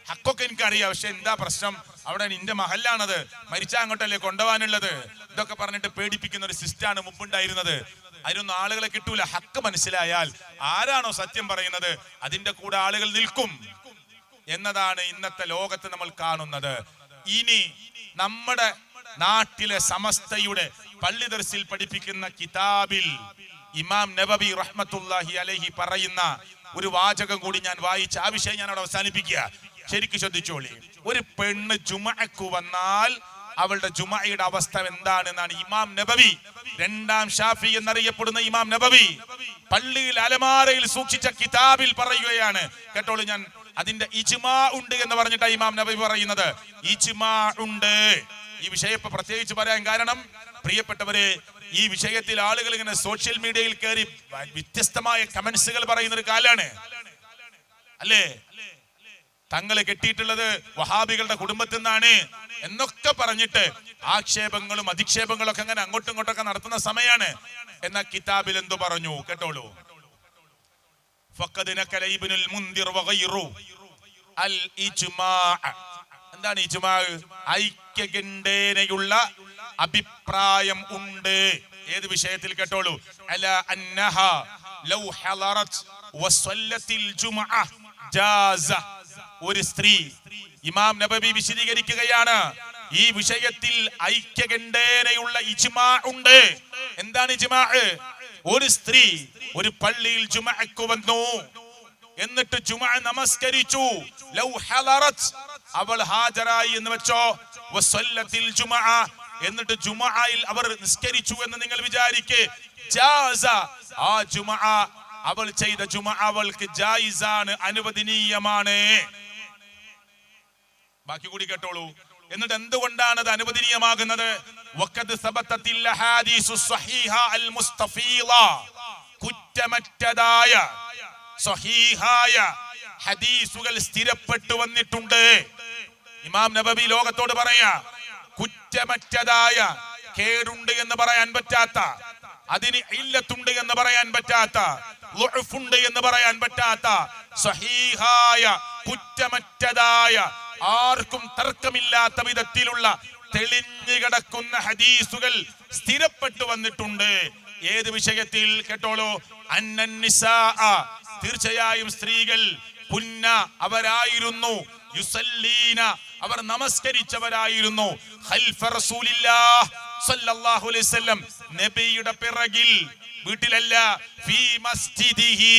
ഹക്കൊക്കെ എനിക്കറിയാം, പക്ഷെ എന്താ പ്രശ്നം? അവിടെ നിന്റെ മഹല്ലാണത്, മരിച്ചാ അങ്ങോട്ടല്ലേ കൊണ്ടുപോകാനുള്ളത്, ഇതൊക്കെ പറഞ്ഞിട്ട് പേടിപ്പിക്കുന്ന ഒരു സിസ്റ്റാണ് മുമ്പുണ്ടായിരുന്നത്. അതിനൊന്നും ആളുകളെ കിട്ടൂല. ഹക്ക് മനസ്സിലായാൽ ആരാണോ സത്യം പറയുന്നത് അതിന്റെ കൂടെ ആളുകൾ നിൽക്കും എന്നതാണ് ഇന്നത്തെ ലോകത്ത് നമ്മൾ കാണുന്നത്. ഇനി നമ്മുടെ നാട്ടിലെ സമസ്തയുടെ പള്ളി ദർസിൽ പഠിപ്പിക്കുന്ന കിതാബിൽ ഇമാം നബവി റഹ്മത്തുള്ളാഹി അലൈഹി പറയുന്ന ഒരു വാചകം കൂടി ഞാൻ വായിച്ച ആ വിഷയം ഞാൻ അവിടെ അവസാനിപ്പിക്കുക. ശരിക്ക് ശ്രദ്ധിച്ചോളി. ഒരു പെണ്ണ് ജുമഅക്ക് വന്നാൽ അവളുടെ ജുമഅയുടെ അവസ്ഥ എന്താണെന്നാണ് ഇമാം നബവി, 2ാം ഷാഫി എന്നറിയപ്പെടുന്ന ഇമാം നബവി പള്ളിയിൽ അലമാരയിൽ സൂക്ഷിച്ച കിതാബിൽ പറയുകയാണ്. കേട്ടോളൂ, ഞാൻ അതിന്റെ ഇജ്മാ ഉണ്ട് എന്ന് പറഞ്ഞിട്ടാണ് ഇമാം നബവി പറയുന്നത്. ഇജ്മാ ഉണ്ട്. ഈ വിഷയം പ്രത്യേകിച്ച് പറയാൻ കാരണം, പ്രിയപ്പെട്ടവരെ, ഈ വിഷയത്തിൽ ആളുകൾ ഇങ്ങനെ സോഷ്യൽ മീഡിയയിൽ കയറി വ്യത്യസ്തമായ കമന്റ്സുകൾ പറയുന്ന ഒരു കാലാണ് അല്ലേ? തങ്ങളെ കെട്ടിയിട്ടുള്ളത് വഹാബികളുടെ കുടുംബത്തിൽ നിന്നാണ് എന്നൊക്കെ പറഞ്ഞിട്ട് ആക്ഷേപങ്ങളും അധിക്ഷേപങ്ങളും ഒക്കെ അങ്ങനെ അങ്ങോട്ടും ഇങ്ങോട്ടൊക്കെ നടത്തുന്ന സമയമാണ്. എന്ന കിതാബിൽ എന്തു പറഞ്ഞു കേട്ടോളൂ. എന്താണ് ഇജ്മാ? ഐക്യകണ്ഠേനയുള്ള അഭിപ്രായം ഉണ്ട്. ഏത് വിഷയത്തിൽ കേട്ടോളൂ. അലാ അന്നഹ ലൗ ഹളറത് വസല്ലത്തിൽ ജുമുഅ ജാസ. ഒരു സ്ത്രീ, ഇമാം നബവി വിശദീകരിക്കുകയാണ്, ഈ വിഷയത്തിൽ ഐക്യകണ്ഠേനയുള്ള ഇജ്മാ ഉണ്ട്. എന്താണ് ഇജ്മാ? ഒരു സ്ത്രീ ഒരു പള്ളിയിൽ ജുമുഅക്ക് വന്നു, എന്നിട്ട് ജുമുഅ നമസ്കരിച്ചു. ലൗ ഹളറത്, അവൾ ഹാജരായി എന്ന് വെച്ചോ. വസല്ലത്തിൽ ജുമുഅ, എന്നിട്ട് ജുമുഅയിൽ അവർ നിസ്കരിച്ചു എന്ന് നിങ്ങൾ വിചാരിക്കേ. ജാസ, ആ ജുമുഅ, അവൾ ചെയ്ത ജുമുഅ അവൾക്ക് ജായിസാണ്, അനുവദനീയമാണ്. ബാക്കി കൂടി കേട്ടോളൂ. എന്നിട്ട് എന്തുകൊണ്ടാണ് അത് അനുവദനീയമാകുന്നത്? വഖദ് സബതത്തിൽ ഹദീസു സ്വഹീഹ അൽ മുസ്തഫീള. കുറ്റമറ്റതായ സ്വഹീഹായ ഹദീസുകൾ സ്ഥിരപ്പെട്ടു വന്നിട്ടുണ്ട്. ഇമാം നബവി ലോകത്തോട് പറയാ, കുറ്റമറ്റതായ, കേടുണ്ട് എന്ന് പറയാൻ പറ്റാത്ത, അതിന് ഇല്ലത്തുണ്ട് എന്ന് പറയാൻ പറ്റാത്ത, ളുഅഫുണ്ട് എന്ന് പറയാൻ പറ്റാത്ത, സ്വഹീഹായ, കുറ്റമറ്റതായ, ആർക്കും തർക്കമില്ലാത്ത വിധത്തിലുള്ള തെളിഞ്ഞു കിടക്കുന്ന ഹദീസുകൾ സ്ഥിരപ്പെട്ടു വന്നിട്ടുണ്ട്. ഏത് വിഷയത്തിൽ കേട്ടോളൂ. അന്നന്നിസാഅ തീർച്ചയായും സ്ത്രീകൾ കുന്ന അവരായിരുന്നു യുസല്ലീന അവർ നമസ്കരിച്ചവരായിരുന്നു ഖൽഫ റസൂലില്ലാഹ് സല്ലല്ലാഹു അലൈഹി വസല്ലം നബിയുടെ പിറകിൽ, വീട്ടിലല്ല, ഫീ മസ്ജിദിഹി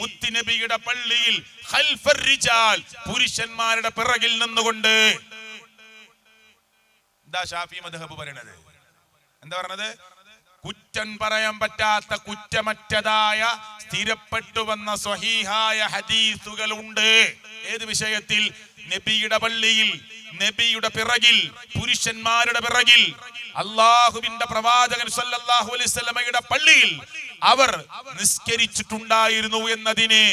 മുത്തി നബിയുടെ പള്ളിയിൽ, ഖൽഫർ റിജാൽ പുരുഷന്മാരുടെ പിറകിൽ നിന്നുകൊണ്ട്. എന്താ ഷാഫി മദ്ഹബ് പറയണത്? എന്താ പറഞ്ഞത്? കുറ്റം പറയാൻ പറ്റാത്ത കുറ്റമറ്റതായ സ്ഥിരപ്പെട്ടു വന്ന സ്വഹീഹായ ഹദീസുകൾ ഉണ്ട്. ഏത് വിഷയത്തിൽ? നബിയുടെ പള്ളിയിൽ, നബിയുടെ പിറകിൽ, പുരുഷന്മാരുടെ പിറകിൽ, അള്ളാഹുവിന്റെ പ്രവാചകൻ സല്ലല്ലാഹു അലൈഹി വസല്ലമയുടെ പള്ളിയിൽ അവർ നിസ്കരിച്ചിട്ടുണ്ടായിരുന്നു എന്നതിന്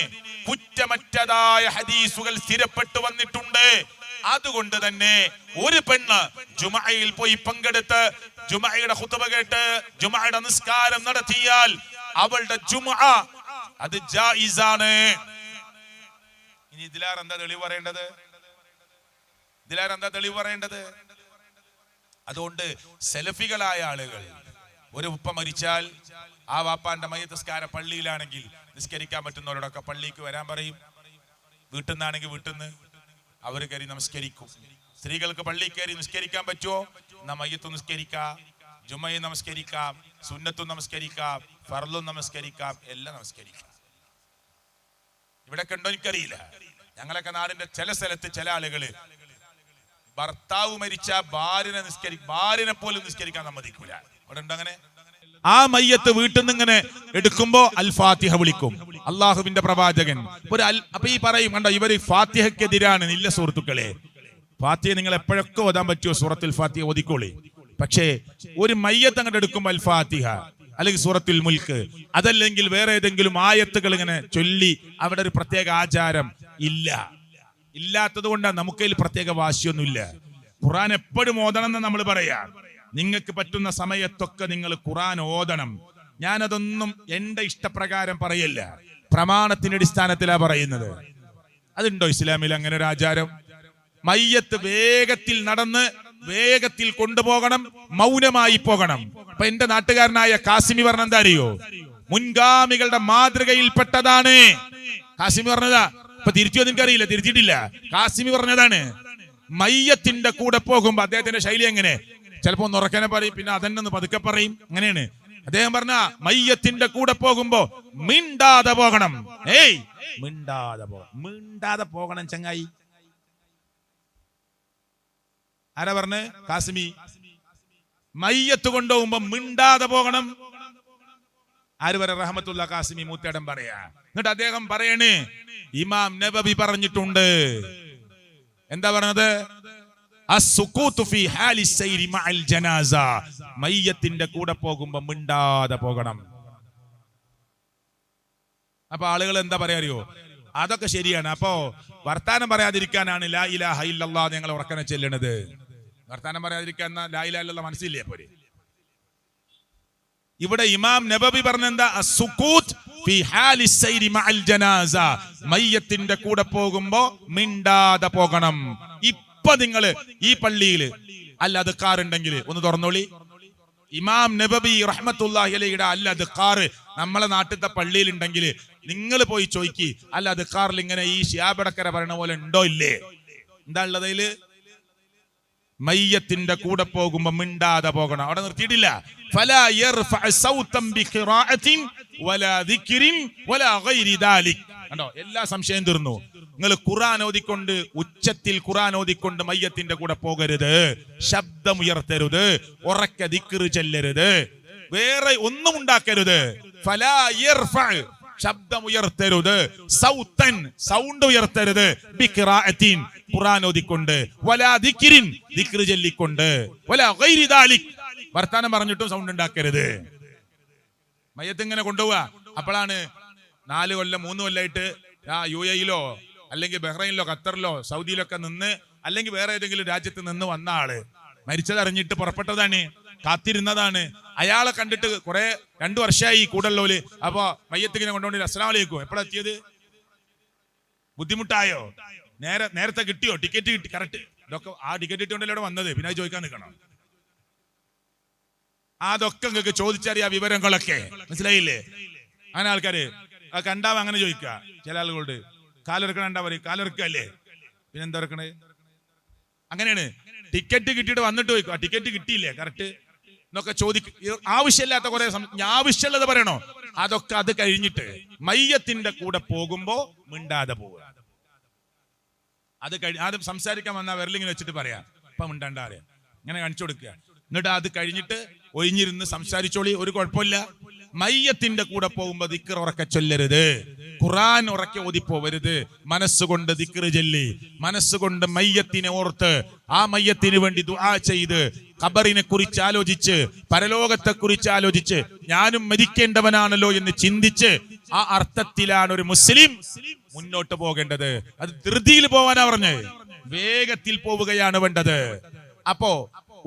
കുറ്റമറ്റതായ ഹദീസുകൾ സ്ഥിരപ്പെട്ടു വന്നിട്ടുണ്ട്. അതുകൊണ്ട് തന്നെ ഒരു പെണ്ണ് ജുമഅയിൽ പോയി പങ്കെടുത്ത് ജുമഅയുടെ ഖുതുബ കേട്ട് ജുമഅയുടെ നിസ്കാരം നടത്തിയാൽ അവളുടെ ജുമഅ അത് ജായിസാണ്. ഇനി ഇതിലാർ എന്താ തെളിവ് പറയേണ്ടത്? അതുകൊണ്ട് സലഫികളായ ആളുകൾ, ഒരു ഉപ്പ മരിച്ചാൽ ആ വാപ്പാന്റെ മയ്യത്ത് നിസ്കാരം പള്ളിയിലാണെങ്കിൽ നിസ്കരിക്കാൻ പറ്റുന്നവരോടൊക്കെ പള്ളിക്ക് വരാൻ പറയും. വീട്ടിൽ നിന്നാണെങ്കിൽ വീട്ടിൽ നിന്ന് അവർ കയറി നമസ്കരിക്കും. സ്ത്രീകൾക്ക് പള്ളിയിൽ കയറി നിസ്കരിക്കാൻ പറ്റുമോ? എന്നാ മയ്യത്ത് നിസ്കരിക്കാം, ജുമയും നമസ്കരിക്കാം, സുന്നത്തും നമസ്കരിക്കാം, ഫർളും നമസ്കരിക്കാം, എല്ലാം നമസ്കരിക്കാം. ഇവിടെ കണ്ടോ എനിക്കറിയില്ല. ഞങ്ങളൊക്കെ നാടിന്റെ ചില സ്ഥലത്ത് ചില ആളുകള് ഭർത്താവ് മരിച്ച ഭാര്യനെ പോലും നിസ്കരിക്കാൻ സമ്മതിക്കൂല. അവിടെ ഉണ്ടോ അങ്ങനെ? ആ മയ്യത്ത് വീട്ടിൽ നിന്ന് ഇങ്ങനെ എടുക്കുമ്പോ അൽ ഫാത്തിഹ വിളിക്കും അള്ളാഹുവിന്റെ പ്രവാചകൻ. അപ്പൊ ഈ പറയും, കണ്ടോ ഇവര് ഫാത്തിഹക്കെതിരാണ്. ഇല്ല സുഹൃത്തുക്കളെ, ഫാത്തിഹ നിങ്ങൾ എപ്പോഴൊക്കെ ഓതാൻ പറ്റുമോ? സൂറത്തുൽ ഫാത്തിഹ ഓതിക്കോളി. പക്ഷേ ഒരു മയ്യത്ത് അങ്ങോട്ട് എടുക്കുമ്പോൾ അൽ ഫാത്തിഹ അല്ലെങ്കിൽ സൂറത്തുൽ മുൽക്ക്, അതല്ലെങ്കിൽ വേറെ ഏതെങ്കിലും ആയത്തുകൾ ഇങ്ങനെ ചൊല്ലി അവിടെ ഒരു പ്രത്യേക ആചാരം ഇല്ലാത്തത് കൊണ്ടാണ് നമുക്കതിൽ പ്രത്യേക വാശിയൊന്നുമില്ല. ഖുർആൻ എപ്പോഴും ഓതണം എന്ന് നമ്മൾ പറയാ. നിങ്ങൾക്ക് പറ്റുന്ന സമയത്തൊക്കെ നിങ്ങൾ ഖുർആൻ ഓതണം. ഞാനതൊന്നും എന്റെ ഇഷ്ടപ്രകാരം പറയല്ല, പ്രമാണത്തിന്റെ അടിസ്ഥാനത്തിലാ പറയുന്നത്. അതുണ്ടോ ഇസ്ലാമിൽ അങ്ങനെ ഒരു ആചാരം? മയ്യത്ത് വേഗത്തിൽ നടന്ന് വേഗത്തിൽ കൊണ്ടുപോകണം, മൗനമായി പോകണം. അപ്പൊ എന്റെ നാട്ടുകാരനായ കാസിമി പറഞ്ഞ എന്താ അറിയോ? മുൻഗാമികളുടെ മാതൃകയിൽപ്പെട്ടതാണ് കാസിമി പറഞ്ഞതാ. ഇപ്പൊ തിരിച്ചോ എനിക്കറിയില്ല, തിരിച്ചിട്ടില്ല. കാസിമി പറഞ്ഞതാണ് മയ്യത്തിന്റെ കൂടെ പോകുമ്പോ അദ്ദേഹത്തിന്റെ ശൈലി എങ്ങനെ? ചിലപ്പോ ഒന്ന് ഉറക്കനെ പറയും, പിന്നെ അതന്നെ ഒന്ന് പതുക്കെ പറയും. അങ്ങനെയാണ് അദ്ദേഹം പറഞ്ഞ. മയ്യത്തിന്റെ കൂടെ പോകുമ്പോ മിണ്ടാതെ പോകണം. മിണ്ടാതെ പോകണം ചങ്ങായി. ആരാ പറഞ്ഞ്? കാസിമി. മയ്യത്ത് കൊണ്ടുപോകുമ്പോ മിണ്ടാതെ പോകണം. ആര് പറയാ? റഹ്മത്തുള്ള കാസിമി മൂത്തേടം പറയാ. എന്നിട്ട് അദ്ദേഹം പറയണേ, ഇമാം നബവി പറഞ്ഞിട്ടുണ്ട്. എന്താ പറഞ്ഞത്? മയ്യത്തിന്റെ കൂടെ പോകുമ്പോ മിണ്ടാതെ പോകണം. അപ്പൊ ആളുകൾ എന്താ പറയാ അറിയോ? അതൊക്കെ ശരിയാണ്. അപ്പോ വർത്താനം പറയാതിരിക്കാനാണ് ലാ ഇലാഹ ഇല്ലല്ലാഹ് ഞങ്ങൾ ഉറക്കനെ ചെല്ലണത്. വർത്താനം പറയാതിരിക്കാൻ ലാ ഇലാഹ ഇല്ലല്ലാഹ് മനസ്സില്ലേ പോരെ? ഇവിടെ ഇമാം നബവി പറഞ്ഞെന്താ? അസ്സുകൂത്ത് ഫീ ഹാലി സൈരി മഅൽ ജനാസ, മയ്യത്തിന്റെ കൂടെ പോകുമ്പോ മിണ്ടാതെ പോകണം. ഇപ്പൊ നിങ്ങൾ ഈ പള്ളിയിൽ അൽ അദ്കാർ ഉണ്ടെങ്കിൽ ഒന്ന് തുറന്നോളി. ഇമാം നബവി റഹ്മത്തുള്ളാഹി അലൈഹിയുടെ അൽ അദ്കാർ നമ്മളെ നാട്ടിലത്തെ പള്ളിയിൽ ഉണ്ടെങ്കിൽ നിങ്ങൾ പോയി ചോദിക്കി, അൽ അദ്കാറിൽ ഇങ്ങനെ ഈ ശിഹാബടക്കര പറയണ പോലെ ഉണ്ടോ ഇല്ലേ? എന്താ ഉള്ളത് അതില്? മയ്യത്തിന്റെ കൂടെ പോകുമ്പോ മിണ്ടാതെ പോകണം. അവിടെ നിർത്തിയിട്ടില്ല. ഫലാ യർഫഅ സൗതൻ ബിഖിറാഅത്തിൻ വലാ ദിക്രിൻ വലാ ഗൈരി ദാലിക്. കണ്ടോ, എല്ലാ സംശയം തീർന്നു. നിങ്ങൾ ഖുർആൻ ഓതിക്കൊണ്ട് ഉച്ചത്തിൽ ഖുർആൻ ഓതിക്കൊണ്ട് മയ്യത്തിന്റെ കൂടെ പോകരുത്, ശബ്ദമുയർത്തരുത്, ഉറക്കെ ദിക്ർ ചെല്ലരുത്, വേറെ ഒന്നും ഉണ്ടാക്കരുത്. ഫലാ യർഫഅ, ശബ്ദമുയർത്തരുത്, സൗതൻ, സൗണ്ട് ഉയർത്തരുത്, ബിഖിറാഅത്തിൻ, ഖുർആൻ ഓതിക്കൊണ്ട്, വലാ ദിക്രിൻ, ദിക്ർ ചൊല്ലിക്കൊണ്ട്, വലാ ഗൈരി ദാലിക്, വർത്താനം പറഞ്ഞിട്ടും സൗണ്ട് ഉണ്ടാക്കരുത്. മയ്യത്ത് ഇങ്ങനെ കൊണ്ടുപോവുക. അപ്പോഴാണ് 4 കൊല്ലം 3 കൊല്ലമായിട്ട് UAE-യിലോ അല്ലെങ്കിൽ ബഹ്റൈനിലോ ഖത്തറിലോ സൗദിയിലൊക്കെ നിന്ന്, അല്ലെങ്കിൽ വേറെ ഏതെങ്കിലും രാജ്യത്ത് നിന്ന് വന്ന ആള് മരിച്ചതറിഞ്ഞിട്ട് പുറപ്പെട്ടതാണ്, കാത്തിരുന്നതാണ്. അയാളെ കണ്ടിട്ട് കുറെ 2 വർഷമായി കൂടല്ലോല്. അപ്പൊ മയ്യത്തിങ്ങനെ കൊണ്ടുപോയി അസ്സലാമു അലൈക്കും, എപ്പോഴാ എത്തിയത്? ബുദ്ധിമുട്ടായോ? നേരത്തെ കിട്ടിയോ? ടിക്കറ്റ് കിട്ടി കറക്റ്റ്? ഇതൊക്കെ ആ ടിക്കറ്റ് കിട്ടിയോണ്ടല്ലോ ഇവിടെ വന്നത്. പിന്നെ ചോദിക്കാൻ നിൽക്കണം. അതൊക്കെ നിങ്ങൾക്ക് ചോദിച്ചറിയാ വിവരങ്ങളൊക്കെ, മനസ്സിലായില്ലേ? അങ്ങനെ ആൾക്കാര് അത് കണ്ടാവും അങ്ങനെ ചോദിക്കുക. ചില ആളുകളോട് കാലിറക്കണ എന്താ പറയും, കാലിറക്കല്ലേ, പിന്നെ എന്താ ഇറക്കണേ? അങ്ങനെയാണ്. ടിക്കറ്റ് കിട്ടിയിട്ട് വന്നിട്ട് ചോദിക്കുക, ടിക്കറ്റ് കിട്ടിയില്ലേ കറക്റ്റ് എന്നൊക്കെ ചോദിക്കും. ആവശ്യമില്ലാത്ത കുറെ ആവശ്യമുള്ളത് പറയണോ? അതൊക്കെ അത് കഴിഞ്ഞിട്ട് മയ്യത്തിന്റെ കൂടെ പോകുമ്പോ മിണ്ടാതെ പോവുക. അത് ആദ്യം സംസാരിക്കാൻ വന്നാൽ വിരലിങ്ങനെ വെച്ചിട്ട് പറയാം, ഇപ്പൊ മിണ്ടാണ്ട അറിയാം, ഇങ്ങനെ കാണിച്ചു കൊടുക്കുക. എന്നിട്ട് അത് കഴിഞ്ഞിട്ട് ഒഴിഞ്ഞിരുന്ന് സംസാരിച്ചോളി, ഒരു കുഴപ്പമില്ല. മയ്യത്തിന്റെ കൂടെ പോകുമ്പോ ദിക്ർ ഉറക്കെ ചൊല്ലരുത്, ഖുർആൻ ഉറക്കെ ഓതിപ്പോവരുത്. മനസ്സുകൊണ്ട് ദിക്ർ ചൊല്ലി, മനസ്സുകൊണ്ട് മയ്യത്തിനെ ഓർത്ത് ആ മയ്യത്തിന് വേണ്ടി ദുആ ചെയ്ത്, ഖബറിനെ കുറിച്ച് ആലോചിച്ച്, പരലോകത്തെ കുറിച്ച് ആലോചിച്ച്, ഞാനും മരിക്കേണ്ടവനാണല്ലോ എന്ന് ചിന്തിച്ച് ആ അർത്ഥത്തിലാണ് ഒരു മുസ്ലിം മുന്നോട്ട് പോകേണ്ടത്. അത് ധൃതിയിൽ പോവാനാ പറഞ്ഞത്, വേഗത്തിൽ പോവുകയാണ് വേണ്ടത്. അപ്പോ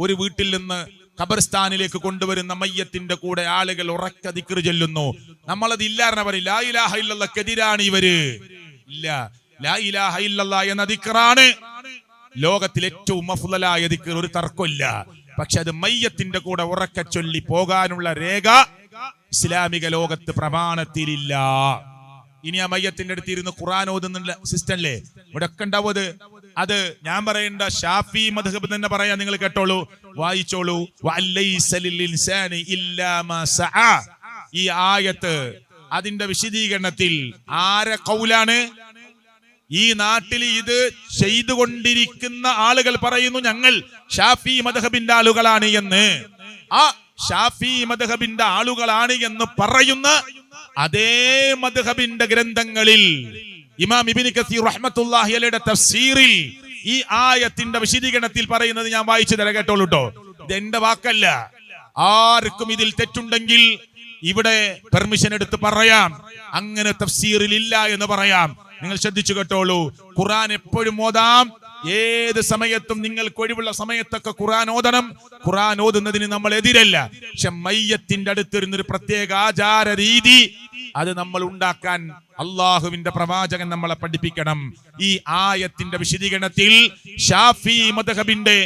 ഒരു വീട്ടിൽ നിന്ന് ഖബർസ്ഥാനിലേക്ക് കൊണ്ടുവരുന്ന മയ്യത്തിന്റെ കൂടെ ആളുകൾ ഉറക്കെ ദിക്ർ ചൊല്ലുന്നു. നമ്മളത് ഇല്ലാന്ന് പറയും. ലാ ഇലാഹ ഇല്ലല്ലാഹ്ക്കെതിരാണ് ഇവര്. ഇല്ല, ലാ ഇലാഹ ഇല്ലല്ലാഹ് എന്ന ദിക്റാണ് ലോകത്തിൽ ഏറ്റവും അഫ്ളലായ ദിക്ർ, ഒരു തർക്കമില്ല. പക്ഷെ അത് മയ്യത്തിന്റെ കൂടെ ഉറക്കെ ചൊല്ലി പോകാനുള്ള രേഖ ഇസ്ലാമിക ലോകത്ത് പ്രമാണത്തിലില്ല. ഇനി ആ മയ്യത്തിന്റെ അടുത്ത് ഇരുന്ന് ഖുർആൻ ഓതുന്നുള്ള സിസ്റ്റം അല്ലേ ഇവിടെ ഒക്കെ ഉണ്ടാവും. അത് ഞാൻ പറയേണ്ട ഷാഫി മദ്ഹബ് തന്നെ പറയാം, നിങ്ങൾ കേട്ടോളൂ, വായിച്ചോളൂ. ഈ ആയത്ത് അതിന്റെ വിശദീകരണത്തിൽ ആരെ ഖൗലാണ്? ഈ നാട്ടിൽ ഇത് ചെയ്തുകൊണ്ടിരിക്കുന്ന ആളുകൾ പറയുന്നു ഞങ്ങൾ ഷാഫി മദ്ഹബിന്റെ ആളുകളാണ് എന്ന്. ആ ഷാഫി മദ്ഹബിന്റെ ആളുകളാണ് എന്ന് പറയുന്ന അതേ മദ്ഹബിന്റെ ഗ്രന്ഥങ്ങളിൽ ഇമാം ഇബ്നു കസീർ റഹ്മത്തുള്ളാഹി അലൈഹിയുടെ തഫ്സീറിൽ ഈ ആയത്തിന്റെ വിശദീകരണത്തിൽ പറയുന്നത് ഞാൻ വായിച്ചു തരാം, കേട്ടോളൂ കേട്ടോ. ഇത് എന്റെ വാക്കല്ല. ആർക്കും ഇതിൽ തെറ്റുണ്ടെങ്കിൽ ഇവിടെ പെർമിഷൻ എടുത്ത് പറയാം, അങ്ങനെ തഫ്സീറിൽ ഇല്ല എന്ന് പറയാം. നിങ്ങൾ ശ്രദ്ധിച്ചു കേട്ടോളൂ. ഖുർആൻ എപ്പോഴും ഓതാം, ഏത് സമയത്തും നിങ്ങൾക്ക് ഒഴിവുള്ള സമയത്തൊക്കെ ഖുർആൻ ഓതണം. ഖുർആൻ ഓതുന്നതിന് നമ്മൾ എതിരല്ല. പക്ഷെ മയ്യത്തിന്റെ അടുത്തിരുന്നൊരു പ്രത്യേക ആചാര രീതി അത് നമ്മൾ ഉണ്ടാക്കാൻ അള്ളാഹുവിന്റെ പ്രവാചകൻ നമ്മളെ പഠിപ്പിക്കണം. ഈ ആയത്തിന്റെ വിശദീകരണത്തിൽ ഷാഫി മദ്ഹബിന്റെ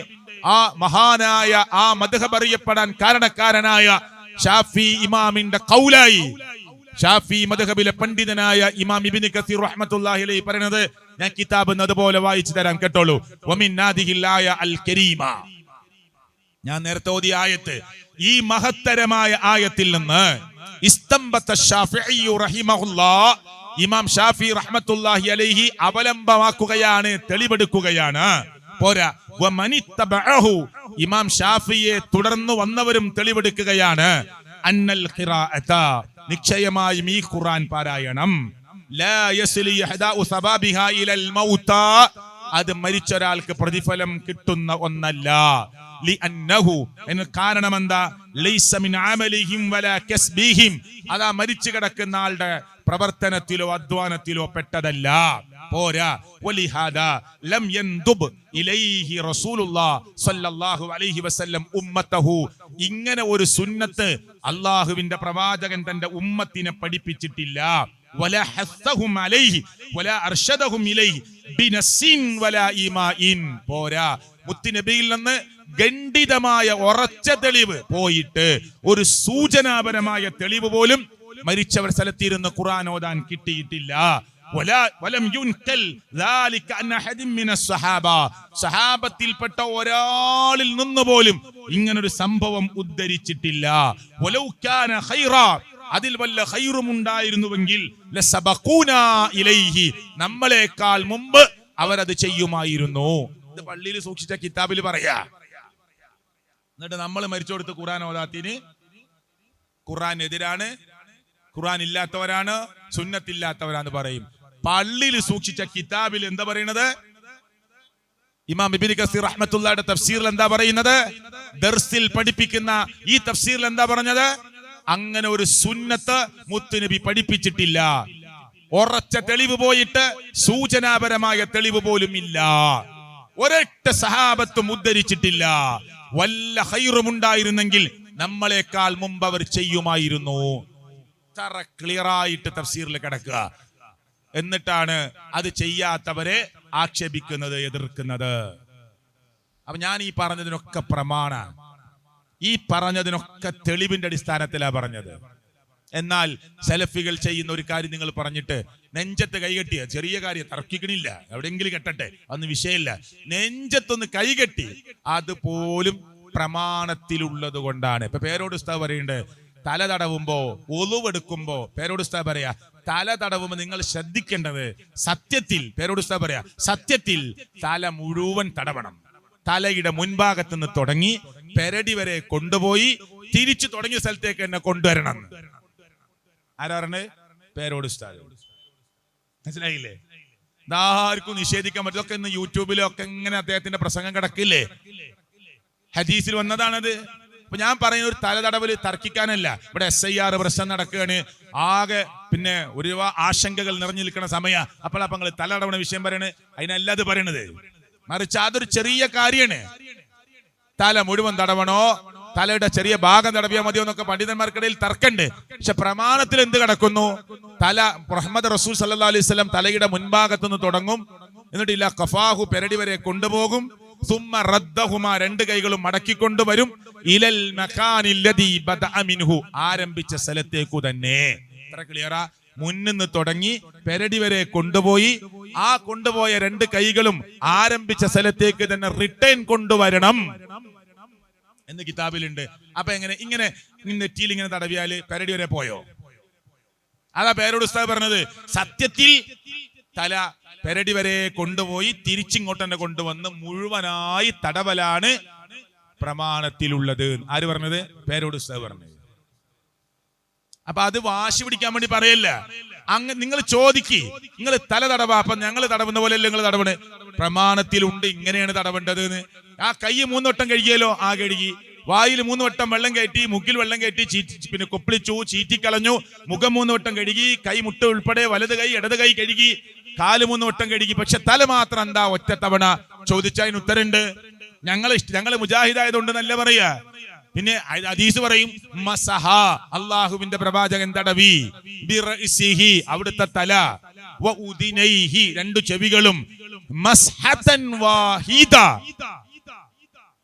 ആ മഹാനായ ആ മദ്ഹബ് അറിയപ്പെടാൻ കാരണക്കാരനായ ഷാഫി ഇമാമിന്റെ ഖൗലായി ഷാഫി മദ്ഹബിലെ പണ്ഡിതനായ ഇമാം ഇബ്നു കസീർ റഹ്മത്തുള്ളാഹി അലൈഹി പറയുന്നത് ഞാൻ കിതാബ് അതുപോലെ വായിച്ചു തരാം, കേട്ടോളൂ. വമിൻ നാദിഹിൽ ആയ അൽ കരീമ, ഞാൻ നേരത്തെ ഓതിയ ആയത്ത്, ഈ മഹത്തരമായ ആയത്തിൽ നിന്ന് ഇസ്തംബത ശാഫിഈ റഹിമഹുല്ലാഹ്, ഇമാം ഷാഫി റഹ്മത്തുള്ളാഹി അലൈഹി അവലംബമാക്കുകയാണ്, തെളിവെടുക്കുകയാണ്. പോരാ, വമനിത്തബഅഹു, ഇമാം ഷാഫിയെ തുടർന്ന് വന്നവരും തെളിവെടുക്കുകയാണ്. അന്നൽ ഖിറാഅത, നിശ്ചയമായും ഈ ഖുർആൻ പാരായണം, ലാ യസ്ലി ഇഹ്ദാഉ സബാബിഹാ ഇലൽ മൗതാ, അത് മരിച്ച ഒരാൾക്ക് പ്രതിഫലം കിട്ടുന്ന ഒന്നല്ല. ലിഅന്നഹു, എന്ന് കാരണം എന്താ? ലൈസ മിൻ അമലിഹിം വലാ കസ്ബിഹിം, അതാ മരിച്ചു കിടക്കുന്ന ആളുടെ പ്രവർത്തനത്തിലോ അധ്വാനത്തിലോ പെട്ടതല്ല. പോരാ, വലിഹാദാ ലം യൻദുബ് ഇലൈഹി റസൂലുള്ളാഹി സ്വല്ലല്ലാഹു അലൈഹി വസല്ലം ഉമ്മതഹു, ഇങ്ങനെ ഒരു സുന്നത്ത് അല്ലാഹുവിന്റെ പ്രവാചകൻ തന്റെ ഉമ്മത്തിനെ പഠിപ്പിച്ചിട്ടില്ല. വലാ ഹസ്സഹും അലൈഹി വലാ അർശദഹും ഇലൈഹി ബിനസിൻ വലാ ഈമാഇൻ, പോരാ, മുത്തുനബിയിൽ നിന്ന് ഖണ്ഡിതമായ ഉറച്ച തെളിവ് പോയിട്ട് ഒരു സൂചനാപരമായ തെളിവ് പോലും മരിച്ചവർ സ്ഥലത്തിരുന്ന് ഖുർആൻ ഓതാൻ കിട്ടിയിട്ടില്ല. സഹാബത്തിൽപ്പെട്ട ഒരാളിൽ നിന്ന് പോലും ഇങ്ങനൊരു സംഭവം ഉദ്ധരിച്ചിട്ടില്ല. അതിൽ വല്ല ഖൈറും ഉണ്ടായിരുന്നുവെങ്കിൽ നമ്മളെക്കാൾ മുമ്പ് അവരത് ചെയ്യുമായിരുന്നു. ഇത് പള്ളിയിൽ സൂക്ഷിച്ച കിതാബിൽ പറയാ. എന്നിട്ട് നമ്മൾ മരിച്ചോടുത്ത് ഖുർആൻ ഓതാത്തിന് ഖുർആൻ എതിരാണ്, ഖുർആൻ ഇല്ലാത്തവരാണ്, സുന്നത്തില്ലാത്തവരാന്ന് പറയും. പള്ളിയിൽ സൂക്ഷിച്ച കിതാബിൽ എന്താ പറയുന്നത്? ഇമാം ഇബ്നു കസീർ റഹ്മത്തുള്ളാഹിയുടെ തഫ്സീറിൽ എന്താ പറയുന്നത്? ദർസിൽ പഠിപ്പിക്കുന്ന ഈ തഫ്സീറിൽ എന്താ പറഞ്ഞത്? അങ്ങനെ ഒരു സുന്നത്ത് മുത്തുനബി പഠിപ്പിച്ചിട്ടില്ല. ഉറച്ച തെളിവ് പോയിട്ട് സൂചനാപരമായ തെളിവ് പോലും ഇല്ല. ഒരൊറ്റ സഹാബത്തും ഉദ്ധരിച്ചിട്ടില്ല. വല്ല ഖൈറും ഉണ്ടായിരുന്നെങ്കിൽ നമ്മളെക്കാൾ മുമ്പ് അവർ ചെയ്യുമായിരുന്നു. ഇത്ര ക്ലിയർ ആയിട്ട് തഫ്സീറിൽ കിടക്കുക. എന്നിട്ടാണ് അത് ചെയ്യാത്തവരെ ആക്ഷേപിക്കുന്നത്, എതിർക്കുന്നത്. അപ്പൊ ഞാൻ ഈ പറഞ്ഞതിനൊക്കെ പ്രമാണ, ഈ പറഞ്ഞതിനൊക്കെ തെളിവിന്റെ അടിസ്ഥാനത്തിലാ പറഞ്ഞത്. എന്നാൽ സലഫികൾ ചെയ്യുന്ന ഒരു കാര്യം നിങ്ങൾ പറഞ്ഞിട്ട് നെഞ്ചത്ത് കൈകെട്ടിയ ചെറിയ കാര്യം തർക്കിക്കണില്ല, എവിടെയെങ്കിലും കെട്ടട്ടെ, അന്ന് വിഷയമില്ല. നെഞ്ചത്തൊന്ന് കൈകെട്ടി അതുപോലും പ്രമാണത്തിലുള്ളത് കൊണ്ടാണ്. ഇപ്പൊ പേരോട് ഉസ്താദ് പറയുന്നുണ്ട്, തല തടവുമ്പോ ഒളുവെടുക്കുമ്പോ പേരോട് ഉസ്താദ് പറയാ, തല തടവുമ്പോ നിങ്ങൾ ശ്രദ്ധിക്കേണ്ടത് സത്യത്തിൽ, പേരോട് ഉസ്താദ് പറയാ, സത്യത്തിൽ തല മുഴുവൻ തടവണം. തലയുടെ മുൻഭാഗത്ത് നിന്ന് തുടങ്ങി പെരടി വരെ കൊണ്ടുപോയി തിരിച്ചു തുടങ്ങിയ സ്ഥലത്തേക്ക് തന്നെ കൊണ്ടുവരണം. ആരാ പറഞ്ഞത്? പേരോട് ഉസ്താദ്. മനസ്സിലായില്ലേ? ഇതാർക്കും നിഷേധിക്കാൻ പറ്റും. ഒക്കെ ഇന്ന് യൂട്യൂബിലൊക്കെ ഇങ്ങനെ അദ്ദേഹത്തിന്റെ പ്രസംഗം കിടക്കില്ലേ, ഹദീസിൽ വന്നതാണത്. അപ്പൊ ഞാൻ പറയുന്ന ഒരു തലതടവിൽ തർക്കിക്കാനല്ല. ഇവിടെ SIR പ്രശ്നം നടക്കുകയാണ്, ആകെ പിന്നെ ഒരുപാട് ആശങ്കകൾ നിറഞ്ഞു നിൽക്കുന്ന സമയ. അപ്പോഴാ നിങ്ങൾ തലതടവണ വിഷയം പറയണത്? അതിനല്ല അത് പറയണത്, മറിച്ച് അതൊരു ചെറിയ കാര്യമാണ്. തല മുഴുവൻ തടവണോ, തലയുടെ ചെറിയ ഭാഗം തടവിയാൽ മതിയോ എന്നൊക്കെ പണ്ഡിതന്മാർക്കിടയിൽ തർക്കണ്ട്. പക്ഷെ പ്രമാണത്തിൽ എന്ത് കിടക്കുന്നു? തല മുഹമ്മദ് റസൂൽ സല്ലല്ലാഹു അലൈഹി വസല്ലം തലയുടെ മുൻഭാഗത്തു നിന്ന് തുടങ്ങും, എന്നിട്ട് ഇല്ല കഫാഹു പെരടി വരെ കൊണ്ടുപോകും, സുമ്മ റദ്ദഹുമാ രണ്ട് കൈകളും മടക്കിക്കൊണ്ടുവരും, ഇലൽ മകാനില്ലദീ ബദഅ മിൻഹു ആരംഭിച്ച സ്ഥലത്തേക്കു തന്നെ. എത്ര ക്ലിയറാ? മുന്നിന്ന് തുടങ്ങി പെരടി വരെ കൊണ്ടുപോയി ആ കൊണ്ടുപോയ രണ്ട് കൈകളും ആരംഭിച്ച സ്ഥലത്തേക്ക് തന്നെ റിട്ടേൺ കൊണ്ടുവരണം എന്ന് കിതാബിലുണ്ട്. അപ്പൊ എങ്ങനെ ഇങ്ങനെ നെറ്റിയിൽ ഇങ്ങനെ തടവിയാല് പെരടി വരെ പോയോ? അതാ പേരോട് ഉസ്താദ് പറഞ്ഞത്. സത്യത്തിൽ തല പെരടി വരെ കൊണ്ടുപോയി തിരിച്ചിങ്ങോട്ട് തന്നെ കൊണ്ടുവന്ന് മുഴുവനായി തടവലാണ് പ്രമാണത്തിലുള്ളത്. ആര് പറഞ്ഞത്? പേരോട് ഉസ്താദ് പറഞ്ഞത്. അപ്പൊ അത് വാശി പിടിക്കാൻ വേണ്ടി പറയല്ല. അങ്ങ് നിങ്ങൾ ചോദിക്ക്, നിങ്ങൾ തല തടവാ, അപ്പൊ ഞങ്ങൾ തടവുന്ന പോലെയല്ല നിങ്ങൾ തടവണ്. പ്രമാണത്തിലുണ്ട് ഇങ്ങനെയാണ് തടവേണ്ടത് എന്ന്. ആ കൈ 3 വട്ടം കഴുകിയല്ലോ, ആ കഴുകി. വായിൽ 3 വട്ടം വെള്ളം കയറ്റി, മുക്കിൽ വെള്ളം കയറ്റി, പിന്നെ കൊപ്പിളിച്ചു, ചീറ്റിക്കളഞ്ഞു. മുഖം 3 വട്ടം കഴുകി, കൈ മുട്ട ഉൾപ്പെടെ വലത് കൈ ഇടത് കൈ കഴുകി, കാല് 3 വട്ടം കഴുകി. പക്ഷെ തല മാത്രം എന്താ ഒറ്റ തവണ? ചോദിച്ചതിന് ഉത്തരണ്ട്. ഞങ്ങൾ മുജാഹിദായതുകൊണ്ട് നല്ല പറയാ. പിന്നെ ഹദീസ് പറയും മസഹ, അല്ലാഹുവിന്റെ പ്രവാചകൻ തടവി, ബിറഇസിഹി അവിടുത്തെ തല, വ ഉദിനൈഹി രണ്ട് ചെവികളും, മസ്ഹതൻ വാഹിദ.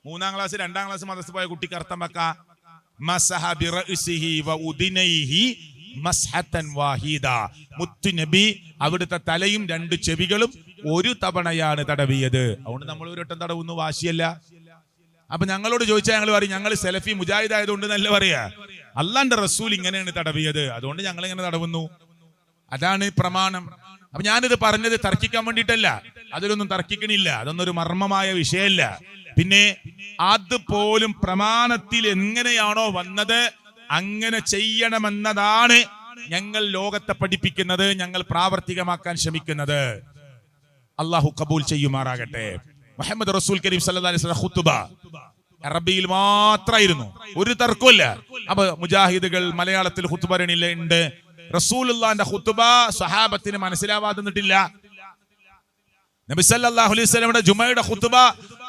3ാം ക്ലാസ് 2ാം ക്ലാസ് മദ്രസ പോയ കുട്ടിക്ക് അർത്ഥം വെക്ക. മസഹ ബിറഇസിഹി വ ഉദിനൈഹി മസ്ഹതൻ വാഹിദ. മുത്തു നബി അവിടുത്തെ തലയും രണ്ട് ചെവികളും ഒരു തവണയാണ് തടവിയത്. അതുകൊണ്ട് നമ്മൾ ഒരു വട്ടം തടവുന്നു, വാശിയല്ല. അപ്പൊ ഞങ്ങളോട് ചോദിച്ചാൽ ഞങ്ങൾ പറയും ഞങ്ങൾ സെലഫി മുജാഹിദ് ആയതുകൊണ്ട് നല്ല പറയാ. അല്ലാന്റെ റസൂൽ ഇങ്ങനെയാണ് തടവിയത്, അതുകൊണ്ട് ഞങ്ങൾ ഇങ്ങനെ തടവുന്നു. അതാണ് പ്രമാണം. അപ്പൊ ഞാനിത് പറഞ്ഞത് തർക്കിക്കാൻ വേണ്ടിയിട്ടല്ല, അതിലൊന്നും തർക്കിക്കണില്ല, അതൊന്നും ഒരു മർമ്മമായ വിഷയമല്ല. പിന്നെ അതുപോലും പ്രമാണത്തിൽ എങ്ങനെയാണോ വന്നത് അങ്ങനെ ചെയ്യണമെന്നതാണ് ഞങ്ങൾ ലോകത്തെ പഠിപ്പിക്കുന്നത്, ഞങ്ങൾ പ്രാവർത്തികമാക്കാൻ ശ്രമിക്കുന്നത്. അള്ളാഹു കബൂൽ ചെയ്യുമാറാകട്ടെ. മുഹമ്മദ് റസൂൽ കരീം സല്ലല്ലാഹു അലൈഹി വസല്ലം ഖുതുബ അറബിയിൽ മാത്രമായിരുന്നു, ഒരു തർക്കമില്ല. അപ്പൊ മുജാഹിദുകൾ മലയാളത്തിൽ ഖുതുബ ഉണ്ട്. റസൂലുള്ളാഹിന്റെ ഖുതുബ സ്വഹാബത്തിന് മനസ്സിലാവാതെ നിന്നിട്ടില്ല. നബി സല്ലല്ലാഹു അലൈഹി വസല്ലമയുടെ ജുമയുടെ ഖുതുബ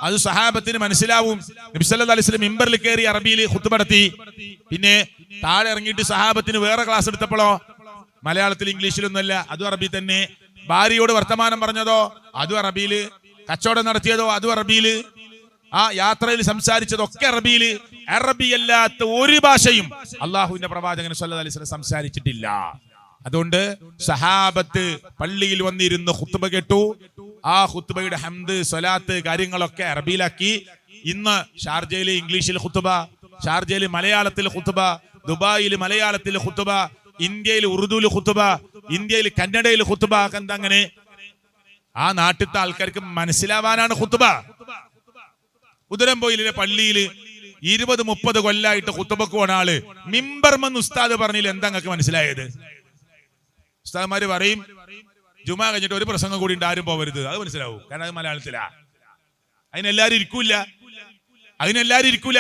അത് സ്വഹാബത്തിന് മനസ്സിലാവും. നബി സല്ലല്ലാഹു അലൈഹി വസല്ലം മിമ്പറിൽ കയറി അറബിയിൽ ഖുതുബ നടത്തി. പിന്നെ താഴെ ഇറങ്ങിയിട്ട് സ്വഹാബത്തിന് വേറെ ക്ലാസ് എടുത്തപ്പോഴോ മലയാളത്തിൽ ഇംഗ്ലീഷിലൊന്നുമല്ല, അതും അറബി തന്നെ. ഭാര്യയോട് വർത്തമാനം പറഞ്ഞതോ അതും അറബിയില്, കച്ചവടം നടത്തിയതോ അതും അറബിയില്, ആ യാത്രയിൽ സംസാരിച്ചതൊക്കെ അറബിയില്. അറബിയല്ലാത്ത ഒരു ഭാഷയും അള്ളാഹുവിന്റെ പ്രവാചകൻ സല്ലല്ലാഹു അലൈഹി വസല്ലം സംസാരിച്ചിട്ടില്ല. അതുകൊണ്ട് സഹാബത്ത് പള്ളിയിൽ വന്നിരുന്ന് ഖുത്ബ കേട്ടു. ആ ഖുത്ബയുടെ ഹംദ്, സ്വലാത്ത് കാര്യങ്ങളൊക്കെ അറബിയിലാക്കി. ഇന്ന് ഷാർജയിൽ ഇംഗ്ലീഷിൽ ഖുത്ബ, ഷാർജയിൽ മലയാളത്തിൽ ഖുത്ബ, ദുബായിൽ മലയാളത്തിൽ ഖുത്ബ, ഇന്ത്യയിൽ ഉറുദുവിൽ ഖുത്ബ, ഇന്ത്യയിൽ കന്നഡയിൽ ഖുത്ബ. അങ്ങനെ ആ നാട്ടിലത്തെ ആൾക്കാർക്ക് മനസ്സിലാവാനാണ് ഖുത്ബ. ഉദരംപോയിലെ പള്ളിയിൽ 20-30 കൊല്ലായിട്ട് ഖുത്ബക്ക് പോണ ആള് മിമ്പർമെന്ന് ഉസ്താദ് പറഞ്ഞില്ല, എന്താ നിങ്ങൾക്ക് മനസ്സിലായത്? ഉസ്താദ്മാര് പറയും ജുമാ കഴിഞ്ഞിട്ട് ഒരു പ്രസംഗം കൂടി ഉണ്ട്, ആരും പോവരുത്, അത് മനസ്സിലാവും, കാരണം അത് മലയാളത്തിലാ. അതിനെല്ലാരും ഇരിക്കൂല.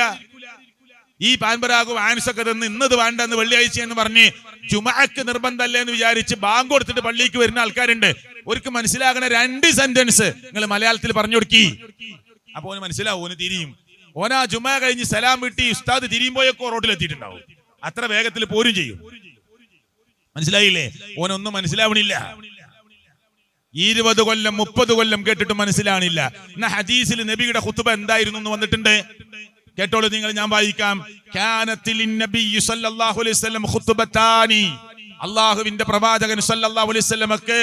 ഈ പാൻപരാഗും ആൻസൊക്കെ തന്ന് ഇന്നത് വേണ്ടെന്ന് വെള്ളിയാഴ്ച എന്ന് പറഞ്ഞ് ജുമാക്ക് നിർബന്ധമല്ലേ എന്ന് വിചാരിച്ച് ബാങ്ക് കൊടുത്തിട്ട് പള്ളിക്ക് വരുന്ന ആൾക്കാരുണ്ട്. അവർക്ക് മനസ്സിലാകണ 2 സെന്റൻസ് നിങ്ങൾ മലയാളത്തിൽ പറഞ്ഞു കൊടുക്കി, അപ്പൊ ഓന് മനസ്സിലാവും, ഓന് തിരിയും. ഓനാ ജുമാ കഴിഞ്ഞ് സലാം വിട്ടി ഉസ്താദ് തിരിയുമ്പോഴൊക്കെ റോഡിലെത്തിയിട്ടുണ്ടാവും. അത്ര വേഗത്തിൽ പോരും ചെയ്യും. മനസ്സിലായില്ലേ? ഓനൊന്നും മനസ്സിലാവണില്ല. 20 കൊല്ലം 30 കൊല്ലം കേട്ടിട്ട് മനസ്സിലാവണില്ല. എന്നാ ഹദീസിൽ നബിയുടെ ഖുത്ബ എന്തായിരുന്നു എന്ന് വന്നിട്ടുണ്ട്. കേട്ടോളൂ നിങ്ങൾ, ഞാൻ വായിക്കാം. കാനത്തിൽ നബിയ്യു സല്ലല്ലാഹു അലൈഹി വസല്ലം ഖുതുബതാനി, അല്ലാഹുവിന്റെ പ്രവാചകൻ സല്ലല്ലാഹു അലൈഹി വസല്ലമക്ക്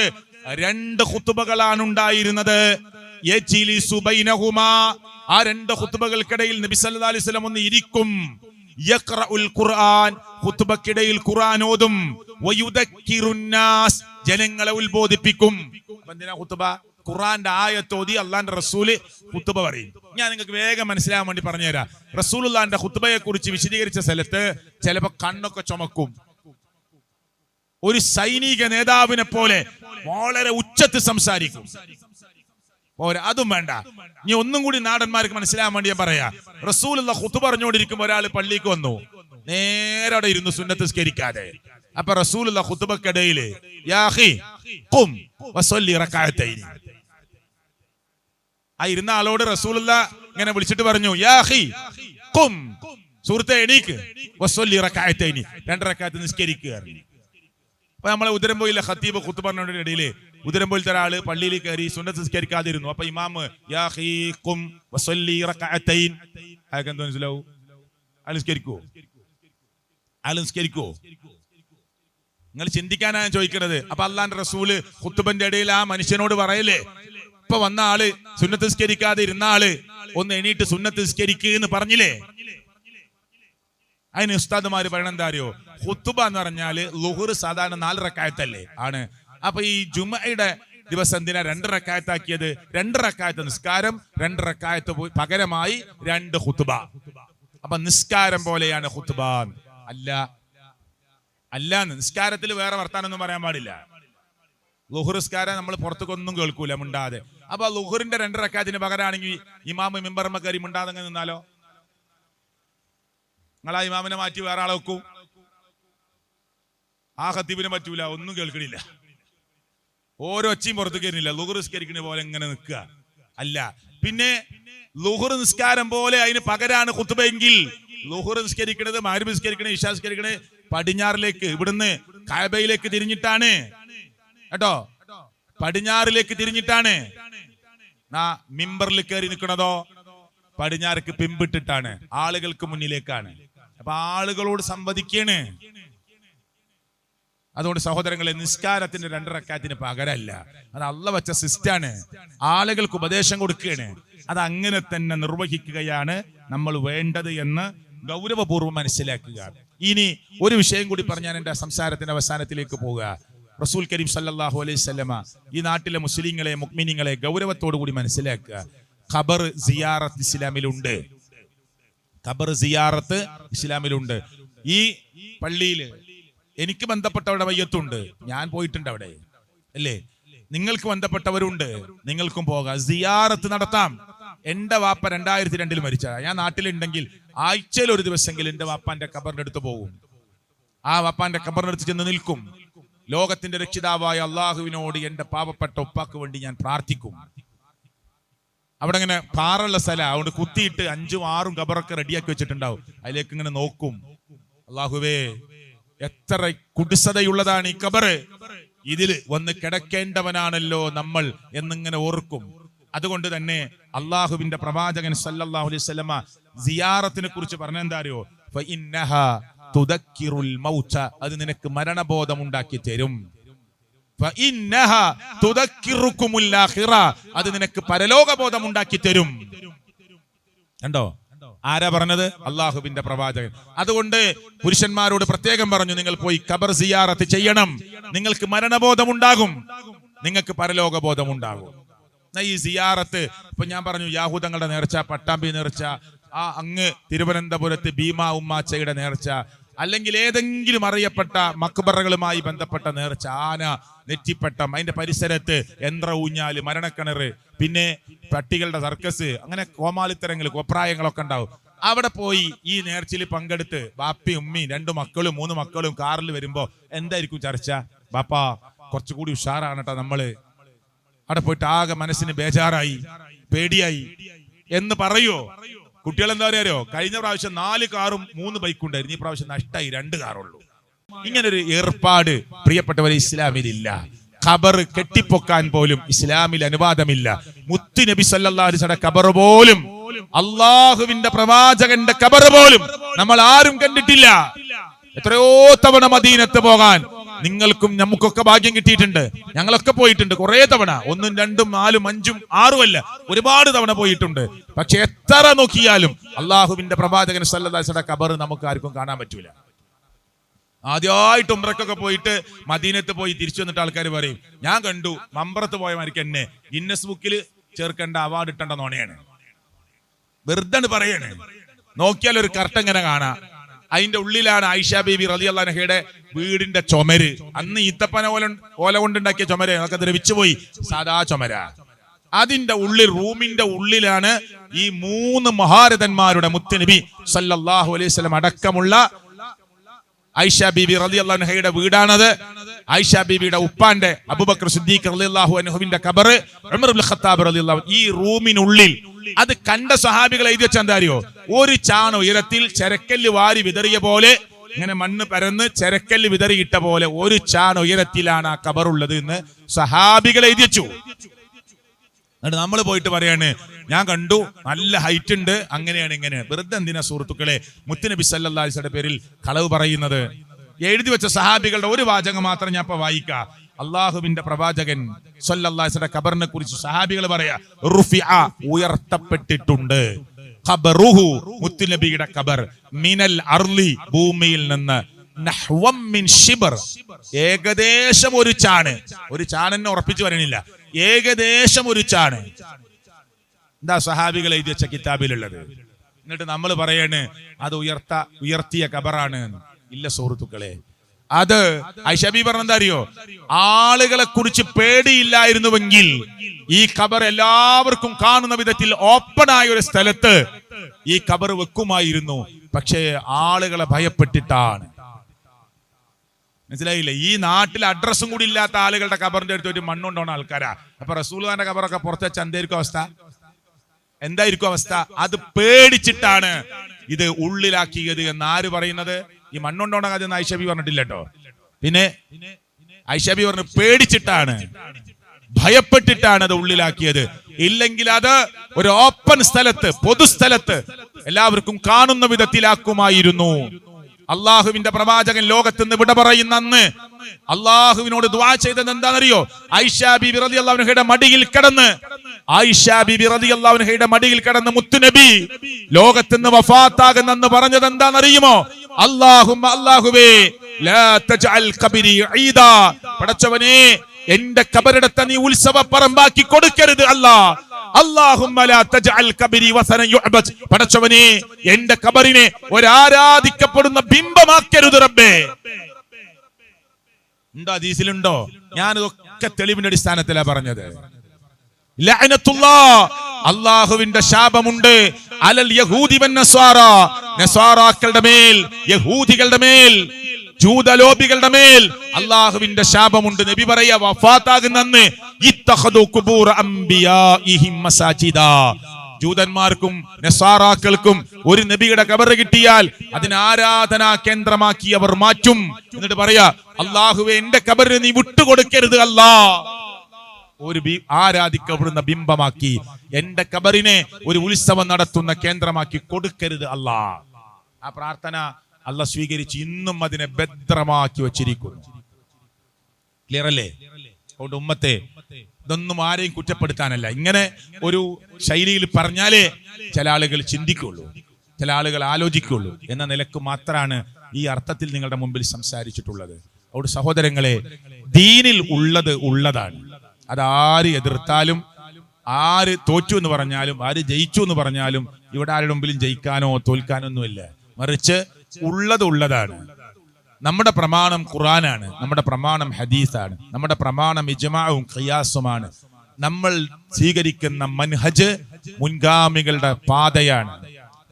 2 ഖുതുബകളാണ് ഉണ്ടായിരുന്നത്. യജ്ലിസു ബൈനഹുമാ, ആ 2 ഖുതുബകൾക്കിടയിൽ നബി സല്ലല്ലാഹു അലൈഹി വസല്ലം ഒന്ന് ഇരിക്കും. യഖ്റഉൽ ഖുർആൻ, ഖുതുബക്കിടയിൽ ഖുർആൻ ഓതും. വയുദക്കിറുന്നാസ്, ജനങ്ങളെ ഉത്ബോധിപ്പിക്കും. എന്തിനാ ഖുതുബ? ഖുർആന്റെ ആയത്തോതി അള്ളാന്റെ റസൂല് ഖുതുബ പറയും. ഞാൻ നിങ്ങൾക്ക് വേഗം മനസ്സിലാകാൻ വേണ്ടി പറഞ്ഞുതരാം. റസൂലുള്ളാന്റെ ഖുതുബയെ കുറിച്ച് വിശദീകരിച്ച സ്ഥലത്ത് ചിലപ്പോ കണ്ണൊക്കെ ചുമക്കും. ഒരു സൈനിക നേതാവിനെ പോലെ വളരെ ഉച്ചത്തിൽ സംസാരിക്കും. പോരാ, അതും വേണ്ട. ഇനി ഒന്നും കൂടി നാടന്മാർക്ക് മനസ്സിലാകാൻ വേണ്ടി ഞാൻ പറയാ. റസൂലുള്ള ഖുതുബ പറഞ്ഞുകൊണ്ടിരിക്കുമ്പോൾ ഒരാൾ പള്ളിക്ക് വന്നു, നേരെ അവിടെ ഇരുന്നു സുന്നത്ത് നിസ്കരിക്കാതെ. അപ്പൊ റസൂലുള്ള ഖുതുബക്കിടയില് യാ അഖി ഖും വസല്ലി റകഅത്തൈനി, ആ ഇരുന്ന ആളോട് റസൂലുള്ള ഇങ്ങനെ വിളിച്ചിട്ട് പറഞ്ഞു, യാ അഖി ഖും, സുഹൃത്തെ എണീക്ക്, വസല്ലി റകഅത്തൈനി, 2 റക്അത്ത് നിസ്കരിക്കുക. അപ്പൊ നമ്മളെ ഉദരംപോയിലെ ഖത്തീബ് ഖുതുബ പറഞ്ഞതിന്റെ ഇടയില് ഉദരംപോയിലത്തെ ഒരാള് പള്ളിയിൽ കയറി സുന്നത്ത് നിസ്കരിക്കാതിരുന്നു. അപ്പൊ ഇമാമ് യാ അഖി ഖും വസല്ലി റകഅത്തൈൻ, അയാൾക്ക് എന്താ മനസ്സിലാവും? അയാൾ നിസ്കരിക്കോ? നിങ്ങൾ ചിന്തിക്കാനാണ് ചോദിക്കുന്നത്. അപ്പൊ അള്ളാന്റെ റസൂല് ഖുതുബന്റെ ഇടയിൽ ആ മനുഷ്യനോട് പറയല്ലേ, ഇപ്പൊ വന്ന ആള് സുന്നത്ത് നിസ്കരിക്കാതെ ഇരുന്ന ആള് ഒന്ന് എണീറ്റ് സുന്നത്ത് നിസ്കരിക്കുക എന്ന് പറഞ്ഞില്ലേ? അതിന് ഉസ്താദുമാര് പറയണ എന്താ അറിയോ? ഖുതുബ എന്ന് പറഞ്ഞാല് ളുഹുർ സാധാരണ 4 റക്അത്തല്ലേ ആണ്. അപ്പൊ ഈ ജുമഅയുടെ ദിവസം എന്തിനാ 2 റക്അത്താക്കിയത്? 2 റക്അത്ത് നിസ്കാരം, 2 റക്അത്ത് പകരമായി 2 ഖുതുബ. അപ്പൊ നിസ്കാരം പോലെയാണ് ഖുതുബ. അല്ല നിസ്കാരത്തിൽ വേറെ വർത്താനൊന്നും പറയാൻ പാടില്ല. ളുഹുർ നിസ്കാരം നമ്മൾ പുറത്തേക്കൊന്നും കേൾക്കൂല മിണ്ടാതെ. അപ്പൊ ളുഹുറിന്റെ 2 റക്അത്തിന് പകരമാണെങ്കിൽ ഇമാമ് മിമ്പർമ കയറി മിണ്ടാതെ നിന്നാലോ? നിങ്ങൾ ആ ഇമാമിനെ മാറ്റി വേറെ ആളെ വെക്കൂ. ആ ഖത്തീബിനെ പറ്റൂല, ഒന്നും കേൾക്കണില്ല, ഓരോ ഒച്ചയും പുറത്ത് കയറില്ല, ളുഹുർ നിസ്കരിക്കുന്ന പോലെ ഇങ്ങനെ നിൽക്കുക. അല്ല, പിന്നെ ളുഹുർ നിസ്കാരം പോലെ അതിന് പകരാണ് ഖുതുബയെങ്കിൽ ളുഹുർ നിസ്കരിക്കണത്, മഗ്രിബ് നിസ്കരിക്കണത്, ഇശാ നിസ്കരിക്കണത് പടിഞ്ഞാറിലേക്ക്, ഇവിടുന്ന് കഅബയിലേക്ക് തിരിഞ്ഞിട്ടാണ് കേട്ടോ, പടിഞ്ഞാറിലേക്ക് തിരിഞ്ഞിട്ടാണ്. മിമ്പറിൽ കയറി നിൽക്കണതോ പടിഞ്ഞാർക്ക് പിമ്പിട്ടിട്ടാണ്, ആളുകൾക്ക് മുന്നിലേക്കാണ്. അപ്പൊ ആളുകളോട് സംവദിക്കാണ്. അതുകൊണ്ട് സഹോദരങ്ങളെ, നിസ്കാരത്തിന്റെ 2 റക്അത്തിന് പകരമല്ല, അത് അള്ളാഹ് വെച്ച സിസ്റ്റാണ്. ആളുകൾക്ക് ഉപദേശം കൊടുക്കുകയാണ്. അത് അങ്ങനെ തന്നെ നിർവഹിക്കുകയാണ് നമ്മൾ വേണ്ടത് എന്ന് ഗൗരവപൂർവ്വം മനസ്സിലാക്കുക. ഇനി ഒരു വിഷയം കൂടി പറഞ്ഞാൽ എന്റെ സംസാരത്തിന്റെ അവസാനത്തിലേക്ക് പോവുക. റസൂൽ കരീം സല്ലല്ലാഹു അലൈഹി വസല്ലമ ഈ നാട്ടിലെ മുസ്ലിങ്ങളെ, മുഅ്മിനീങ്ങളെ ഗൗരവത്തോടു കൂടി മനസ്സിലാക്കുക. ഖബർ സിയാറത്ത് ഇസ്ലാമിലുണ്ട്. ഖബർ സിയാറത്ത് ഇസ്ലാമിലുണ്ട്. ഈ പള്ളിയിൽ എനിക്ക് ബന്ധപ്പെട്ടവരുടെ മയ്യത്തുണ്ട്, ഞാൻ പോയിട്ടുണ്ട് അവിടെ, അല്ലേ? നിങ്ങൾക്ക് ബന്ധപ്പെട്ടവരുണ്ട്, നിങ്ങൾക്കും പോകാം, സിയാറത്ത് നടത്താം. എന്റെ വാപ്പ 2002 മരിച്ച, ഞാൻ നാട്ടിലുണ്ടെങ്കിൽ ആഴ്ചയിൽ ഒരു ദിവസമെങ്കിലും എന്റെ വാപ്പാന്റെ ഖബറിന്റെ അടുത്ത് പോകും. ആ വാപ്പാന്റെ ഖബറിന്റെ അടുത്ത് ചെന്ന് നിൽക്കും. ലോകത്തിന്റെ രക്ഷിതാവായ അള്ളാഹുവിനോട് എന്റെ പാവപ്പെട്ട ഉപ്പാക്ക് വേണ്ടി ഞാൻ പ്രാർത്ഥിക്കും. അവിടെ ഇങ്ങനെ പാറുള്ള സ്ഥലം, അതുകൊണ്ട് കുത്തിയിട്ട് 5ഉം 6ഉം ഖബറൊക്കെ റെഡിയാക്കി വെച്ചിട്ടുണ്ടാവും. അതിലേക്ക് ഇങ്ങനെ നോക്കും, അള്ളാഹുവേ എത്ര കുടിസതയുള്ളതാണ് ഈ ഖബറ്, ഇതിൽ വന്ന് കിടക്കേണ്ടവനാണല്ലോ നമ്മൾ എന്നിങ്ങനെ ഓർക്കും. അതുകൊണ്ട് തന്നെ അള്ളാഹുവിന്റെ പ്രവാചകൻ സല്ലല്ലാഹു അലൈഹി വസല്ലമ സിയാറത്തിനെ കുറിച്ച് പറഞ്ഞെന്താ അറിയോ? ഫഇന്നഹാ തുദക്കിറുൽ മൗത, അത് നിനക്ക് മരണബോധം ഉണ്ടാക്കി തരും. ഫഇന്നഹാ തുദക്കിറുകുമുൽ ആഖിറ, അത് നിനക്ക് പരലോകബോധം ഉണ്ടാക്കി തരും. കണ്ടോ? ആരാ പറഞ്ഞത്? അള്ളാഹുവിന്റെ പ്രവാചകൻ. അതുകൊണ്ട് പുരുഷന്മാരോട് പ്രത്യേകം പറഞ്ഞു, നിങ്ങൾ പോയി ഖബർ സിയാറത്ത് ചെയ്യണം. നിങ്ങൾക്ക് മരണബോധം ഉണ്ടാകും, നിങ്ങൾക്ക് പരലോകബോധം ഉണ്ടാകും. ഈ സിയാറത്ത് ഇപ്പൊ ഞാൻ പറഞ്ഞു, യാഹൂദങ്ങളുടെ നേർച്ച, പട്ടാമ്പി നേർച്ച, ആ അങ്ങ് തിരുവനന്തപുരത്ത് ഭീമാ ഉമ്മാച്ചയുടെ നേർച്ച, അല്ലെങ്കിൽ ഏതെങ്കിലും അറിയപ്പെട്ട മക്ബറകളുമായി ബന്ധപ്പെട്ട നേർച്ച, ആന, നെറ്റിപ്പട്ടം, അതിന്റെ പരിസരത്ത് യന്ത്ര ഊഞ്ഞാല്, മരണക്കിണറ്, പിന്നെ പട്ടികളുടെ സർക്കസ്, അങ്ങനെ കോമാളിത്തരങ്ങൾ, കോപ്രായങ്ങളൊക്കെ ഉണ്ടാവും. അവിടെ പോയി ഈ നേർച്ചയിൽ പങ്കെടുത്ത് ബാപ്പി ഉമ്മി 2 മക്കളും 3 മക്കളും കാറിൽ വരുമ്പോ എന്തായിരിക്കും ചർച്ച? ബാപ്പാ കുറച്ചുകൂടി ഉഷാറാണ് കേട്ടോ നമ്മള്, അവിടെ പോയിട്ട് ആകെ മനസ്സിന് ബേജാറായി, പേടിയായി എന്ന് പറയോ? കുട്ടികൾ എന്താ പറയാ? കഴിഞ്ഞ പ്രാവശ്യം 4 കാറും 3 ബൈക്കും ഉണ്ടായിരുന്നു, ഈ പ്രാവശ്യം നഷ്ടമായി 2 കാറുള്ളൂ. ഇങ്ങനൊരു ഏർപ്പാട് പ്രിയപ്പെട്ടവരെ ഇസ്ലാമിലില്ല. ഖബർ കെട്ടിപ്പൊക്കാൻ പോലും ഇസ്ലാമിൽ അനുവാദമില്ല. മുത്ത് നബി സല്ലല്ലാഹു അലൈഹി വസല്ലം ഖബർ പോലും അള്ളാഹുവിന്റെ പ്രവാചകന്റെ ഖബർ പോലും നമ്മൾ ആരും കണ്ടിട്ടില്ല. എത്രയോ തവണ മദീനത്ത് പോകാൻ നിങ്ങൾക്കും നമുക്കൊക്കെ ഭാഗ്യം കിട്ടിയിട്ടുണ്ട്. ഞങ്ങളൊക്കെ പോയിട്ടുണ്ട് കുറെ തവണ, 1, 2, 4, 5, 6 അല്ല, ഒരുപാട് തവണ പോയിട്ടുണ്ട്. പക്ഷെ എത്ര നോക്കിയാലും അള്ളാഹുവിന്റെ പ്രവാചകൻ സല്ലല്ലാഹു അലൈഹി വസല്ലം ഖബർ നമുക്ക് ആർക്കും കാണാൻ പറ്റൂല. ആദ്യമായിട്ട് ഉംറക്കൊക്കെ പോയിട്ട് മദീനത്ത് പോയി തിരിച്ചു വന്നിട്ട് ആൾക്കാർ പറയും, ഞാൻ കണ്ടു മമ്പറത്ത് പോയ മാതിരിക്ക് എന്നെ ഗിന്നസ് ബുക്കിൽ ചേർക്കേണ്ട അവാർഡ് ഇട്ടേണ്ട നോണയാണ്. വെറുതെ പറയാണ്. നോക്കിയാൽ ഒരു കർട്ടൻ ഇങ്ങനെ കാണാം, അതിന്റെ ഉള്ളിലാണ് ആയിഷ ബീബി റളിയല്ലാഹു അൻഹയുടെ വീടിന്റെ ചുമര്. അന്ന് ഈത്തപ്പന ഓല കൊണ്ടുണ്ടാക്കിയ ചുമര് അതൊക്കെ ദ്രവിച്ചു പോയി, സാധാ ചുമര. അതിന്റെ ഉള്ളിൽ, റൂമിന്റെ ഉള്ളിലാണ് ഈ 3 മഹാരഥന്മാരുടെ മുത്തുനബി സല്ലല്ലാഹു അലൈഹി വസല്ലം അടക്കമുള്ള ആയിഷ ബീബി റളിയല്ലാഹു അൻഹയുടെ വീടാണത്. ആയിഷ ബീബിയുടെ ഉപ്പാന്റെ അബൂബക്കർ സിദ്ദീഖ് റളിയല്ലാഹു അൻഹുവിന്റെ ഖബർ, ഉമർ ഇബ്നുൽ ഖത്താബ് റളിയല്ലാഹു ഈ റൂമിനുള്ളിൽ. അത് കണ്ട സഹാബികൾ എഴുതി വെച്ച എന്താ അറിയോ? ഒരു ചാൺ ഉയരത്തിൽ ചെരക്കല്ല് വാരി വിതറിയ പോലെ, ഇങ്ങനെ മണ്ണ് പരന്ന് ചെരക്കല്ല് വിതറിയിട്ട പോലെ ഒരു ചാൺ ഉയരത്തിലാണ് ആ ഖബറുള്ളത് എന്ന് സഹാബികൾ എഴുതി വെച്ചു. എന്നിട്ട് നമ്മൾ പോയിട്ട് പറയാണ്, ഞാൻ കണ്ടു നല്ല ഹൈറ്റ് ഉണ്ട്, അങ്ങനെയാണ് ഇങ്ങനെയാണ്. വെറുതെ എന്തിനാ സുഹൃത്തുക്കളെ മുത്തുനബി സല്ലല്ലാഹു അലൈഹി വസല്ലം പേരിൽ കളവ് പറയുന്നത്? എഴുതി വെച്ച സഹാബികളുടെ ഒരു വാചകം മാത്രം ഞാൻ ഇപ്പൊ വായിക്കാം. അള്ളാഹുവിന്റെ പ്രവാചകൻ സല്ലല്ലാഹു അലൈഹി വസല്ലം ഖബറിനെ കുറിച്ച് സഹാബികൾ പറയാ, റുഫിഅ ഉയർത്തപ്പെട്ടിട്ടുണ്ട്, ഖബറുഹു മുത്തുനബിയുടെ ഖബർ, മിനൽ അർളി ഭൂമിയിൽ നിന്ന്, നഹ്വം മിൻ ശിബർ ഏകദേശം ഒരു ചാണ്. ഒരു ചാണെന്നെ ഉറപ്പിച്ചു പറയണില്ല, ഏകദേശം ഒരു ചാണ്. എന്താ സഹാബികൾ എഴുതി വെച്ച കിതാബിലുള്ളത്? എന്നിട്ട് നമ്മൾ പറയാണ് അത് ഉയർത്തിയ ഖബറാണ്. ഇല്ല സുഹൃത്തുക്കളെ, അത് ആയിഷ ബീബി പറഞ്ഞ എന്താ അറിയോ? ആളുകളെ കുറിച്ച് പേടിയില്ലായിരുന്നുവെങ്കിൽ ഈ ഖബർ എല്ലാവർക്കും കാണുന്ന വിധത്തിൽ ഓപ്പൺ ആയ ഒരു സ്ഥലത്ത് ഈ ഖബർ വെക്കുമായിരുന്നു. പക്ഷേ ആളുകളെ ഭയപ്പെട്ടിട്ടാണ്. മനസ്സിലായില്ലേ? ഈ നാട്ടിൽ അഡ്രസ്സും കൂടി ഇല്ലാത്ത ആളുകളുടെ ഖബറിന്റെ അടുത്ത് ഒരു മണ്ണുണ്ടോണ ആൾക്കാരാ. അപ്പൊ റസൂലുള്ളാഹിന്റെ ഖബറൊക്കെ പുറത്ത് വെച്ച എന്തായിരിക്കും അവസ്ഥ? എന്തായിരിക്കും അവസ്ഥ? അത് പേടിച്ചിട്ടാണ് ഇത് ഉള്ളിലാക്കിയത് എന്ന് ആര് പറയുന്നത്? ഈ മണ്ണുണ്ടോണ കഥ ആയിഷ ബീബി പറഞ്ഞിട്ടില്ല കേട്ടോ. പിന്നെ ആയിഷ ബീബി പറഞ്ഞു പേടിച്ചിട്ടാണ്, ഭയപ്പെട്ടിട്ടാണ് അത് ഉള്ളിലാക്കിയത്. ഇല്ലെങ്കിൽ അത് ഒരു ഓപ്പൺ സ്ഥലത്ത്, പൊതുസ്ഥലത്ത് എല്ലാവർക്കും കാണുന്ന വിധത്തിലാക്കുമായിരുന്നു. അള്ളാഹുവിന്റെ പ്രവാചകൻ ലോകത്തുനിന്ന് വിട പറയുന്ന അന്ന് അള്ളാഹുവിനോട് ദുആ ചെയ്തത് എന്താണെന്നറിയോ? ആയിഷ ബീബി റളിയല്ലാഹു അൻഹയുടെ മടിയിൽ കിടന്ന്, ആയിഷ ബീബി റളിയല്ലാഹു അൻഹയുടെ മടിയിൽ കിടന്ന് മുത്തുനബി ലോകത്തുനിന്ന് വഫാത്താകുന്നെന്ന് പറഞ്ഞത് എന്താണെന്നറിയുമോ? അല്ലാഹുമ്മ അല്ലാഹുവേ ലാ തജ്അൽ ഖബരി ഈദാ, പടച്ചവനേ എന്റെ ഖബറിടത്തെ നീ ഉത്സവ പറമ്പാക്കി കൊടുക്കരുത് അല്ലാഹ്. അല്ലാഹുമ്മ ലാ തജ്അൽ ഖബരി വസനൻ യുഅബദ്, പടച്ചവനേ എന്റെ ഖബറിനെ ഒരു ആരാധിക്കപ്പെടുന്ന ബിംബമാക്കരുത് റബ്ബേ. എന്താ ഹദീസിലുണ്ടോ? ഞാൻ ഇതൊക്കെ തെളിവിന്റെ അടിസ്ഥാനത്തിലാണ് പറഞ്ഞത്. ലഅനത്തുല്ലാഹ്, അല്ലാഹുവിന്റെ ശാപമുണ്ട് അലൽ യഹൂദി വൻ നസ്വാറ, നസ്വാറാക്കളുടെ മേൽ, യഹൂദികളുടെ മേൽ, ജൂതലോപികളുടെ മേൽ അല്ലാഹുവിന്റെ ശാപമുണ്ട്. നബി പറയാ വഫാത്താകുന്നന്ന് ഇത്തഖദു ഖുബൂറ അംബിയാഇഹിം മസാജിദാ, ജൂതന്മാർക്കും നസ്വാറാക്കൾക്കും ഒരു നബിയുടെ ഖബർ കിട്ടിയാൽ അതിനെ ആരാധനാ കേന്ദ്രമാക്കി അവർ മാറ്റും. എന്നിട്ട് പറയാ അല്ലാഹുവേ എന്റെ ഖബറിനെ നീ വിട്ടുകൊടുക്കരുത് അല്ലാഹ്, ഒരു ആരാധിക്കപ്പെടുന്ന ബിംബമാക്കി എന്റെ ഖബറിനെ ഒരു ഉത്സവം നടത്തുന്ന കേന്ദ്രമാക്കി കൊടുക്കരുത് അല്ലാഹ്. ആ പ്രാർത്ഥന അല്ലാഹ് സ്വീകരിച്ച് ഇന്നും അതിനെ ഭദ്രമാക്കി വച്ചിരിക്കുന്നു. ക്ലിയർ അല്ലേ? അതുകൊണ്ട് ഉമ്മത്തെ ഇതൊന്നും ആരെയും കുറ്റപ്പെടുത്താനല്ല, ഇങ്ങനെ ഒരു ശൈലിയിൽ പറഞ്ഞാലേ ചില ആളുകൾ ചിന്തിക്കുള്ളൂ, ചില ആളുകൾ ആലോചിക്കുള്ളൂ എന്ന നിലക്ക് മാത്രമാണ് ഈ അർത്ഥത്തിൽ നിങ്ങളുടെ മുമ്പിൽ സംസാരിച്ചിട്ടുള്ളത്. അതുകൊണ്ട് സഹോദരങ്ങളെ, ദീനിൽ ഉള്ളത് ഉള്ളതാണ്. അതാര് എതിർത്താലും, ആര് തോറ്റു എന്ന് പറഞ്ഞാലും, ആര് ജയിച്ചു എന്ന് പറഞ്ഞാലും ഇവിടെ ആരുടെ മുമ്പിലും ജയിക്കാനോ തോൽക്കാനോ ഒന്നുമില്ല. മറിച്ച് ഉള്ളത് ഉള്ളതാണ്. നമ്മുടെ പ്രമാണം ഖുർആനാണ്, നമ്മുടെ പ്രമാണം ഹദീസാണ്, നമ്മുടെ പ്രമാണം ഇജ്മാഉം ഖിയാസുമാണ്. നമ്മൾ സ്വീകരിക്കുന്ന മൻഹജ് മുൻഗാമികളുടെ പാതയാണ്.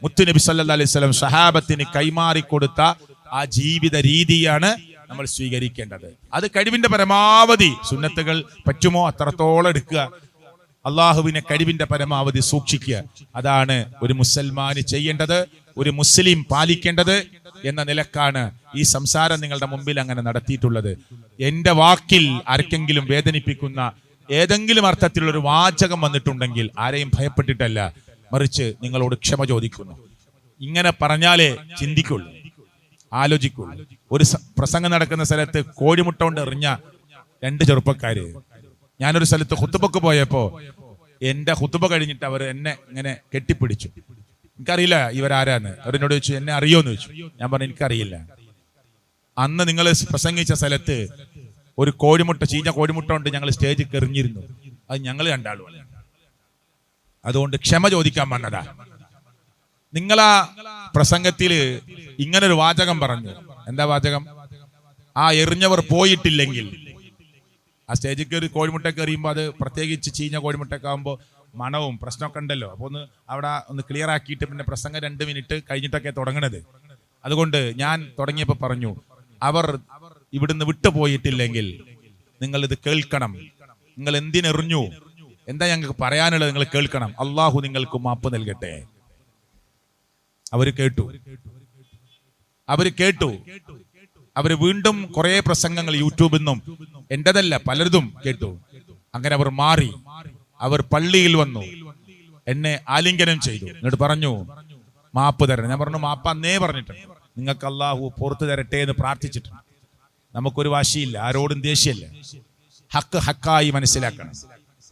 മുത്തുനബി സല്ലല്ലാഹു അലൈഹി വസല്ലം സഹാബത്തിന് കൈമാറിക്കൊടുത്ത ആ ജീവിത രീതിയാണ് നമ്മൾ സ്വീകരിക്കേണ്ടത്. അത് കഴിവിന്റെ പരമാവധി സുന്നത്തുകൾ പറ്റുമോ അത്രത്തോളം എടുക്കുക, അള്ളാഹുവിനെ കഴിവിന്റെ പരമാവധി സൂക്ഷിക്കുക. അതാണ് ഒരു മുസൽമാന് ചെയ്യേണ്ടത്, ഒരു മുസ്ലിം പാലിക്കേണ്ടത് എന്ന നിലക്കാണ് ഈ സംസാരം നിങ്ങളുടെ മുമ്പിൽ അങ്ങനെ നടത്തിയിട്ടുള്ളത്. എന്റെ വാക്കിൽ ആർക്കെങ്കിലും വേദനിപ്പിക്കുന്ന ഏതെങ്കിലും അർത്ഥത്തിലുള്ള ഒരു വാചകം വന്നിട്ടുണ്ടെങ്കിൽ ആരെയും ഭയപ്പെട്ടിട്ടല്ല, മറിച്ച് നിങ്ങളോട് ക്ഷമ ചോദിക്കുന്നു. ഇങ്ങനെ പറഞ്ഞാലേ ചിന്തിക്കുള്ളൂ, ആലോചിക്കുള്ളൂ. ഒരു പ്രസംഗം നടക്കുന്ന സ്ഥലത്ത് കോഴിമുട്ട കൊണ്ട് എറിഞ്ഞ 2 ചെറുപ്പക്കാര്. ഞാനൊരു സ്ഥലത്ത് ഖുത്ബക്ക് പോയപ്പോ എന്റെ ഖുത്ബ കഴിഞ്ഞിട്ട് അവർ എന്നെ ഇങ്ങനെ കെട്ടിപ്പിടിച്ചു. എനിക്കറിയില്ല ഇവരാരാന്ന്. അവരെന്നോട് ചോദിച്ചു, എന്നെ അറിയോന്ന് ചോദിച്ചു. ഞാൻ പറഞ്ഞു എനിക്കറിയില്ല. അന്ന് നിങ്ങൾ പ്രസംഗിച്ച സ്ഥലത്ത് ഒരു കോഴിമുട്ട, ചീഞ്ഞ കോഴിമുട്ട കൊണ്ട് ഞങ്ങൾ സ്റ്റേജിൽ എറിഞ്ഞിരുന്നു. അത് ഞങ്ങൾ രണ്ടാളും. അതുകൊണ്ട് ക്ഷമ ചോദിക്കാൻ വന്നതാ. നിങ്ങളാ പ്രസംഗത്തിൽ ഇങ്ങനൊരു വാചകം പറഞ്ഞു. എന്താ വാചകം? ആ എറിഞ്ഞവർ പോയിട്ടില്ലെങ്കിൽ, ആ സ്റ്റേജിൽ ഒരു കോഴിമുട്ടൊക്കെ എറിയുമ്പോൾ അത് പ്രത്യേകിച്ച് ചീഞ്ഞ കോഴിമുട്ടൊക്കെ ആകുമ്പോൾ മണവും പ്രശ്നമൊക്കെ ഉണ്ടല്ലോ. അപ്പോൾ അവിടെ ഒന്ന് ക്ലിയർ ആക്കിയിട്ട് പിന്നെ പ്രസംഗം 2 മിനിറ്റ് കഴിഞ്ഞിട്ടൊക്കെ തുടങ്ങണത്. അതുകൊണ്ട് ഞാൻ തുടങ്ങിയപ്പോൾ പറഞ്ഞു, അവർ ഇവിടുന്ന് വിട്ടുപോയിട്ടില്ലെങ്കിൽ നിങ്ങൾ ഇത് കേൾക്കണം. നിങ്ങൾ എന്തിനെറിഞ്ഞു, എന്താ ഞങ്ങൾക്ക് പറയാനുള്ളത് നിങ്ങൾ കേൾക്കണം. അള്ളാഹു നിങ്ങൾക്ക് മാപ്പ് നൽകട്ടെ. അവര് കേട്ടു. അവര് വീണ്ടും കുറെ പ്രസംഗങ്ങൾ യൂട്യൂബിൽ നിന്നും, എന്റേതല്ല പലതും കേട്ടു. അങ്ങനെ അവർ മാറി. അവർ പള്ളിയിൽ വന്നു, എന്നെ ആലിംഗനം ചെയ്തു. എന്നിട്ട് പറഞ്ഞു മാപ്പ് തരണം. ഞാൻ പറഞ്ഞു മാപ്പ് അന്നേ പറഞ്ഞിട്ടുണ്ട്, നിങ്ങൾക്ക് അള്ളാഹു പുറത്തു തരട്ടെ എന്ന് പ്രാർത്ഥിച്ചിട്ടുണ്ട്. നമുക്കൊരു വാശിയില്ല, ആരോടും ദേഷ്യമില്ല. ഹക്ക് ഹക്കായി മനസ്സിലാക്കണം,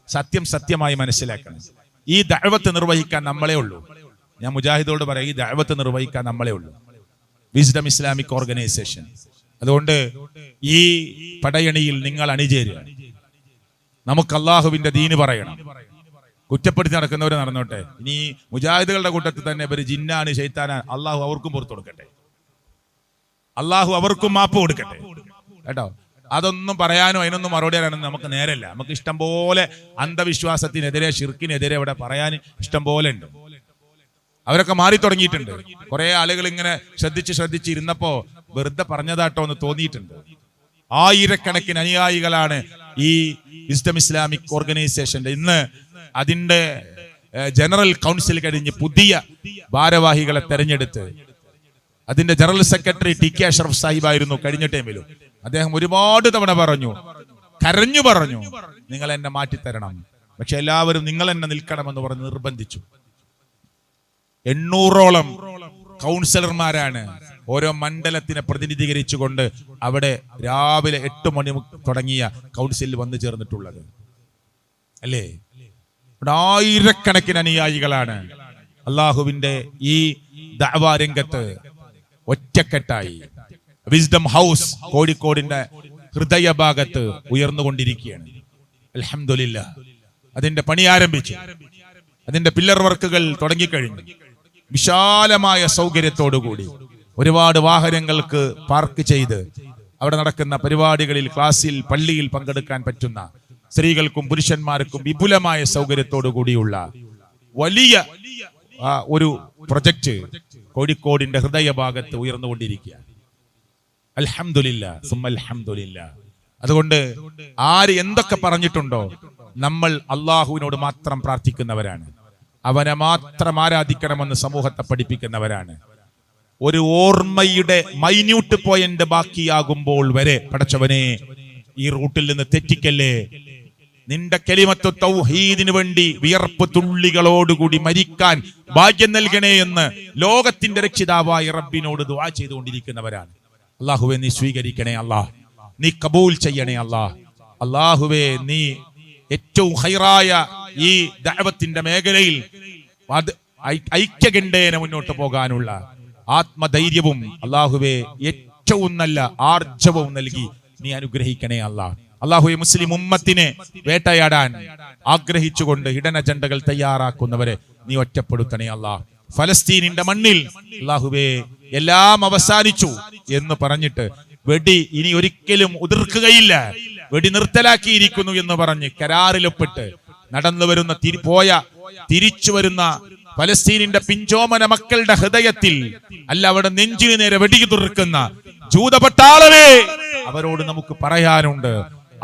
സത്യം സത്യമായി മനസ്സിലാക്കണം. ഈ ദഅവത്ത് നിർവഹിക്കാൻ നമ്മളെ ഉള്ളൂ. ഞാൻ മുജാഹിദോട് പറയാം, ഈ ദഅവത്ത് നിർവഹിക്കാൻ നമ്മളെ ഉള്ളൂ, വിസ്ഡം ഇസ്ലാമിക് ഓർഗനൈസേഷൻ. അതുകൊണ്ട് ഈ പടയണിയിൽ നിങ്ങൾ അണിചേരുക. നമുക്ക് അള്ളാഹുവിന്റെ ദീന് പറയണം. കുറ്റപ്പെടുത്തി നടക്കുന്നവർ നടന്നോട്ടെ. ഇനി മുജാഹിദുകളുടെ കൂട്ടത്തിൽ തന്നെ ഇവര് ജിന്നാണ്, ശൈത്താനാണ്, അള്ളാഹു അവർക്കും പുറത്തു കൊടുക്കട്ടെ, അള്ളാഹു അവർക്കും മാപ്പ് കൊടുക്കട്ടെ കേട്ടോ. അതൊന്നും പറയാനോ അതിനൊന്നും മറുപടി പറയാനൊന്നും നമുക്ക് നേരല്ല. നമുക്ക് ഇഷ്ടം പോലെ അന്ധവിശ്വാസത്തിനെതിരെ, ശിർക്കിനെതിരെ ഇവിടെ പറയാൻ ഇഷ്ടം പോലെ ഉണ്ട്. അവരൊക്കെ മാറി തുടങ്ങിയിട്ടുണ്ട്. കുറെ ആളുകൾ ഇങ്ങനെ ശ്രദ്ധിച്ചിരുന്നപ്പോ വെറുതെ പറഞ്ഞതാട്ടോ എന്ന് തോന്നിയിട്ടുണ്ട്. ആയിരക്കണക്കിന് അനുയായികളാണ് ഈ വിസ്ഡം ഇസ്ലാമിക് ഓർഗനൈസേഷന്റെ. ഇന്ന് അതിന്റെ ജനറൽ കൗൺസിൽ കഴിഞ്ഞ് പുതിയ ഭാരവാഹികളെ തെരഞ്ഞെടുത്ത്, അതിന്റെ general secretary T K Ashraf സാഹിബായിരുന്നു കഴിഞ്ഞ ടൈമിലും. അദ്ദേഹം ഒരുപാട് തവണ കരഞ്ഞു പറഞ്ഞു നിങ്ങൾ എന്നെ മാറ്റിത്തരണം. പക്ഷെ എല്ലാവരും നിങ്ങൾ എന്നെ നിൽക്കണമെന്ന് പറഞ്ഞ് നിർബന്ധിച്ചു. 800ഓളം കൗൺസിലർമാരാണ് ഓരോ മണ്ഡലത്തിനെ പ്രതിനിധീകരിച്ചുകൊണ്ട് അവിടെ രാവിലെ 8 മണി തുടങ്ങിയ കൗൺസിലിൽ വന്നു ചേർന്നിട്ടുള്ളത് അല്ലേ. ഇവിടെ ആയിരക്കണക്കിന് അനുയായികളാണ് അള്ളാഹുവിന്റെ ഈ ദഅവാ രംഗത്ത് ഒറ്റക്കെട്ടായി. വിസ്ഡം ഹൗസ് കോഴിക്കോടിന്റെ ഹൃദയഭാഗത്ത് ഉയർന്നുകൊണ്ടിരിക്കുകയാണ്. അൽഹംദുലില്ലാഹ്. അതിന്റെ പണി ആരംഭിച്ചു, അതിന്റെ പില്ലർ വർക്കുകൾ തുടങ്ങിക്കഴിഞ്ഞു. വിശാലമായ സൗകര്യത്തോടുകൂടി ഒരുപാട് വാഹനങ്ങൾക്ക് പാർക്ക് ചെയ്ത് അവിടെ നടക്കുന്ന പരിപാടികളിൽ, ക്ലാസ്സിൽ, പള്ളിയിൽ പങ്കെടുക്കാൻ പറ്റുന്ന സ്ത്രീകൾക്കും പുരുഷന്മാർക്കും വിപുലമായ സൗകര്യത്തോടു കൂടിയുള്ള വലിയ ഒരു പ്രൊജക്ട് കോഴിക്കോടിന്റെ ഹൃദയഭാഗത്ത് ഉയർന്നുകൊണ്ടിരിക്കുകയാണ്. അൽഹംദുലില്ലാഹ് സുമ്മ അൽഹംദുലില്ലാഹ്. അതുകൊണ്ട് ആര് എന്തൊക്കെ പറഞ്ഞിട്ടുണ്ടോ, നമ്മൾ അള്ളാഹുവിനോട് മാത്രം പ്രാർത്ഥിക്കുന്നവരാണ്, അവനെ മാത്രം ആരാധിക്കണമെന്ന് സമൂഹത്തെ പഠിപ്പിക്കുന്നവരാണ്. ഒരു ഓർമ്മയുടെ മൈന്യൂട്ട് പോയിന്റ് ബാക്കിയാകുമ്പോൾ വരെ പടച്ചവനെ ഈ റൂട്ടിൽ നിന്ന് തെറ്റിക്കല്ലേ, നിന്റെ കലിമത്ത് തൗഹീദിന് വേണ്ടി വിയർപ്പ് തുള്ളികളോടുകൂടി മരിക്കാൻ ഭാഗ്യം നൽകണേ എന്ന് ലോകത്തിന്റെ രക്ഷിതാവായ റബ്ബിനോട് ദുആ ചെയ്തുകൊണ്ടിരിക്കുന്നവരാണ്. അള്ളാഹുവെ നീ സ്വീകരിക്കണേ അല്ലാഹ്, നീ കബൂൽ ചെയ്യണേ അല്ലാഹ്. അള്ളാഹുവേ നീ ഏറ്റവും ഹൈറായ ഈ ദഅവത്തിന്റെ മേഖലയിൽ ഐക്യകണ്ഠേന മുന്നോട്ട് പോകാനുള്ള ആത്മധൈര്യവും അള്ളാഹുവേ ഏറ്റവും നല്ല ആർജവവും നൽകി നീ അനുഗ്രഹിക്കണേ അല്ലാഹ്. അള്ളാഹുവെ മുസ്ലിം ഉമ്മത്തിനെ വേട്ടയാടാൻ ആഗ്രഹിച്ചുകൊണ്ട് ഹിഡൻ അജണ്ടകൾ തയ്യാറാക്കുന്നവരെ നീ ഒറ്റപ്പെടുത്തണേ അല്ലാഹ്. ഫലസ്തീനിന്റെ മണ്ണിൽ അള്ളാഹുവേ എല്ലാം അവസാനിച്ചു എന്ന് പറഞ്ഞിട്ട് വെടി ഇനി ഒരിക്കലും ഉതിർക്കുകയില്ല, വെടി നിർത്തലാക്കിയിരിക്കുന്നു എന്ന് പറഞ്ഞ് കരാറിലൊപ്പിട്ട് നടന്നു വരുന്ന തിരിച്ചു വരുന്ന ഫലസ്തീനിന്റെ പിഞ്ചോമന മക്കളുടെ ഹൃദയത്തിൽ അല്ല, അവിടെ നെഞ്ചിന് നേരെ വെടിയുതിർക്കുന്ന ജൂതപട്ടാളമേ, അവരോട് നമുക്ക് പറയാനുണ്ട്,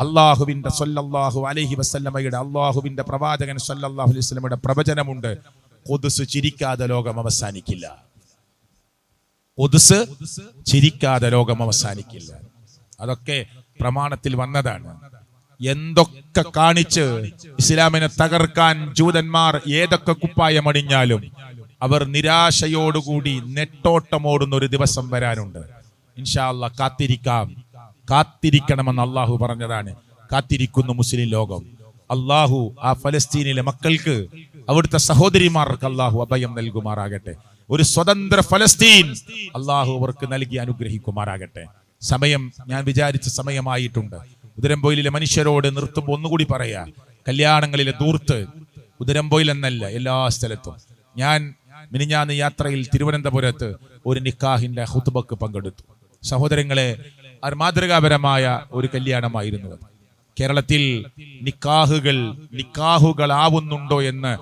അള്ളാഹുവിന്റെ സല്ലല്ലാഹു അലൈഹി വസല്ലമയുടെ, അള്ളാഹുവിന്റെ പ്രവാചകൻ സല്ലല്ലാഹു അലൈഹി വസല്ലമയുടെ പ്രവചനമുണ്ട്, ഖുദ്സ് ചിരിക്കാതെ ലോകം അവസാനിക്കില്ല. ഖുദ്സ് ചിരിക്കാതെ ലോകം അവസാനിക്കില്ല. അതൊക്കെ പ്രമാണത്തിൽ വന്നതാണ്. എന്തൊക്കെ കാണിച്ച് ഇസ്ലാമിനെ തകർക്കാൻ ജൂതന്മാർ ഏതൊക്കെ കുപ്പായമണിഞ്ഞാലും അവർ നിരാശയോടുകൂടി നെട്ടോട്ടമോടുന്ന ഒരു ദിവസം വരാനുണ്ട്. ഇൻഷാ അല്ലാഹ് കാത്തിരിക്കണമെന്ന് അള്ളാഹു പറഞ്ഞതാണ്. കാത്തിരിക്കുന്നു മുസ്ലിം ലോകം. അള്ളാഹു ആ ഫലസ്തീനിലെ മക്കൾക്ക്, അവിടുത്തെ സഹോദരിമാർക്ക് അള്ളാഹു അഭയം നൽകുമാറാകട്ടെ. ഒരു സ്വതന്ത്ര ഫലസ്തീൻ അള്ളാഹു അവർക്ക് നൽകി അനുഗ്രഹിക്കുമാറാകട്ടെ. സമയം ഞാൻ വിചാരിച്ച സമയമായിട്ടുണ്ട്. ഉദരംപൊയിലെ മനുഷ്യരോട് നിർത്തുമ്പോൾ ഒന്നുകൂടി പറയാ, കല്യാണങ്ങളിലെ ദൂർത്ത് ഉദരംപൊയിൽ എന്നല്ല, എല്ലാ സ്ഥലത്തും. ഞാൻ മിനിഞ്ഞാന്ന് യാത്രയിൽ തിരുവനന്തപുരത്ത് ഒരു നിക്കാഹിന്റെ ഖുത്ബക്ക് പങ്കെടുത്തു. സഹോദരങ്ങളെ, മാതൃകാപരമായ ഒരു കല്യാണമായിരുന്നു. കേരളത്തിൽ നിക്കാഹുകളാവുന്നുണ്ടോ എന്ന്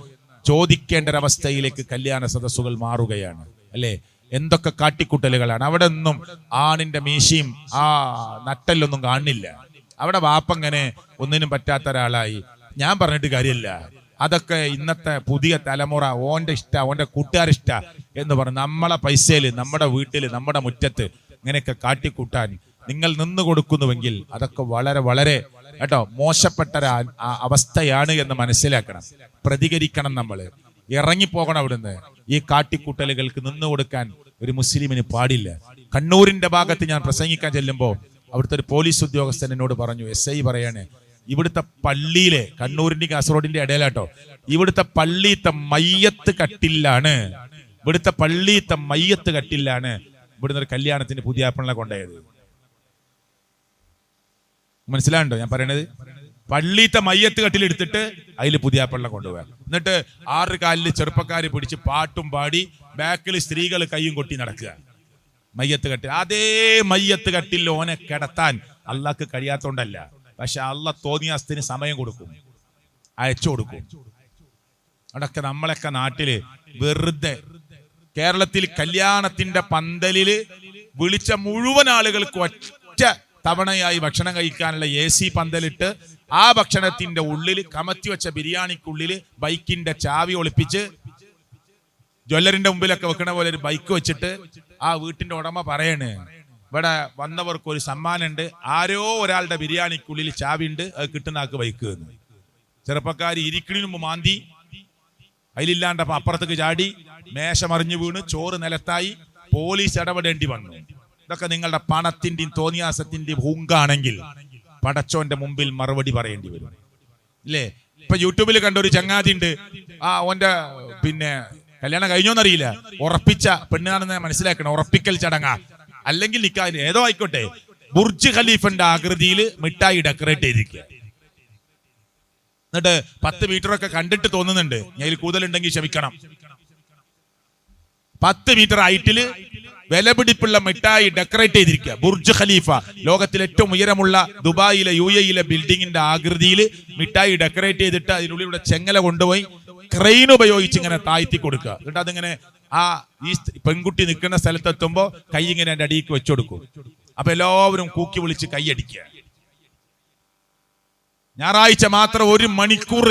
ചോദിക്കേണ്ട ഒരവസ്ഥയിലേക്ക് കല്യാണ സദസ്സുകൾ മാറുകയാണ്, അല്ലേ? എന്തൊക്കെ കാട്ടിക്കുട്ടലുകളാണ്. അവിടെ ഒന്നും ആണിന്റെ മീശയും ആ നട്ടല്ലൊന്നും കാണില്ല. അവിടെ വാപ്പങ്ങനെ ഒന്നിനും പറ്റാത്ത ഒരാളായി. ഞാൻ പറഞ്ഞിട്ട് കാര്യമില്ല. അതൊക്കെ ഇന്നത്തെ പുതിയ തലമുറ ഓന്റെ ഇഷ്ട, ഓന്റെ കൂട്ടുകാരിഷ്ട എന്ന് പറഞ്ഞ് നമ്മളെ പൈസയില്, നമ്മുടെ വീട്ടില്, നമ്മുടെ മുറ്റത്ത് ഇങ്ങനെയൊക്കെ കാട്ടിക്കൂട്ടാൻ നിങ്ങൾ നിന്നു കൊടുക്കുന്നുവെങ്കിൽ അതൊക്കെ വളരെ വളരെ കേട്ടോ മോശപ്പെട്ട അവസ്ഥയാണ് എന്ന് മനസ്സിലാക്കണം. പ്രതികരിക്കണം, നമ്മൾ ഇറങ്ങിപ്പോകണം അവിടുന്ന്. ഈ കാട്ടിക്കൂട്ടലുകൾക്ക് നിന്നു കൊടുക്കാൻ ഒരു മുസ്ലിമിന് പാടില്ല. കണ്ണൂരിന്റെ ഭാഗത്ത് ഞാൻ പ്രസംഗിക്കാൻ ചെല്ലുമ്പോൾ അവിടുത്തെ ഒരു പോലീസ് ഉദ്യോഗസ്ഥൻ എന്നോട് പറഞ്ഞു, SI പറയാണ്, ഇവിടുത്തെ പള്ളിയിലെ, കണ്ണൂരിന്റെ കാസർഗോഡിന്റെ ഇടയിലാട്ടോ, ഇവിടുത്തെ പള്ളിയത്തെ മയ്യത്ത് കട്ടിലാണ്, ഇവിടുന്ന് ഒരു കല്യാണത്തിന് പുതിയാപ്പിളെ കൊണ്ടുപോയത്. മനസ്സിലാണ്ടോ ഞാൻ പറയണത്? പള്ളിയത്തെ മയ്യത്ത് കട്ടിലെടുത്തിട്ട് അതിൽ പുതിയാപ്പിളെ കൊണ്ടുപോകാൻ, എന്നിട്ട് 6 കാലിൽ ചെറുപ്പക്കാര് പിടിച്ച് പാട്ടും പാടി ബാക്കിൽ സ്ത്രീകൾ കയ്യും കൊട്ടി നടക്കുക. മയ്യത്ത് കട്ടിൽ, അതേ മയ്യത്ത് കട്ടിൽ ഓനെ കിടത്താൻ അള്ളാഹ്ക്ക് കഴിയാത്തോണ്ടല്ല, പക്ഷെ അള്ളാഹ് തോന്നിയാസ്തിന് സമയം കൊടുക്കും, അയച്ചു കൊടുക്കും. അതൊക്കെ നമ്മളൊക്കെ നാട്ടില് വെറുതെ, കേരളത്തിൽ കല്യാണത്തിന്റെ പന്തലില് വിളിച്ച മുഴുവൻ ആളുകൾക്ക് ഒറ്റ തവണയായി ഭക്ഷണം കഴിക്കാനുള്ള AC പന്തലിട്ട് ആ ഭക്ഷണത്തിന്റെ ഉള്ളിൽ കമത്തി വെച്ച ബിരിയാണിക്കുള്ളില് ബൈക്കിന്റെ ചാവി ഒളിപ്പിച്ച് ജ്വല്ലറിന്റെ മുമ്പിലൊക്കെ വെക്കണ പോലെ ഒരു ബൈക്ക് വെച്ചിട്ട് ആ വീട്ടിന്റെ ഉടമ പറയണ്, ഇവിടെ വന്നവർക്ക് ഒരു സമ്മാനമുണ്ട്, ആരോ ഒരാളുടെ ബിരിയാണിക്കുള്ളിൽ ചാവി ഉണ്ട്, അത് കിട്ടുന്നാക്ക് ബൈക്ക് എന്ന്. ചെറുപ്പക്കാർ ഇരിക്കണിന് മുമ്പ് മാന്തി, അതിലില്ലാണ്ടപ്പോ അപ്പുറത്തേക്ക് ചാടി, മേശ മറിഞ്ഞു വീണ്, ചോറ് നിലത്തായി, പോലീസ് ഇടപെടേണ്ടി വന്നു. ഇതൊക്കെ നിങ്ങളുടെ പണത്തിന്റെയും തോന്നിയാസത്തിന്റെയും ഹുങ്കാണെങ്കിൽ പടച്ചോന്റെ മുമ്പിൽ മറുപടി പറയേണ്ടി വരും, ഇല്ലേ? ഇപ്പൊ യൂട്യൂബിൽ കണ്ട ഒരു ചങ്ങാതി ഉണ്ട്, ഓന്റെ പിന്നെ കല്യാണം കഴിഞ്ഞോന്നറിയില്ല, ഉറപ്പിച്ച പെണ്ണാണെന്ന് മനസ്സിലാക്കണം, ഉറപ്പിക്കൽ ചടങ്ങാ അല്ലെങ്കിൽ നിക്കാഹിന് ഏതോ ആയിക്കോട്ടെ, ബുർജ് ഖലീഫന്റെ ആകൃതിയിൽ മിഠായി ഡെക്കറേറ്റ് ചെയ്തിരിക്കുക. എന്നിട്ട് 10 മീറ്ററൊക്കെ കണ്ടിട്ട് തോന്നുന്നുണ്ട്, ഞാൻ ഇതിൽ കൂടുതലുണ്ടെങ്കിൽ ക്ഷമിക്കണം, 10 മീറ്റർ ഹൈറ്റില് വിലപിടിപ്പുള്ള മിഠായി ഡെക്കറേറ്റ് ചെയ്തിരിക്കുക. ബുർജ് ഖലീഫ, ലോകത്തിലെ ഏറ്റവും ഉയരമുള്ള ദുബായിലെ UAE ബിൽഡിങ്ങിന്റെ ആകൃതിയിൽ മിഠായി ഡെക്കറേറ്റ് ചെയ്തിട്ട് അതിനുള്ളിലൂടെ ചെങ്ങല കൊണ്ടുപോയി ക്രെയിൻ ഉപയോഗിച്ച് ഇങ്ങനെ താഴ്ത്തി കൊടുക്കുക. എന്നിട്ട് അതിങ്ങനെ ഈ പെൺകുട്ടി നിൽക്കുന്ന സ്ഥലത്തെത്തുമ്പോ കൈ ഇങ്ങനെ എൻ്റെ അടിയിലേക്ക് വെച്ചുകൊടുക്കും. അപ്പൊ എല്ലാവരും കൂക്കി വിളിച്ച് കൈയടിക്കുക. ഞായറാഴ്ച മാത്രം 1 മണിക്കൂർ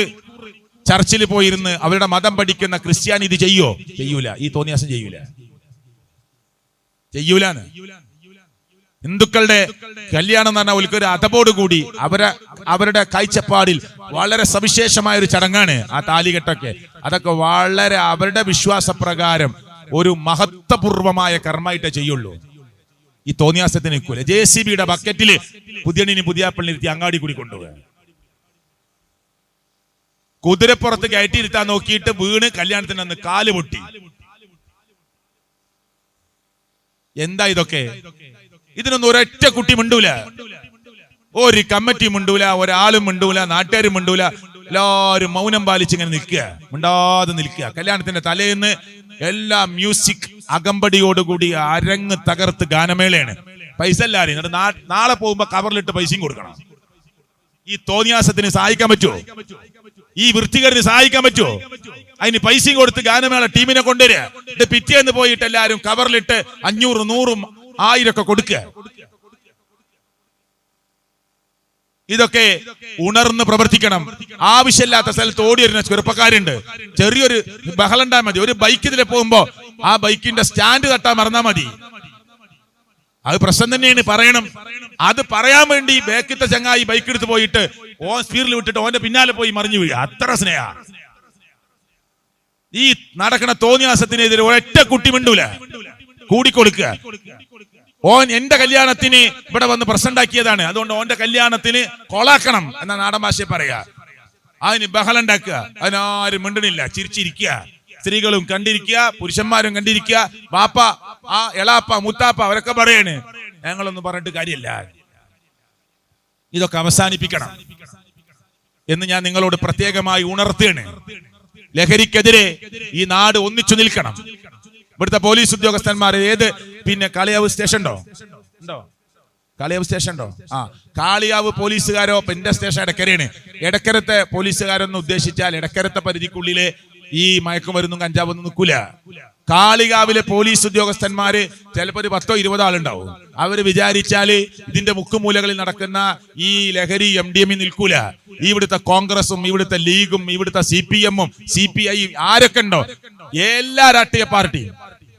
ചർച്ചിൽ പോയിരുന്ന് അവരുടെ മതം പഠിക്കുന്ന ക്രിസ്ത്യാനി ഇത് ചെയ്യൂല. ഈ തോന്നിയാസം ചെയ്യൂലാന്ന്. ഹിന്ദുക്കളുടെ കല്യാണം എന്ന് പറഞ്ഞാൽ ഒരു അതപോട് കൂടി അവരുടെ കാഴ്ചപ്പാടിൽ വളരെ സവിശേഷമായ ഒരു ചടങ്ങാണ് ആ താലികെട്ടൊക്കെ. അതൊക്കെ വളരെ അവരുടെ വിശ്വാസപ്രകാരം ഒരു മഹത്വപൂർവമായ കർമ്മമായിട്ടേ ചെയ്യുള്ളൂ. ഈ തോന്നിയാസത്തിന് നിൽക്കൂല. JCBയുടെ ബക്കറ്റില് പുതിയാപ്പിള്ളി ഇരുത്തി അങ്ങാടി കൂടി കൊണ്ടുപോകുക. കുതിരപ്പുറത്ത് കയറ്റിയിരുത്താൻ നോക്കിയിട്ട് വീണ് കല്യാണത്തിന് അന്ന് കാല് പൊട്ടി. എന്താ ഇതൊക്കെ? ഇതിനൊന്നും ഒരൊറ്റ കുട്ടി മിണ്ടൂല, ഒരു കമ്മിറ്റി മിണ്ടൂല, ഒരാളും മിണ്ടൂല, നാട്ടുകാരും മിണ്ടൂല. എല്ലാവരും മൗനം പാലിച്ച് ഇങ്ങനെ മിണ്ടാതെ നിൽക്കുക. കല്യാണത്തിന്റെ തലേന്ന് എല്ലാ മ്യൂസിക് അകമ്പടിയോടുകൂടി അരങ്ങ് തകർത്ത് ഗാനമേളയാണ്. പൈസ എല്ലാരും നാളെ പോകുമ്പോ കവറിലിട്ട് പൈസയും കൊടുക്കണം. ഈ തോന്നിയാസത്തിന് സഹായിക്കാൻ പറ്റുമോ? ഈ വൃത്തികേടിന് സഹായിക്കാൻ പറ്റുമോ? അതിന് പൈസയും കൊടുത്ത് ഗാനമേള ടീമിനെ കൊണ്ടുവരിക. ഇത് പിറ്റേന്ന് പോയിട്ട് എല്ലാവരും കവറിലിട്ട് 500, 100, 1000 കൊടുക്കുക. ഇതൊക്കെ ഉണർന്ന് പ്രവർത്തിക്കണം. ആവശ്യമില്ലാത്ത സ്ഥലത്ത് ഓടി വരുന്ന ചെറുപ്പക്കാരുണ്ട്. ചെറിയൊരു ബഹളം ഉണ്ടായാൽ മതി. ഒരു ബൈക്ക് ഇതിലെ പോകുമ്പോ ആ ബൈക്കിന്റെ സ്റ്റാൻഡ് തട്ടാൻ മറന്നാ മതി. അത് പ്രശ്നം തന്നെയാണ്, പറയണം. അത് പറയാൻ വേണ്ടി ബേക്കിത്തെ ചങ്ങായി ബൈക്ക് എടുത്ത് പോയിട്ട് ഓൻ സ്പീഡിൽ വിട്ടിട്ട് ഓന്റെ പിന്നാലെ പോയി മറിഞ്ഞു വീഴുക. അത്ര സ്നേഹ. ഈ നടക്കണ തോന്നിയാസത്തിനെതിരെ ഒരൊറ്റ കുട്ടി മിണ്ടൂല, കൂടിക്കൊടുക്കുക. ഓൻ എന്റെ കല്യാണത്തിന് ഇവിടെ വന്ന് പ്രശ്നം ഉണ്ടാക്കിയതാണ്, അതുകൊണ്ട് ഓന്റെ കല്യാണത്തിന് കൊളാക്കണം എന്ന നാടൻ ഭാഷയെ പറയാ. അതിന് ബഹളം ഉണ്ടാക്കുക, അതിനാരും മിണ്ടണില്ല, ചിരിച്ചിരിക്കുക. സ്ത്രീകളും കണ്ടിരിക്കുക, പുരുഷന്മാരും കണ്ടിരിക്കുക. ബാപ്പ, ആ എളാപ്പ, മുത്താപ്പ അവരൊക്കെ പറയാണ്, ഞങ്ങളൊന്നും പറഞ്ഞിട്ട് കാര്യമില്ല, ഇതൊക്കെ അവസാനിപ്പിക്കണം എന്ന് ഞാൻ നിങ്ങളോട് പ്രത്യേകമായി ഉണർത്തുകയാണ്. ലഹരിക്കെതിരെ ഈ നാട് ഒന്നിച്ചു നിൽക്കണം. ഇവിടുത്തെ പോലീസ് ഉദ്യോഗസ്ഥന്മാർ ഏത് കാളിയാവ് സ്റ്റേഷൻ ഉണ്ടോ? കാളിയാവ് സ്റ്റേഷൻ ഉണ്ടോ? ആ, കാളിയാവ് പോലീസുകാരോ എന്റെ സ്റ്റേഷൻ എടക്കരയാണ്. എടക്കരത്തെ പോലീസുകാരൊന്നും ഉദ്ദേശിച്ചാൽ എടക്കരത്തെ പരിധിക്കുള്ളിലെ ഈ മയക്കുമരുന്നും കഞ്ചാവൊന്നും നിൽക്കൂല. കാളികാവിലെ പോലീസ് ഉദ്യോഗസ്ഥന്മാര് ചിലപ്പോ ഒരു 10-20 ആളുണ്ടാവും. അവര് വിചാരിച്ചാല് ഇതിന്റെ മുക്കുമൂലകളിൽ നടക്കുന്ന ഈ ലഹരി MDM നിൽക്കൂല. ഇവിടുത്തെ കോൺഗ്രസും ഇവിടുത്തെ ലീഗും ഇവിടുത്തെ CPM-ഉം CPI ആരൊക്കെ ഉണ്ടോ, എല്ലാ രാഷ്ട്രീയ പാർട്ടിയും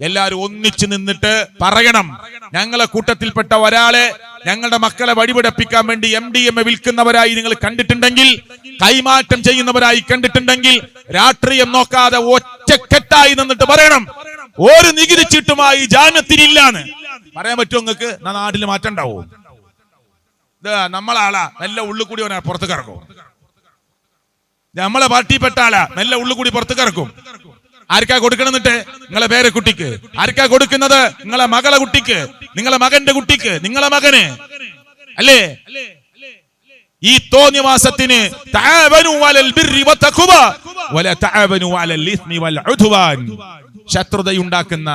എല്ലാവരും ഒന്നിച്ചു നിന്നിട്ട് പറയണം, ഞങ്ങളെ കൂട്ടത്തിൽപ്പെട്ട ഒരാളെ ഞങ്ങളുടെ മക്കളെ വഴിപിടപ്പിക്കാൻ വേണ്ടി MDM വിൽക്കുന്നവരായി നിങ്ങൾ കണ്ടിട്ടുണ്ടെങ്കിൽ, കൈമാറ്റം ചെയ്യുന്നവരായി കണ്ടിട്ടുണ്ടെങ്കിൽ, രാഷ്ട്രീയം നോക്കാതെ ഒറ്റക്കെട്ടായി നിന്നിട്ട് പറയണം, ഒരു നികുതി ചീട്ടുമായി ജാമ്യത്തിനില്ലാന്ന് പറയാൻ പറ്റുമോ നിങ്ങൾക്ക്? നാട്ടിൽ മാറ്റം ഉണ്ടാവും. നമ്മളാളാ നല്ല ഉള്ളു കൂടി പുറത്തേക്ക് ഇറക്കും. നമ്മളെ പാർട്ടിപ്പെട്ട ആളാ നല്ല ഉള്ളു കൂടി പുറത്തേക്ക് ഇറക്കും. ആർക്കാ കൊടുക്കണമെന്നിട്ട്? നിങ്ങളെ പേരെ കുട്ടിക്ക്. ആർക്കാ കൊടുക്കുന്നത്? നിങ്ങളെ മകളെ കുട്ടിക്ക്, നിങ്ങളെ മകന്റെ കുട്ടിക്ക്, നിങ്ങളെ മകന് അല്ലേ? ഈ തോന്നിവാസത്തിന് ശത്രുതയുണ്ടാക്കുന്ന,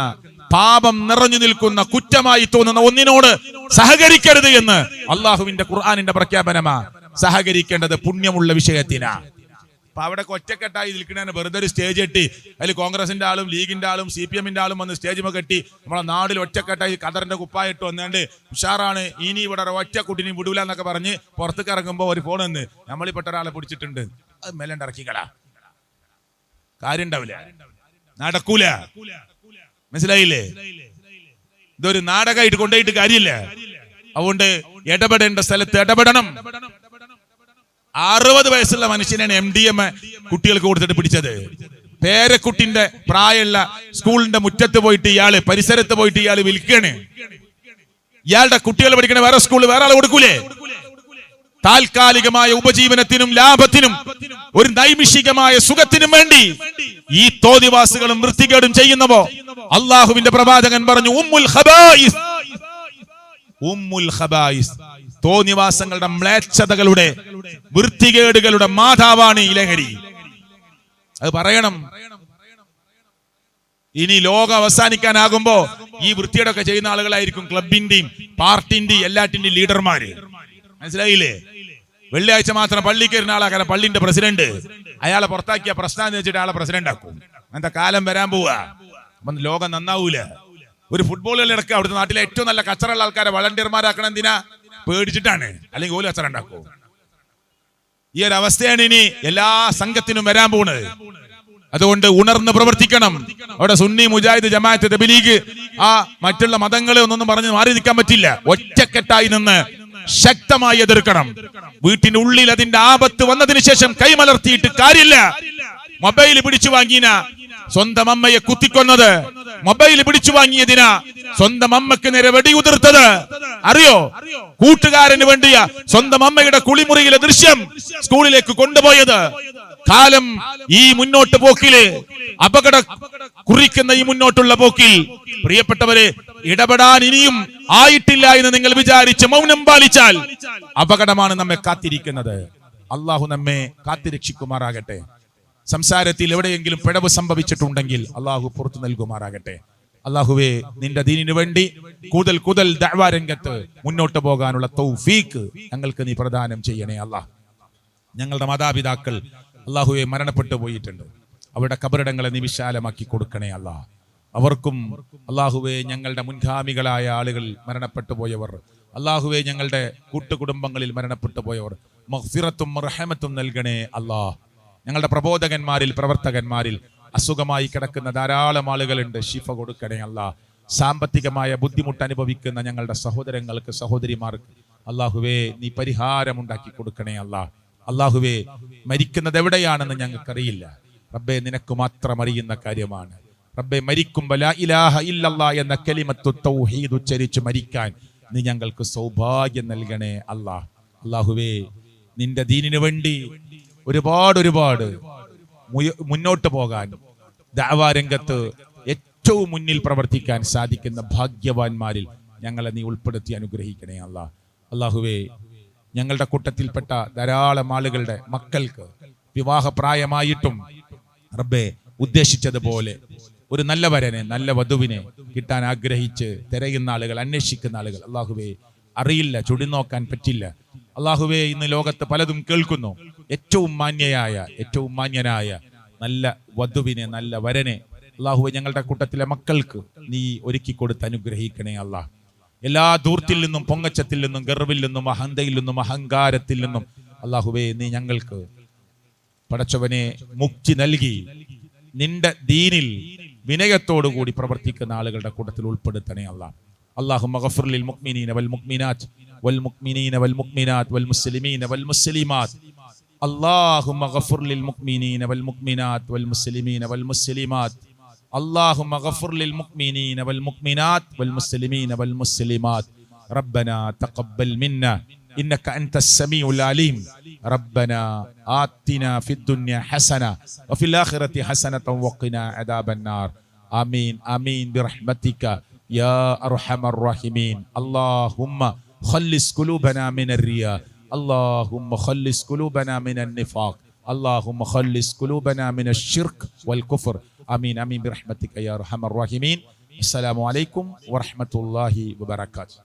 പാപം നിറഞ്ഞു നിൽക്കുന്ന, കുറ്റമായി തോന്നുന്ന ഒന്നിനോട് സഹകരിക്കരുത് എന്ന് അള്ളാഹുവിന്റെ ഖുർആനിന്റെ പ്രഖ്യാപനമാ. സഹകരിക്കേണ്ടത് പുണ്യമുള്ള വിഷയത്തിനാ. അപ്പൊ അവിടെ ഒറ്റക്കെട്ടായി നിൽക്കണേ വെറുതെ ഒരു സ്റ്റേജ് കെട്ടി അതിൽ കോൺഗ്രസിന്റെ ആളും ലീഗിന്റെ ആളും CPM-ന്റെ ആളും വന്ന് സ്റ്റേജ് കെട്ടി നമ്മളെ നാട്ടിൽ ഒറ്റക്കെട്ടായി കതറിന്റെ കുപ്പായിട്ട് വന്നാണ്ട് ഉഷാറാണ്, ഇനി ഇവിടെ ഒറ്റ കുട്ടിനെ വിടൂല എന്നൊക്കെ പറഞ്ഞ് പുറത്തേക്ക് ഇറങ്ങുമ്പോ ഒരു ഫോൺ വന്ന് നമ്മളിൽപ്പെട്ട ഒരാളെ പിടിച്ചിട്ടുണ്ട്, അത് മേലണ്ട് ഇറക്കിക്കളാ, കാര്യം ഉണ്ടാവില്ല, നടക്കൂല. മനസ്സിലായില്ലേ? ഇതൊരു നാടകമായിട്ട് കൊണ്ടുപോയിട്ട് കാര്യമില്ല. അതുകൊണ്ട് ഇടപെടേണ്ട സ്ഥലത്ത് ഇടപെടണം. 60 വയസ്സുള്ള മനുഷ്യനാണ് MDM കുട്ടികൾക്ക് കൊടുത്തിട്ട് പിടിച്ചത്. പേരക്കുട്ടിന്റെ പ്രായമുള്ള സ്കൂളിന്റെ മുറ്റത്ത് പോയിട്ട് ഇയാള്, പരിസരത്ത് പോയിട്ട് ഇയാള് വിൽക്കാണ്. ഇയാളുടെ കുട്ടികൾ പഠിക്കണ വേറെ സ്കൂളിൽ വേറെ ആള് കൊടുക്കൂലേ? താൽക്കാലികമായ ഉപജീവനത്തിനും ലാഭത്തിനും ഒരു നൈമിഷികമായ സുഖത്തിനും വേണ്ടി ഈ തോന്നിവാസികളും വൃത്തികേടും ചെയ്യുന്നവോ അള്ളാഹുവിന്റെ പ്രവാചകൻ പറഞ്ഞു, ഉമ്മുൽ ഖബായിസ്, തോന്നിവാസങ്ങളുടെ മ്ലേച്ഛതകളുടെ വൃത്തികേടുകളുടെ മാതാവാണ് ഈ ലഹരി. അത് പറയണം. ഇനി ലോകം അവസാനിക്കാനാകുമ്പോ ഈ വൃത്തികേടൊക്കെ ചെയ്യുന്ന ആളുകളായിരിക്കും ക്ലബിന്റെയും പാർട്ടിന്റെയും എല്ലാറ്റിന്റെയും ലീഡർമാര്. മനസ്സിലായില്ലേ? വെള്ളിയാഴ്ച മാത്രം പള്ളി കയറുന്ന ആളാകാൻ പള്ളിന്റെ പ്രസിഡന്റ്, അയാളെ പുറത്താക്കിയ പ്രശ്നം വെച്ചിട്ട് ആളെ പ്രസിഡന്റ് ആക്കും. അങ്ങനത്തെ കാലം വരാൻ പോവാ. അപ്പം ലോകം നന്നാവൂല. ഒരു ഫുട്ബോൾ കളിയിടക്ക് അവിടുത്തെ നാട്ടിലെ ഏറ്റവും നല്ല കച്ചറുള്ള ആൾക്കാരെ വളണ്ടിയർമാരാക്കണം. എന്തിനാ? പേടിച്ചിട്ടാണ്. അല്ലെങ്കിൽ ഓല് കച്ചറ ഉണ്ടാക്കും. ഈ ഒരു അവസ്ഥയാണ് ഇനി എല്ലാ സംഘത്തിനും വരാൻ പോകുന്നത്. അതുകൊണ്ട് ഉണർന്ന് പ്രവർത്തിക്കണം. അവിടെ സുന്നി, മുജാഹിദ്, ജമാഅത്ത്, തബ്ലീഗ്, ആ മറ്റുള്ള മതങ്ങളെ ഒന്നൊന്നും പറഞ്ഞ് മാറി നിൽക്കാൻ പറ്റില്ല. ഒറ്റക്കെട്ടായി നിന്ന് ശക്തമായി എതിർക്കണം. വീട്ടിന്റെ ഉള്ളിൽ അതിന്റെ ആപത്ത് വന്നതിന് ശേഷം കൈമലർത്തിയിട്ട് കാര്യമില്ല. മൊബൈൽ പിടിച്ചു വാങ്ങിന സ്വന്തം അമ്മയെ കുത്തിക്കൊന്നത്, മൊബൈൽ പിടിച്ചു വാങ്ങിയതിനാ സ്വന്തം അമ്മക്ക് നേരെ വെടിയുതിർത്തത്. അറിയോ? കൂട്ടുകാരന് വേണ്ടിയ സ്വന്തം അമ്മയുടെ കുളിമുറിയിലെ ദൃശ്യം സ്കൂളിലേക്ക് കൊണ്ടുപോയത്. കാലം ഈ മുന്നോട്ട് പോക്കില്, അപകട കുറിക്കുന്ന ഈ മുന്നോട്ടുള്ള പോക്കിൽ പ്രിയപ്പെട്ടവരെ, ഇടപെടാൻ ഇനിയും ആയിട്ടില്ല എന്ന് നിങ്ങൾ വിചാരിച്ച് മൗനം പാലിച്ചാൽ അപകടമാണ് നമ്മെ കാത്തിരിക്കുന്നത്. അള്ളാഹു നമ്മെ കാത്തിരക്ഷിക്കുമാറാകട്ടെ. സംസാരത്തിൽ എവിടെയെങ്കിലും പിഴവ് സംഭവിച്ചിട്ടുണ്ടെങ്കിൽ അള്ളാഹു പുറത്തു നൽകുമാറാകട്ടെ. അള്ളാഹുവേ, നിന്റെ ദീനിനു വേണ്ടി കൂടുതൽ ദഅ്വാ രംഗത്ത് മുന്നോട്ട് പോകാനുള്ള തൗഫീഖ് ഞങ്ങൾക്ക് നീ പ്രദാനം ചെയ്യണേ അല്ലാഹ്. ഞങ്ങളുടെ മാതാപിതാക്കൾ അള്ളാഹുവെ മരണപ്പെട്ടു പോയിട്ടുണ്ട്. അവരുടെ ഖബറിടങ്ങളെ നീ വിശാലമാക്കി കൊടുക്കണേ അല്ലാഹ്. അവർക്കും അള്ളാഹുവെ, ഞങ്ങളുടെ മുൻഗാമികളായ ആളുകൾ മരണപ്പെട്ടു പോയവർ, അള്ളാഹുവെ, ഞങ്ങളുടെ കൂട്ടുകുടുംബങ്ങളിൽ മരണപ്പെട്ടു പോയവർ മഗ്ഫിറത്തും റഹ്മത്തും നൽകണേ അല്ലാഹ്. ഞങ്ങളുടെ പ്രബോധകന്മാരിൽ, പ്രവർത്തകന്മാരിൽ അസുഖമായി കിടക്കുന്ന ധാരാളം ആളുകളുണ്ട്. ശിഫ കൊടുക്കണേ അല്ലാഹ്. സാമ്പത്തികമായ ബുദ്ധിമുട്ട് അനുഭവിക്കുന്ന ഞങ്ങളുടെ സഹോദരങ്ങൾക്ക് സഹോദരിമാർക്ക് അള്ളാഹുവേ നീ പരിഹാരമുണ്ടാക്കി കൊടുക്കണേ അള്ളാഹുവേ മരിക്കുന്നത് എവിടെയാണെന്ന് ഞങ്ങൾക്കറിയില്ല റബ്ബേ നിനക്ക് മാത്രം അറിയുന്ന കാര്യമാണ് റബ്ബേ മരിക്കുമ്പോൾ ലാ ഇലാഹ ഇല്ലല്ലാഹ് എന്ന കലിമത്തു തൗഹീദ് ഉച്ചരിച്ച് മരിക്കാൻ നീ ഞങ്ങൾക്ക് സൗഭാഗ്യം നൽകണേ അള്ളാഹുവേ നിന്റെ ദീനിനു വേണ്ടി ഒരുപാട് മുന്നോട്ട് പോകാൻ ദഅവാ രംഗത്ത് ഏറ്റവും മുന്നിൽ പ്രവർത്തിക്കാൻ സാധിക്കുന്ന ഭാഗ്യവാന്മാരിൽ ഞങ്ങളെ നീ ഉൾപ്പെടുത്തി അനുഗ്രഹിക്കണേ അള്ളാഹുവേ ഞങ്ങളുടെ കൂട്ടത്തിൽപ്പെട്ട ധാരാളം ആളുകളുടെ മക്കൾക്ക് വിവാഹപ്രായമായിട്ടും റബ്ബേ ഉദ്ദേശിച്ചതുപോലെ ഒരു നല്ല വരനെ നല്ല വധുവിനെ കിട്ടാൻ ആഗ്രഹിച്ച് തിരയുന്ന ആളുകൾ അന്വേഷിക്കുന്ന ആളുകൾ അള്ളാഹുവേ അറിയില്ല ചുടി നോക്കാൻ പറ്റില്ല അള്ളാഹുവേ ഇന്ന് ലോകത്ത് പലതും കേൾക്കുന്നു ഏറ്റവും മാന്യനായ നല്ല വധുവിനെ നല്ല വരനെ അള്ളാഹുവേ ഞങ്ങളുടെ കൂട്ടത്തിലെ മക്കൾക്ക് നീ ഒരുക്കി കൊടുത്ത് അനുഗ്രഹിക്കണേ എല്ലാ ധൂർത്തിൽ നിന്നും പൊങ്ങച്ചത്തിൽ നിന്നും ഗർവിൽ നിന്നും അഹന്തയിൽ നിന്നും അഹങ്കാരത്തിൽ നിന്നും അള്ളാഹുവേ നീ ഞങ്ങൾക്ക് പടച്ചവനെ മുക്തി നൽകി നിന്റെ ദീനിൽ വിനയത്തോടുകൂടി പ്രവർത്തിക്കുന്ന ആളുകളുടെ കൂട്ടത്തിൽ ഉൾപ്പെടുത്തണേ അല്ലാഹുമ്മ ഗഫിർ ലിൽ മുഅ്മിനീന വൽ മുഅ്മിനാത്ത് വൽ മുഅ്മിനീന വൽ മുഅ്മിനാത്ത് വൽ മുസ്ലിമീന വൽ മുസ്ലിമാത്ത് അല്ലാഹുമ്മ ഗഫിർ ലിൽ മുഅ്മിനീന വൽ മുഅ്മിനാത്ത് വൽ മുസ്ലിമീന വൽ മുസ്ലിമാത്ത് اللهم غفر للمؤمنين والمؤمنات والمسلمين والمسلمات ربنا تقبل منا إنك أنت السميع العليم ربنا آتنا في الدنيا حسنة وفي الآخرة حسنة وقنا عذاب النار آمين آمين برحمتك يا أرحم الراحمين اللهم خلص قلوبنا من الرياء اللهم خلص قلوبنا من النفاق اللهم خلص قلوبنا من الشرك والكفر آمين آمين برحمتك يا أرحم الراحمين السلام عليكم ورحمة الله وبركاته